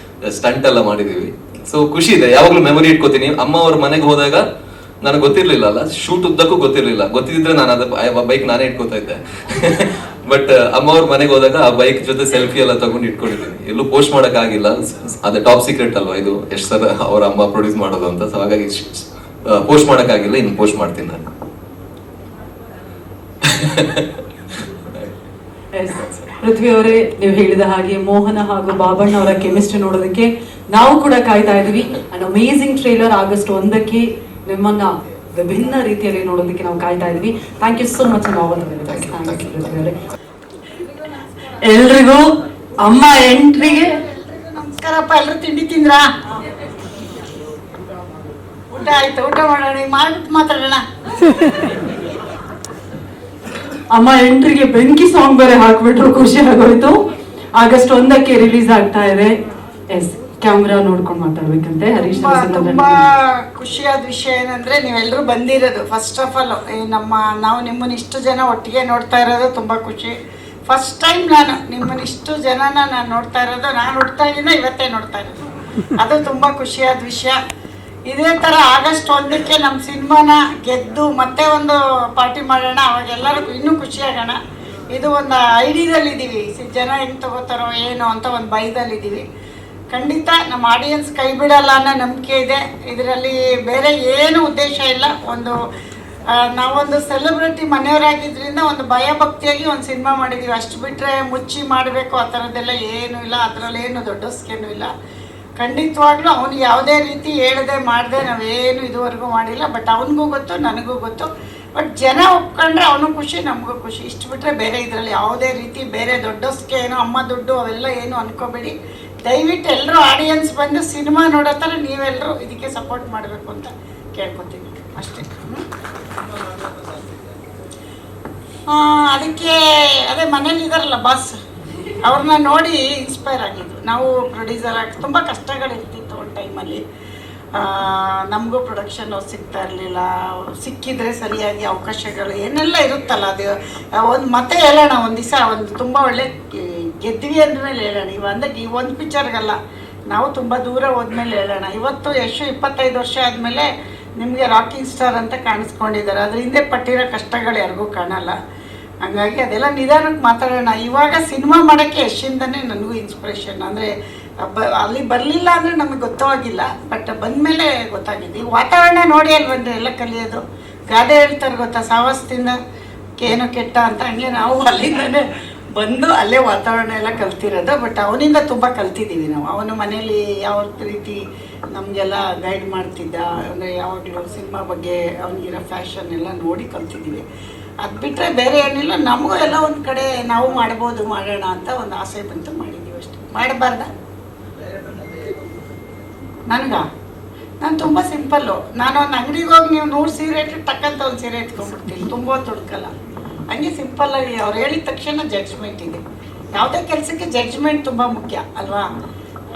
ಸ್ಟಂಟ್ ಎಲ್ಲ ಮಾಡಿದೀವಿ. ಸೊ ಖುಷಿ ಇದೆ, ಯಾವಾಗ್ಲೂ ಮೆಮೊರಿ ಇಟ್ಕೋತೀನಿ. ಅಮ್ಮ ಅವ್ರ ಮನೆಗೆ ಹೋದಾಗ ನನಗೆ ಗೊತ್ತಿರ್ಲಿಲ್ಲ ಅಲ್ಲ, ಶೂಟ್ ಉದ್ದಕ್ಕೂ ಗೊತ್ತಿರ್ಲಿಲ್ಲ. ಗೊತ್ತಿದ್ರೆ ನಾನು ಆ ಬೈಕ್ ನಾನೇ ಇಟ್ಕೋತಾ ಇದ್ದೆ. ಬಟ್ ಅಮ್ಮ ಅವ್ರ ಮನೆಗೆ ಹೋದಾಗ ಆ ಬೈಕ್ ಜೊತೆ ಸೆಲ್ಫಿ ಎಲ್ಲ ತಗೊಂಡು ಇಟ್ಕೊಂಡಿದ್ದೀನಿ. ಎಲ್ಲೂ ಪೋಸ್ಟ್ ಮಾಡಕ್ ಆಗಿಲ್ಲ, ಅದೇ ಟಾಪ್ ಸೀಕ್ರೆಟ್ ಅಲ್ವಾ ಇದು, ಎಷ್ಟು ಸರ್ ಅವ್ರ ಅಮ್ಮ ಪ್ರೊಡ್ಯೂಸ್ ಮಾಡೋದು ಅಂತ. ಸೊ ಹಾಗಾಗಿ ಪೋಸ್ಟ್ ಮಾಡಕ್ಕಾಗಿಲ್ಲ, ಇನ್ನು ಪೋಸ್ಟ್ ಮಾಡ್ತೀನಿ ನಾನು. ಪೃಥ್ವಿ ಅವರೇ, ನೀವು ಹೇಳಿದ ಹಾಗೆ ಮೋಹನ ಹಾಗೂ ಬಾಬಣ್ಣ ಅವರ ಕೆಮಿಸ್ಟ್ರಿ ನೋಡೋದಕ್ಕೆ ನಾವು ಕೂಡ ಕಾಯ್ತಾ ಇದೀವಿ. ಅಂಡ್ ಅಮೇಸಿಂಗ್ ಟ್ರೇಲರ್ ಆಗಸ್ಟ್ 1ಕ್ಕೆ ನಿಮ್ಮನ್ನ ವಿಭಿನ್ನ ರೀತಿಯಲ್ಲಿ ನೋಡೋದಕ್ಕೆ ನಾವು ಕಾಯ್ತಾ ಇದೀವಿ. Thank you so much. ಎಲ್ರಿಗೂ ಅಮ್ಮ ಎಂಟ್ರಿಗೆ ನಮಸ್ಕಾರಪ್ಪ. ಎಲ್ಲರೂ ತಿಂಡಿ ತಿಂದ್ರಾ? ಊಟ ಆಯ್ತು, ಊಟ ಮಾಡೋಣ, ಮಾಡ್ಬಿಟ್ಟು ಮಾತಾಡೋಣ. ಅಮ್ಮ ಎಂಟ್ರಿಗೆ ಬೆಂಕಿ ಸಾಂಗ್ ಬೇರೆ ಹಾಕ್ಬಿಟ್ರು, ಖುಷಿ ಆಗೋಯ್ತು. ಆಗಸ್ಟ್ 1ಕ್ಕೆ ರಿಲೀಸ್ ಆಗ್ತಾ ಇದೆ. ಎಸ್, ಕ್ಯಾಮ್ರಾ ನೋಡ್ಕೊಂಡು ಮಾತಾಡ್ಬೇಕಂತೆ ಹರೀಶ್. ತುಂಬಾ ಖುಷಿಯಾದ ವಿಷಯ ಏನಂದ್ರೆ ನೀವೆಲ್ಲರೂ ಬಂದಿರೋದು. ಫಸ್ಟ್ ಆಫ್ ಆಲ್ ನಾವು ನಿಮ್ಮನ್ನ ಇಷ್ಟು ಜನ ಒಟ್ಟಿಗೆ ನೋಡ್ತಾ ಇರೋದು ತುಂಬಾ ಖುಷಿ. ಫಸ್ಟ್ ಟೈಮ್ ನಾನು ನಿಮ್ಮನ್ನ ಇಷ್ಟು ಜನನ ನಾನು ನೋಡ್ತಾ ಇರೋದು. ನಾನು ಹುಟ್ಟಾಗಿಂದ ಇವತ್ತೇ ನೋಡ್ತಾ ಇರೋದು, ಅದು ತುಂಬಾ ಖುಷಿಯಾದ ವಿಷಯ. ಇದೇ ತರ ಆಗಸ್ಟ್ 1ಕ್ಕೆ ನಮ್ಮ ಸಿನಿಮಾನ ಗೆದ್ದು ಮತ್ತೆ ಒಂದು ಪಾರ್ಟಿ ಮಾಡೋಣ, ಅವಾಗ ಎಲ್ಲರಿಗೂ ಇನ್ನೂ ಖುಷಿಯಾಗೋಣ. ಇದು ಒಂದು ಐಡಿಯಾದಲ್ಲಿದ್ದೀವಿ, ಜನ ಹೆಂಗೆ ತಗೋತಾರೋ ಏನೋ ಅಂತ ಒಂದು ಭಯದಲ್ಲಿದ್ದೀವಿ. ಖಂಡಿತ ನಮ್ಮ ಆಡಿಯನ್ಸ್ ಕೈ ಬಿಡಲ್ಲ ಅನ್ನೋ ನಂಬಿಕೆ ಇದೆ. ಇದರಲ್ಲಿ ಬೇರೆ ಏನು ಉದ್ದೇಶ ಇಲ್ಲ. ನಾವೊಂದು ಸೆಲೆಬ್ರಿಟಿ ಮನೆಯವರಾಗಿದ್ದರಿಂದ ಒಂದು ಭಯ ಭಕ್ತಿಯಾಗಿ ಒಂದು ಸಿನಿಮಾ ಮಾಡಿದ್ದೀವಿ, ಅಷ್ಟು ಬಿಟ್ಟರೆ ಮುಚ್ಚಿ ಮಾಡಬೇಕು ಆ ಥರದ್ದೆಲ್ಲ ಏನೂ ಇಲ್ಲ. ಅದರಲ್ಲೇನು ದೊಡ್ಡ ಸ್ಕೇನು ಇಲ್ಲ. ಖಂಡಿತವಾಗ್ಲೂ ಅವನು ಯಾವುದೇ ರೀತಿ ಹೇಳದೆ ಮಾಡದೆ ನಾವೇನು ಇದುವರೆಗೂ ಮಾಡಿಲ್ಲ. ಬಟ್ ಅವನಿಗೂ ಗೊತ್ತು, ನನಗೂ ಗೊತ್ತು. ಬಟ್ ಜನ ಒಪ್ಕೊಂಡ್ರೆ ಅವನು ಖುಷಿ, ನಮಗೂ ಖುಷಿ. ಇಷ್ಟು ಬಿಟ್ಟರೆ ಬೇರೆ ಇದರಲ್ಲಿ ಯಾವುದೇ ರೀತಿ ಬೇರೆ ದೊಡ್ಡ ಸ್ಕೇನು ಅಮ್ಮ ದುಡ್ಡು ಅವೆಲ್ಲ ಏನು ಅನ್ಕೋಬೇಡಿ. ದಯವಿಟ್ಟು ಎಲ್ಲರೂ ಆಡಿಯನ್ಸ್ ಬಂದು ಸಿನಿಮಾ ನೋಡೋ ಥರ ನೀವೆಲ್ಲರೂ ಇದಕ್ಕೆ ಸಪೋರ್ಟ್ ಮಾಡಬೇಕು ಅಂತ ಕೇಳ್ಕೊತೀನಿ ಅಷ್ಟೇ. ಅದಕ್ಕೆ ಅದೇ ಮನೇಲಿ ಇದಾರಲ್ಲ ಬಾಸ್, ಅವ್ರನ್ನ ನೋಡಿ ಇನ್ಸ್ಪೈರ್ ಆಗಿದ್ದು. ನಾವು ಪ್ರೊಡ್ಯೂಸರ್ ಆಗಿ ತುಂಬ ಕಷ್ಟಗಳಿರ್ತಿತ್ತು ಒಂದು ಟೈಮಲ್ಲಿ. ನಮಗೂ ಪ್ರೊಡಕ್ಷನ್ ಸಿಗ್ತಾ ಇರಲಿಲ್ಲ. ಸಿಕ್ಕಿದ್ರೆ ಸರಿಯಾಗಿ ಅವಕಾಶಗಳು ಏನೆಲ್ಲ ಇರುತ್ತಲ್ಲ, ಅದು ಒಂದು ಮತ್ತೆ ಹೇಳೋಣ ಒಂದು ದಿವಸ. ಒಂದು ತುಂಬ ಒಳ್ಳೆ ಗೆದ್ವಿ ಅಂದಮೇಲೆ ಹೇಳೋಣ. ಈ ಒಂದು ಪಿಕ್ಚರ್ಗಲ್ಲ, ನಾವು ತುಂಬ ದೂರ ಹೋದ್ಮೇಲೆ ಹೇಳೋಣ. ಇವತ್ತು ಯಶು 25 ವರ್ಷ ಆದಮೇಲೆ ನಿಮಗೆ ರಾಕಿಂಗ್ ಸ್ಟಾರ್ ಅಂತ ಕಾಣಿಸ್ಕೊಂಡಿದ್ದಾರೆ. ಅದ್ರ ಹಿಂದೆ ಪಟ್ಟಿರೋ ಕಷ್ಟಗಳು ಯಾರಿಗೂ ಕಾಣಲ್ಲ. ಹಾಗಾಗಿ ಅದೆಲ್ಲ ನಿಧಾನಕ್ಕೆ ಮಾತಾಡೋಣ. ಇವಾಗ ಸಿನಿಮಾ ಮಾಡೋಕ್ಕೆ ಯಶಿಂದನೇ ನನಗೂ ಇನ್ಸ್ಪಿರೇಷನ್. ಅಂದರೆ ಅಲ್ಲಿ ಬರಲಿಲ್ಲ ಅಂದರೆ ನಮಗೆ ಗೊತ್ತಾಗಿಲ್ಲ, ಬಟ್ ಬಂದಮೇಲೆ ಗೊತ್ತಾಗಿದೆ. ಈ ವಾತಾವರಣ ನೋಡಿ ಅಲ್ಲಿ ಬಂದರೆ ಎಲ್ಲ ಕಲಿಯೋದು. ಗಾದೆ ಹೇಳ್ತಾರೆ ಗೊತ್ತಾ, ಸಾವಸ್ತಿಂದ ಏನು ಕೆಟ್ಟ ಅಂತ. ಹಂಗೆ ನಾವು ಅಲ್ಲಿಂದನೇ ಬಂದು ಅಲ್ಲೇ ವಾತಾವರಣ ಎಲ್ಲ ಕಲ್ತಿರೋದು. ಬಟ್ ಅವನಿಂದ ತುಂಬ ಕಲ್ತಿದ್ದೀವಿ ನಾವು. ಅವನು ಮನೇಲಿ ಯಾವ ರೀತಿ ನಮಗೆಲ್ಲ ಗೈಡ್ ಮಾಡ್ತಿದ್ದ, ಅಂದರೆ ಯಾವಾಗಲೂ ಸಿನಿಮಾ ಬಗ್ಗೆ ಅವನಿಗಿರೋ ಫ್ಯಾಷನ್ ಎಲ್ಲ ನೋಡಿ ಕಲ್ತಿದ್ದೀವಿ. ಅದು ಬಿಟ್ಟರೆ ಬೇರೆ ಏನಿಲ್ಲ. ನಮಗೂ ಎಲ್ಲ ಒಂದು ಕಡೆ ನಾವು ಮಾಡ್ಬೋದು, ಮಾಡೋಣ ಅಂತ ಒಂದು ಆಸೆ ಬಂತು, ಮಾಡಿದ್ದೀವಿ ಅಷ್ಟೇ. ಮಾಡಬಾರ್ದ ನಾನು ತುಂಬ ಸಿಂಪಲ್ಲು. ನಾನು ಒಂದು ಅಂಗಡಿಗೆ ಹೋಗಿ ನೀವು 100 ಸೀರೆ ಇಟ್ಟರೆ ಟಕ್ಕಂತ ಒಂದು ಸೀರೆ ಎತ್ಕೊಂಡ್ಬಿಡ್ತೀನಿ, ತುಂಬ ತೊಡ್ಕಲ್ಲ. ಹಂಗೆ ಸಿಂಪಲ್ಲಾಗಿ ಅವ್ರು ಹೇಳಿದ ತಕ್ಷಣ ಜಡ್ಜ್ಮೆಂಟ್ ಇದೆ. ಯಾವುದೇ ಕೆಲಸಕ್ಕೆ ಜಡ್ಜ್ಮೆಂಟ್ ತುಂಬ ಮುಖ್ಯ ಅಲ್ವಾ?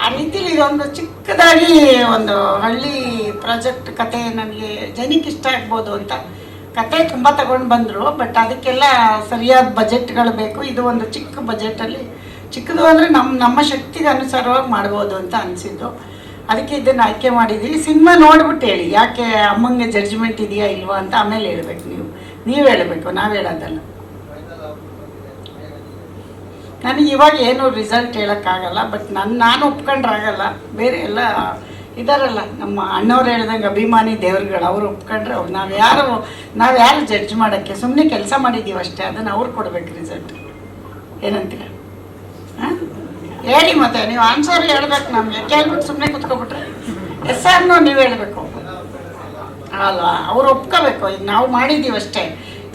ಆ ರೀತಿಲಿ ಇದೊಂದು ಚಿಕ್ಕದಾಗಿ ಒಂದು ಹಳ್ಳಿ ಪ್ರಾಜೆಕ್ಟ್ ಕತೆ ನನಗೆ ಜನಕ್ಕೆ ಇಷ್ಟ ಆಗ್ಬೋದು ಅಂತ ಕತೆ ತುಂಬ ತಗೊಂಡು ಬಂದರು. ಬಟ್ ಅದಕ್ಕೆಲ್ಲ ಸರಿಯಾದ ಬಜೆಟ್ಗಳು ಬೇಕು. ಇದು ಒಂದು ಚಿಕ್ಕ ಬಜೆಟಲ್ಲಿ, ಚಿಕ್ಕದು ಅಂದರೆ ನಮ್ಮ ಶಕ್ತಿಗೆ ಅನುಸಾರವಾಗಿ ಮಾಡ್ಬೋದು ಅಂತ ಅನಿಸಿದ್ದು. ಅದಕ್ಕೆ ಇದನ್ನು ಆಯ್ಕೆ ಮಾಡಿದ್ದೀವಿ. ಸಿನಿಮಾ ನೋಡ್ಬಿಟ್ಟು ಹೇಳಿ, ಯಾಕೆ ಅಮ್ಮಂಗೆ ಜಡ್ಜ್ಮೆಂಟ್ ಇದೆಯಾ ಇಲ್ವಾ ಅಂತ ಆಮೇಲೆ ಹೇಳ್ಬೇಕು. ನೀವು ಹೇಳಬೇಕು, ನಾವು ಹೇಳೋದಲ್ಲ. ನನಗೆ ಇವಾಗ ಏನು ರಿಸಲ್ಟ್ ಹೇಳೋಕ್ಕಾಗಲ್ಲ, ಬಟ್ ನಾನು ಒಪ್ಕೊಂಡ್ರಾಗಲ್ಲ. ಬೇರೆ ಎಲ್ಲ ಇದಾರಲ್ಲ ನಮ್ಮ ಅಣ್ಣವ್ರು ಹೇಳ್ದಂಗೆ ಅಭಿಮಾನಿ ದೇವ್ರುಗಳು, ಅವ್ರು ಒಪ್ಕೊಂಡ್ರೆ ಅವ್ರು ನಾವ್ಯಾರು ಜಡ್ಜ್ ಮಾಡೋಕ್ಕೆ, ಸುಮ್ಮನೆ ಕೆಲಸ ಮಾಡಿದ್ದೀವಿ ಅಷ್ಟೇ, ಅದನ್ನು ಅವ್ರು ಕೊಡ್ಬೇಕು ರಿಸಲ್ಟ್. ಏನಂತೀರ? ಹಾಂ ಹೇಳಿ, ಮತ್ತೆ ನೀವು ಆನ್ಸರ್ ಹೇಳ್ಬೇಕು ನಮಗೆ, ಕೇಳ್ಬಿಟ್ಟು ಸುಮ್ಮನೆ ಕೂತ್ಕೊಬಿಟ್ರೆ ಎಸ್ ಆರ್ನೋ ನೀವು ಹೇಳಬೇಕು ಅಲ್ವಾ? ಅವ್ರು ಒಪ್ಕೋಬೇಕು. ಈಗ ನಾವು ಮಾಡಿದ್ದೀವಿ ಅಷ್ಟೇ,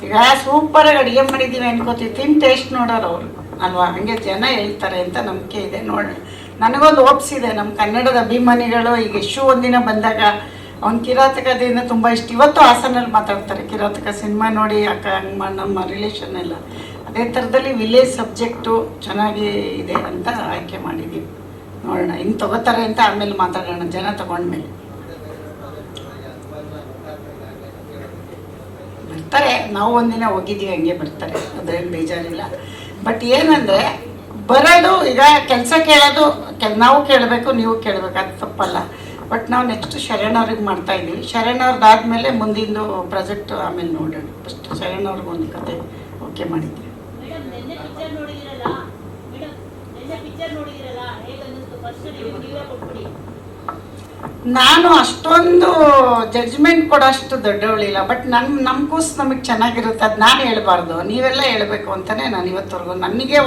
ಈಗ ಸೂಪರಾಗಿ ಅಡುಗೆ ಮಾಡಿದ್ದೀವಿ ಅನ್ಕೋತೀವಿ, ತಿನ್ ಟೇಸ್ಟ್ ನೋಡೋರು ಅವರು ಅಲ್ವಾ? ಹಂಗೆ ಜನ ಹೇಳ್ತಾರೆ ಅಂತ ನಂಬಿಕೆ ಇದೆ. ನೋಡೋಣ, ನನಗೊಂದು ಓಪ್ಸಿದೆ, ನಮ್ಮ ಕನ್ನಡದ ಅಭಿಮಾನಿಗಳು. ಈಗ ಯಶು ಒಂದಿನ ಬಂದಾಗ ಅವ್ನ ಕಿರಾತಕದಿಂದ ತುಂಬ ಇಷ್ಟ. ಇವತ್ತು ಹಾಸನಲ್ಲಿ ಮಾತಾಡ್ತಾರೆ, ಕಿರಾತಕ ಸಿನಿಮಾ ನೋಡಿ ಅಕ್ಕ ಹಂಗೆ ನಮ್ಮ ರಿಲೇಷನ್ ಎಲ್ಲ ಅದೇ ಥರದಲ್ಲಿ ವಿಲೇಜ್ ಸಬ್ಜೆಕ್ಟು ಚೆನ್ನಾಗಿ ಇದೆ ಅಂತ ಆಯ್ಕೆ ಮಾಡಿದ್ದೀವಿ. ನೋಡೋಣ ಹಿಂಗೆ ತಗೋತಾರೆ ಅಂತ ಆಮೇಲೆ ಮಾತಾಡೋಣ, ಜನ ತಗೊಂಡ್ಮೇಲೆ. ಬರ್ತಾರೆ, ನಾವು ಒಂದಿನ ಹೋಗಿದ್ದೀವಿ, ಹಂಗೆ ಬರ್ತಾರೆ, ಅದೇನು ಬೇಜಾರಿಲ್ಲ. ಬಟ್ ಏನಂದರೆ ಬರೋದು, ಈಗ ಕೆಲಸ ಕೇಳೋದು ನಾವು ಕೇಳಬೇಕು, ನೀವು ಕೇಳಬೇಕು, ಅದು ತಪ್ಪಲ್ಲ. ಬಟ್ ನಾವು ನೆಕ್ಸ್ಟ್ ಶರಣ್ ಅವ್ರಿಗೆ ಮಾಡ್ತಾ ಇದ್ದೀವಿ. ಶರಣ್ ಅವ್ರದ್ದಾದ್ಮೇಲೆ ಮುಂದಿಂದು ಪ್ರಾಜೆಕ್ಟ್ ಆಮೇಲೆ ನೋಡೋಣ. ಫಸ್ಟ್ ಶರಣ್ ಅವ್ರಿಗೆ ಒಂದು ಕತೆ ಓಕೆ ಮಾಡಿದ್ದೀವಿ. ನಾನು ಅಷ್ಟೊಂದು ಜಡ್ಜ್ಮೆಂಟ್ ಕೊಡೋಷ್ಟು ದೊಡ್ಡವಳಿಲ್ಲ, ಬಟ್ ನಮ್ಮ ಕೂಸು ನಮಗೆ ಚೆನ್ನಾಗಿರುತ್ತೆ, ಅದು ನಾನು ಹೇಳ್ಬಾರ್ದು, ನೀವೆಲ್ಲ ಹೇಳಬೇಕು ಅಂತಲೇ ನಾನು ಇವತ್ತವರೆಗೂ ನನಗೆ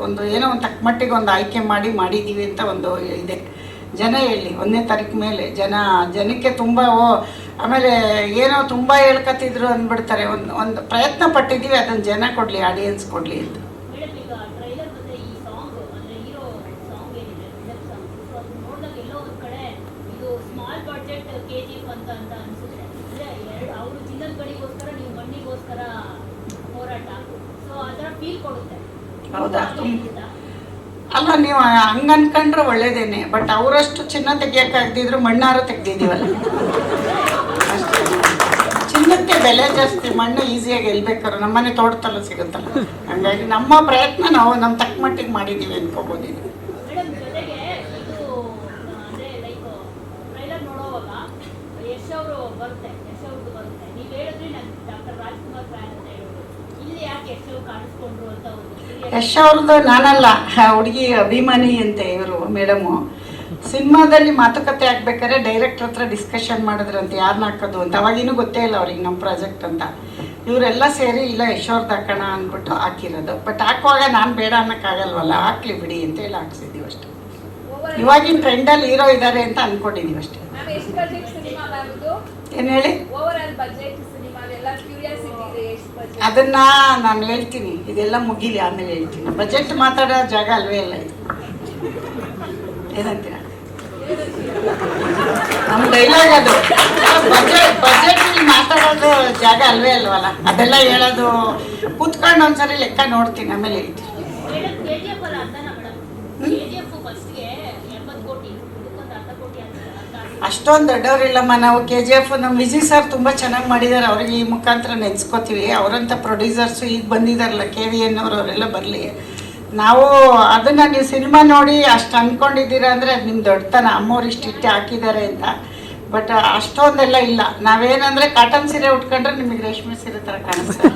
ಒಂದು ಏನೋ ಒಂದು ತಕ್ಕ ಮಟ್ಟಿಗೆ ಒಂದು ಆಯ್ಕೆ ಮಾಡಿದ್ದೀವಿ ಅಂತ ಒಂದು ಇದೆ. ಜನ ಹೇಳಿ 1ನೇ ತಾರೀಕು ಮೇಲೆ ಜನಕ್ಕೆ ತುಂಬ ಆಮೇಲೆ ಏನೋ ತುಂಬ ಹೇಳ್ಕೊತಿದ್ರು ಅಂದ್ಬಿಡ್ತಾರೆ. ಒಂದು ಪ್ರಯತ್ನ ಪಟ್ಟಿದ್ದೀವಿ, ಅದನ್ನು ಜನ ಕೊಡಲಿ, ಆಡಿಯನ್ಸ್ ಕೊಡಲಿ ಅಂತ. ಹೌದಾ? ಅಲ್ಲ, ನೀವು ಹಂಗೆ ಅನ್ಕೊಂಡ್ರೆ ಒಳ್ಳೇದೇನೆ, ಬಟ್ ಅವರಷ್ಟು ಚಿನ್ನ ತೆಗಿಯೋಕ್ಕಾಗ್ದಿದ್ರು ಮಣ್ಣಾರು ತೆಗ್ದಿದ್ದೀವಲ್ಲ, ಅಷ್ಟೇ. ಚಿನ್ನಕ್ಕೆ ಬೆಲೆ ಜಾಸ್ತಿ, ಮಣ್ಣು ಈಸಿಯಾಗಿ ಗೆಲ್ಬೇಕಾದ್ರೆ ನಮ್ಮನೆ ತೋಟದಲ್ಲೂ ಸಿಗುತ್ತಲ್ಲ. ಹಂಗಾಗಿ ನಮ್ಮ ಪ್ರಯತ್ನ ನಾವು ನಮ್ಮ ತಕ್ಕ ಮಟ್ಟಿಗೆ ಮಾಡಿದ್ದೀವಿ ಅನ್ಕೋಬೋದಿದೆ. ಯಶ್ ಅವ್ರದ್ದು ನಾನಲ್ಲ, ಹುಡುಗಿ ಅಭಿಮಾನಿ ಅಂತೆ ಇವರು ಮೇಡಮು. ಸಿನಿಮಾದಲ್ಲಿ ಮಾತುಕತೆ ಆಗ್ಬೇಕಾದ್ರೆ ಡೈರೆಕ್ಟರ್ ಹತ್ರ ಡಿಸ್ಕಷನ್ ಮಾಡಿದ್ರಂತೆ ಯಾರನ್ನ ಹಾಕೋದು ಅಂತ. ಅವಾಗಿನ್ನೂ ಗೊತ್ತೇ ಇಲ್ಲ ಅವ್ರಿಗೆ ನಮ್ಮ ಪ್ರಾಜೆಕ್ಟ್ ಅಂತ. ಇವರೆಲ್ಲ ಸೇರಿ ಇಲ್ಲ ಯಶ್ ಅವ್ರದ್ದು ಹಾಕೋಣ ಅಂದ್ಬಿಟ್ಟು ಹಾಕಿರೋದು. ಬಟ್ ಹಾಕುವಾಗ ನಾನು ಬೇಡ ಅನ್ನೋಕ್ಕಾಗಲ್ವಲ್ಲ, ಹಾಕ್ಲಿ ಬಿಡಿ ಅಂತ ಹೇಳಿ ಹಾಕ್ಸಿದ್ದೀವಿ ಅಷ್ಟೇ. ಇವಾಗಿನ ಟ್ರೆಂಡಲ್ಲಿ ಹೀರೋ ಇದ್ದಾರೆ ಅಂತ ಅಂದ್ಕೊಂಡಿದ್ದೀವಿ ಅಷ್ಟೇ. ಏನು ಹೇಳಿ? ಅದನ್ನ ನಾನು ಹೇಳ್ತೀನಿ, ಇದೆಲ್ಲ ಮುಗಿಲಿ ಆಮೇಲೆ ಹೇಳ್ತೀನಿ. ಬಜೆಟ್ ಮಾತಾಡೋ ಜಾಗ ಅಲ್ವೇ ಇಲ್ಲ ಇದು. ಏನಂತೀರ? ನಮ್ಮ ಡೈಲಾಗ್ ಅದು. ಬಜೆಟ್ ಮಾತಾಡೋದು ಜಾಗ ಅಲ್ವೇ ಅಲ್ವಲ್ಲ, ಅದೆಲ್ಲ ಹೇಳೋದು ಕೂತ್ಕೊಂಡು ಒಂದ್ಸರಿ ಲೆಕ್ಕ ನೋಡ್ತೀನಿ, ಆಮೇಲೆ ಹೇಳ್ತೀನಿ. ಅಷ್ಟೊಂದು ದೊಡ್ಡವರಿಲ್ಲಮ್ಮ ನಾವು. KGF ನಮ್ಮ ವಿಜಯ್ ಸರ್ ತುಂಬ ಚೆನ್ನಾಗಿ ಮಾಡಿದ್ದಾರೆ, ಅವ್ರಿಗೆ ಈ ಮುಖಾಂತರ ನೆನೆಸ್ಕೋತೀವಿ. ಅವರಂಥ ಪ್ರೊಡ್ಯೂಸರ್ಸು ಈಗ ಬಂದಿದ್ದಾರಲ್ಲ, KVN ಅವರೆಲ್ಲ ಬರಲಿ. ನಾವು ಅದನ್ನು ನೀವು ಸಿನಿಮಾ ನೋಡಿ ಅಷ್ಟು ಅಂದ್ಕೊಂಡಿದ್ದೀರಾ ಅಂದರೆ ಅದು ನಿಮ್ಮ ದೊಡ್ಡತನ. ಅಮ್ಮವ್ರು ಇಷ್ಟಿಟ್ಟೆ ಹಾಕಿದ್ದಾರೆ ಅಂತ. ಬಟ್ ಅಷ್ಟೊಂದೆಲ್ಲ ಇಲ್ಲ. ನಾವೇನಂದರೆ ಕಾಟನ್ ಸೀರೆ ಉಟ್ಕೊಂಡ್ರೆ ನಿಮಗೆ ರೇಷ್ಮೆ ಸೀರೆ ಥರ ಕಾಣಿಸ್ತಾರೆ.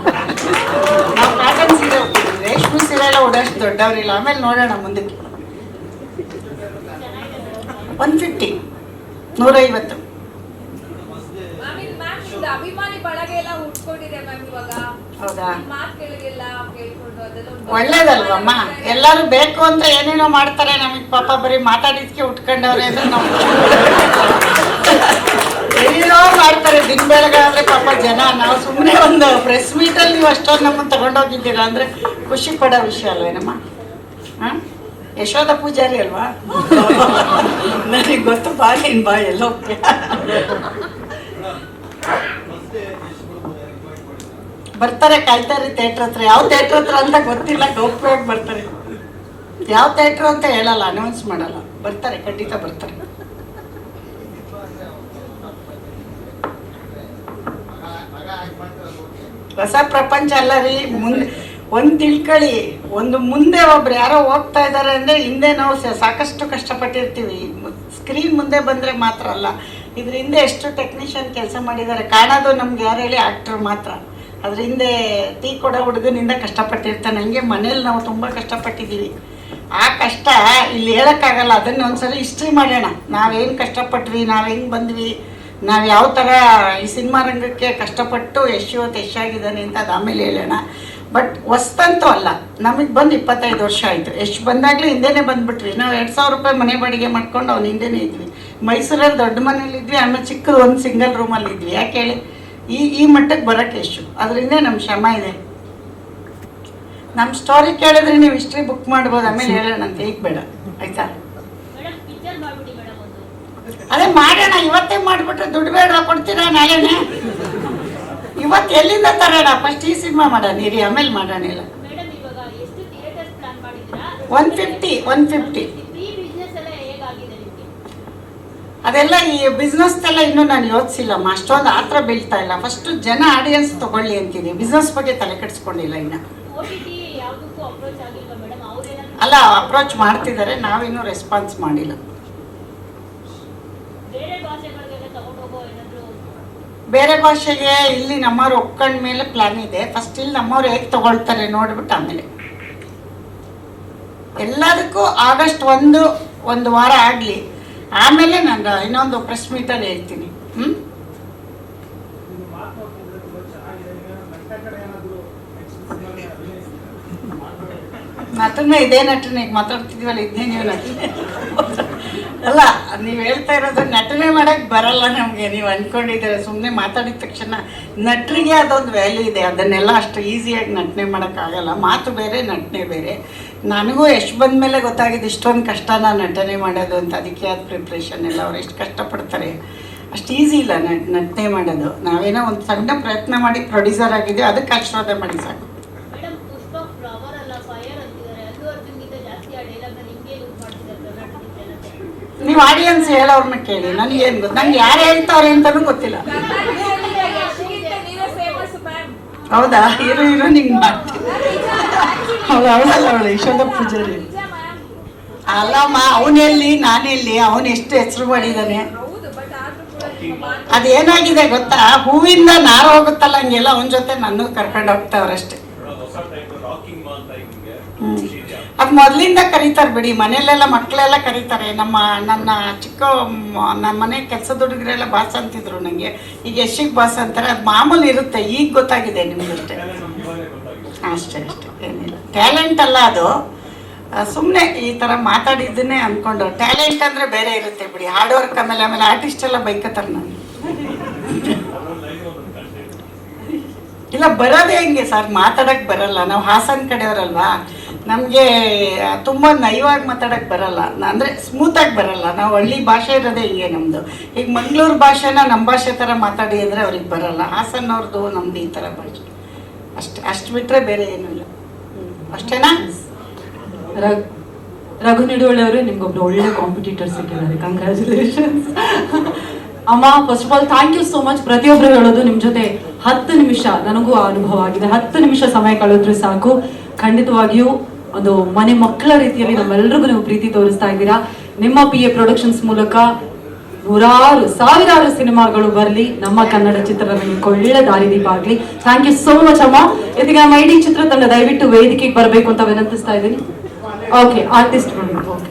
ನಾವು ಕಾಟನ್ ಸೀರೆ ಉಟ್ತೀವಿ, ರೇಷ್ಮೆ ಸೀರೆ ಎಲ್ಲ ಉಡೋಷ್ಟು ದೊಡ್ಡವರಿಲ್ಲ. ಆಮೇಲೆ ನೋಡೋಣ ಮುಂದಕ್ಕೆ. 150 150. ಹೌದಾ? ಒಳ್ಳೇದಲ್ವಮ್ಮ, ಎಲ್ಲರೂ ಬೇಕು ಅಂತ ಏನೇನೋ ಮಾಡ್ತಾರೆ. ನಮಗೆ ಪಾಪ ಬರೀ ಮಾತಾಡಿದ್ಕೆ ಉಟ್ಕೊಂಡವ್ರೆ ಅಂದ್ರೆ ನಾವು ಏನೇನೋ ಮಾಡ್ತಾರೆ ದಿನ ಬೆಳಗಾದ್ರೆ ಪಾಪ ಜನ. ನಾವು ಸುಮ್ಮನೆ ಒಂದು ಪ್ರೆಸ್ ಮೀಟಲ್ಲಿ ನೀವು ಅಷ್ಟೊಂದು ನಮ್ಮನ್ನು ತಗೊಂಡೋಗಿದ್ದೀರಾ ಅಂದರೆ ಖುಷಿ ಪಡೋ ವಿಷಯ ಅಲ್ವೇನಮ್ಮ? ಹಾಂ, ಯಶೋಧ ಪೂಜಾರಿ ಅಲ್ವಾ? ನನಗೆ ಗೊತ್ತು, ಬಾ ನೀನು ಬಾ ಎಲ್ಲೋ. ಬರ್ತಾರೆ, ಕಾಯ್ತಾರೆ ಥಿಯೇಟ್ರ್ ಹತ್ರ. ಯಾವ ಥಿಯೇಟ್ರ್ ಹತ್ರ ಅಂತ ಗೊತ್ತಿಲ್ಲ, ಗೌಪ್ಯವಾಗಿ ಬರ್ತಾರೆ. ಯಾವ ಥಿಯೇಟ್ರು ಅಂತ ಹೇಳಲ್ಲ, ಅನೌನ್ಸ್ ಮಾಡಲ್ಲ. ಬರ್ತಾರೆ, ಖಂಡಿತ ಬರ್ತಾರೆ. ಹೊಸ ಪ್ರಪಂಚ ಅಲ್ಲ ರೀ. ಒಂದು ತಿಳ್ಕೊಳ್ಳಿ, ಮುಂದೆ ಒಬ್ರು ಯಾರೋ ಹೋಗ್ತಾ ಇದ್ದಾರೆ ಅಂದರೆ ಹಿಂದೆ ನಾವು ಸಾಕಷ್ಟು ಕಷ್ಟಪಟ್ಟಿರ್ತೀವಿ. ಸ್ಕ್ರೀನ್ ಮುಂದೆ ಬಂದರೆ ಮಾತ್ರ ಅಲ್ಲ, ಇದ್ರ ಹಿಂದೆ ಎಷ್ಟು ಟೆಕ್ನಿಷಿಯನ್ ಕೆಲಸ ಮಾಡಿದ್ದಾರೆ ಕಾಣೋದು ನಮ್ಗೆ ಯಾರು ಹೇಳಿ? ಆ್ಯಕ್ಟ್ರ್ ಮಾತ್ರ. ಅದ್ರ ಹಿಂದೆ ಟೀ ಕೊಡೋ ಹುಡುಗನಿಂದ ಕಷ್ಟಪಟ್ಟಿರ್ತಾನೆ. ಹಂಗೆ ಮನೇಲಿ ನಾವು ತುಂಬ ಕಷ್ಟಪಟ್ಟಿದ್ದೀವಿ. ಆ ಕಷ್ಟ ಇಲ್ಲಿ ಹೇಳೋಕ್ಕಾಗಲ್ಲ. ಅದನ್ನು ಒಂದ್ಸರಿ ಹಿಸ್ಟ್ರಿ ಮಾಡೋಣ. ನಾವೇನು ಕಷ್ಟಪಟ್ವಿ, ನಾವು ಹೆಂಗೆ ಬಂದ್ವಿ, ನಾವು ಯಾವ ಥರ ಈ ಸಿನಿಮಾ ರಂಗಕ್ಕೆ ಕಷ್ಟಪಟ್ಟು ಯಶಾಗಿದ್ದಾನೆ ಅಂತ ಅದು ಆಮೇಲೆ ಹೇಳೋಣ. ಬಟ್ ಹೊಸ್ತಂತೂ ಅಲ್ಲ, ನಮಗೆ ಬಂದು 25 ವರ್ಷ ಆಯಿತು. ಎಷ್ಟು ಬಂದಾಗಲೇ ಹಿಂದೆನೇ ಬಂದುಬಿಟ್ವಿ. ನಾವು 2,000 ರೂಪಾಯಿ ಮನೆ ಬಾಡಿಗೆ ಮಾಡ್ಕೊಂಡು ಅವ್ನು ಹಿಂದೆನೇ ಇದ್ವಿ. ಮೈಸೂರಲ್ಲಿ ದೊಡ್ಡ ಮನೇಲಿದ್ವಿ, ಆಮೇಲೆ ಚಿಕ್ಕದು ಒಂದು ಸಿಂಗಲ್ ರೂಮಲ್ಲಿ ಇದ್ವಿ. ಯಾಕೆ ಹೇಳಿ, ಈ ಮಟ್ಟಕ್ಕೆ ಬರೋಕ್ಕೆ ಎಷ್ಟು ಅದರಿಂದ ನಮ್ಮ ಶ್ರಮ ಇದೆ. ನಮ್ಮ ಸ್ಟೋರಿ ಕೇಳಿದ್ರೆ ನೀವು ಹಿಸ್ಟ್ರಿ ಬುಕ್ ಮಾಡ್ಬೋದು, ಆಮೇಲೆ ಹೇಳೋಣಂತೆ. ಈಗ ಬೇಡ, ಆಯ್ತಾ? ಅದೇ ಮಾಡೋಣ, ಇವತ್ತೇ ಮಾಡಿಬಿಟ್ರೆ ದುಡ್ಡು ಬೇಡ ಕೊಡ್ತೀರಾ ನಾಳೆನೇ? ಇವತ್ತು ಎಲ್ಲಿಂದ ತರೋಣ? ಫಸ್ಟ್ ಈ ಸಿನಿಮಾ ಮಾಡೋಣ ಇರಿ, ಆಮೇಲೆ ಮಾಡೋಣ. ಇಲ್ಲ 150 ಅದೆಲ್ಲ ಈ ಬಿಸ್ನೆಸ್ ಎಲ್ಲ ಇನ್ನೂ ನಾನು ಯೋಚಿಸಿಲ್ಲಮ್ಮ. ಅಷ್ಟೊಂದು ಆ ಥರ ಬೀಳ್ತಾ ಇಲ್ಲ. ಫಸ್ಟ್ ಜನ ಆಡಿಯನ್ಸ್ ತಗೊಳ್ಳಿ ಅಂತೀನಿ. ಬಿಸ್ನೆಸ್ ಬಗ್ಗೆ ತಲೆ ಕೆಡಿಸ್ಕೊಂಡಿಲ್ಲ ಇನ್ನು. ಅಲ್ಲ, ಅಪ್ರೋಚ್ ಮಾಡ್ತಿದ್ದಾರೆ, ನಾವಿನ್ನೂ ರೆಸ್ಪಾನ್ಸ್ ಮಾಡಿಲ್ಲ. ಬೇರೆ ಭಾಷೆಗೆ ಇಲ್ಲಿ ನಮ್ಮವ್ರು ಒಪ್ಕೊಂಡ ಮೇಲೆ ಪ್ಲಾನ್ ಇದೆ. ಫಸ್ಟ್ ಇಲ್ಲಿ ನಮ್ಮವ್ರು ಹೇಗೆ ತಗೊಳ್ತಾರೆ ನೋಡ್ಬಿಟ್ಟು ಆಮೇಲೆ ಎಲ್ಲದಕ್ಕೂ ಆಗಸ್ಟ್ 1 ವಾರ ಆಗಲಿ, ಆಮೇಲೆ ನಾನು ಇನ್ನೊಂದು ಪ್ರೆಸ್ ಮೀಟಲ್ಲಿ ಹೇಳ್ತೀನಿ. ನಟನೆ ಇದೇ ನಟನೆ, ಈಗ ಮಾತಾಡ್ತಿದ್ವಲ್ಲ ಇದನ್ನೇ ನೀವು ನಟನೆ ಅಲ್ಲ. ನೀವು ಹೇಳ್ತಾ ಇರೋದು ನಟನೆ ಮಾಡೋಕ್ಕೆ ಬರಲ್ಲ ನಮಗೆ, ನೀವು ಅಂದ್ಕೊಂಡಿದ್ದೀರ. ಸುಮ್ಮನೆ ಮಾತಾಡಿದ ತಕ್ಷಣ ನಟರಿಗೆ ಅದೊಂದು ವ್ಯಾಲ್ಯೂ ಇದೆ. ಅದನ್ನೆಲ್ಲ ಅಷ್ಟು ಈಸಿಯಾಗಿ ನಟನೆ ಮಾಡೋಕ್ಕಾಗಲ್ಲ. ಮಾತು ಬೇರೆ, ನಟನೆ ಬೇರೆ. ನನಗೂ ಎಷ್ಟು ಬಂದ ಮೇಲೆ ಗೊತ್ತಾಗಿದೆ ಇಷ್ಟೊಂದು ಕಷ್ಟನ ನಟನೆ ಮಾಡೋದು ಅಂತ. ಅದಕ್ಕೆ ಅದು ಪ್ರಿಪ್ರೇಷನ್ ಎಲ್ಲ ಅವ್ರು ಎಷ್ಟು ಕಷ್ಟಪಡ್ತಾರೆ. ಅಷ್ಟು ಈಸಿ ಇಲ್ಲ ನಟನೆ ಮಾಡೋದು. ನಾವೇನೋ ಒಂದು ಸಣ್ಣ ಪ್ರಯತ್ನ ಮಾಡಿ ಪ್ರೊಡ್ಯೂಸರ್ ಆಗಿದ್ದೀವಿ, ಅದಕ್ಕೆ ಆಶೀರ್ವಾದ ಮಾಡಿ ಸಾಕು. ನೀವು ಆಡಿಯನ್ಸ್ ಹೇಳೋರ್ನ ಕೇಳಿ, ನನಗೇನು ಗೊತ್ತು, ನಂಗೆ ಯಾರು ಹೇಳ್ತಾವ್ರೆ ಅಂತಲೂ ಗೊತ್ತಿಲ್ಲ. ಹೌದಾ? ಇರು ನಿಂಗೆ ಮಾಡ್ತೀನಿ. ಅವಳು ಯಶೋಧ ಪೂಜಾರಿ ಅಲ್ಲಮ್ಮ. ಅವನೆಲ್ಲಿ ನಾನೆಲ್ಲಿ? ಅವನು ಎಷ್ಟು ಹೆಸರು ಮಾಡಿದ್ದಾನೆ. ಅದೇನಾಗಿದೆ ಗೊತ್ತಾ, ಹೂವಿಂದ ನಾರು ಹೋಗುತ್ತಲ್ಲ ಹಂಗೆಲ್ಲ ಅವನ ಜೊತೆ ನನ್ನ ಕರ್ಕೊಂಡು ಹೋಗ್ತಾವ್ರಷ್ಟೇ. ಅದು ಮೊದಲಿಂದ ಕರೀತಾರೆ ಬಿಡಿ, ಮನೇಲೆಲ್ಲ ಮಕ್ಕಳೆಲ್ಲ ಕರೀತಾರೆ. ನನ್ನ ನಮ್ಮ ಮನೆ ಕೆಲಸದ ಹುಡುಗರೆಲ್ಲ ಬಾಸ್ ಅಂತಿದ್ರು ನನಗೆ. ಈಗ ಯಶಿಗೆ ಬಾಸ್ ಅಂತಾರೆ. ಅದು ಮಾಮೂಲಿ ಇರುತ್ತೆ. ಈಗ ಗೊತ್ತಾಗಿದೆ ನಿಮ್ಗಷ್ಟೇ. ಅಷ್ಟೇ ಏನಿಲ್ಲ. ಟ್ಯಾಲೆಂಟ್ ಅಲ್ಲ ಅದು, ಸುಮ್ಮನೆ ಈ ಥರ ಮಾತಾಡಿದ್ದನ್ನೇ ಅಂದ್ಕೊಂಡು. ಟ್ಯಾಲೆಂಟ್ ಅಂದರೆ ಬೇರೆ ಇರುತ್ತೆ ಬಿಡಿ. Hard work. ಆಮೇಲೆ ಆರ್ಟಿಸ್ಟ್ ಎಲ್ಲ ಬೈಕತ್ತಾರೆ ನಾನು. ಇಲ್ಲ, ಬರೋದೇ ಹೆಂಗೆ ಸರ್, ಮಾತಾಡೋಕ್ಕೆ ಬರಲ್ಲ. ನಾವು ಹಾಸನ ಕಡೆಯವರಲ್ವಾ, ನಮಗೆ ತುಂಬ ನಯವಾಗಿ ಮಾತಾಡೋಕ್ಕೆ ಬರಲ್ಲ. ಅಂದರೆ ಸ್ಮೂತಾಗಿ ಬರಲ್ಲ. ನಾವು ಹಳ್ಳಿ ಭಾಷೆ ಇರೋದೇ ಹಿಂಗೆ ನಮ್ಮದು. ಈಗ ಮಂಗಳೂರು ಭಾಷೆನ ನಮ್ಮ ಭಾಷೆ ಥರ ಮಾತಾಡಿ ಅಂದರೆ ಅವ್ರಿಗೆ ಬರಲ್ಲ. ಹಾಸನವ್ರದ್ದು ನಮ್ಮದು ಈ ಥರ ಭಾಷೆ ಅಷ್ಟು ಬಿಟ್ಟರೆ ಬೇರೆ ಏನೂ ಇಲ್ಲ. ಅಷ್ಟೇನಾ? ರಘು ನಿಡುವಳ್ಳಿ ಅವರು ನಿಮ್ಗೊಬ್ರು ಒಳ್ಳೆ ಕಾಂಪಿಟೇಟರ್ ಸಿಕ್ಕಿದ್ದಾರೆ. ಕಂಗ್ರ್ಯಾಚುಲೇಷನ್ಸ್ ಅಮ್ಮ. First of all thank you so much. ಪ್ರತಿಯೊಬ್ಬರು ಹೇಳೋದು ನಿಮ್ಮ ಜೊತೆ 10 ನಿಮಿಷ ನನಗೂ ಅನುಭವ ಆಗಿದೆ. 10 ನಿಮಿಷ ಸಮಯ ಕಳೆದ್ರೆ ಸಾಕು. ಖಂಡಿತವಾಗಿಯೂ ಒಂದು ಮನೆ ಮಕ್ಕಳ ರೀತಿಯಲ್ಲಿ ನಮ್ಮೆಲ್ಲರಿಗೂ ನೀವು ಪ್ರೀತಿ ತೋರಿಸ್ತಾ ಇದ್ದೀರಾ. ನಿಮ್ಮ PA ಪ್ರೊಡಕ್ಷನ್ಸ್ ಮೂಲಕ ಸಾವಿರಾರು ಸಿನಿಮಾಗಳು ಬರಲಿ. ನಮ್ಮ ಕನ್ನಡ ಚಿತ್ರರಂಗಕ್ಕೆ ಒಳ್ಳೆ ದಾರಿದೀಪ ಆಗಲಿ. ಥ್ಯಾಂಕ್ ಯು ಸೋ ಮಚ್ ಅಮ್ಮ. ಇದೀಗ ನಮ್ಮ ಇಡೀ ಚಿತ್ರತಂಡ ದಯವಿಟ್ಟು ವೇದಿಕೆಗೆ ಬರಬೇಕು ಅಂತ ವಿನಂತಿಸ್ತಾ ಇದ್ದೀನಿ. ಓಕೆ, ಆರ್ಟಿಸ್ಟ್ ಬಂದ್ಬಿಟ್ಟು. ಓಕೆ.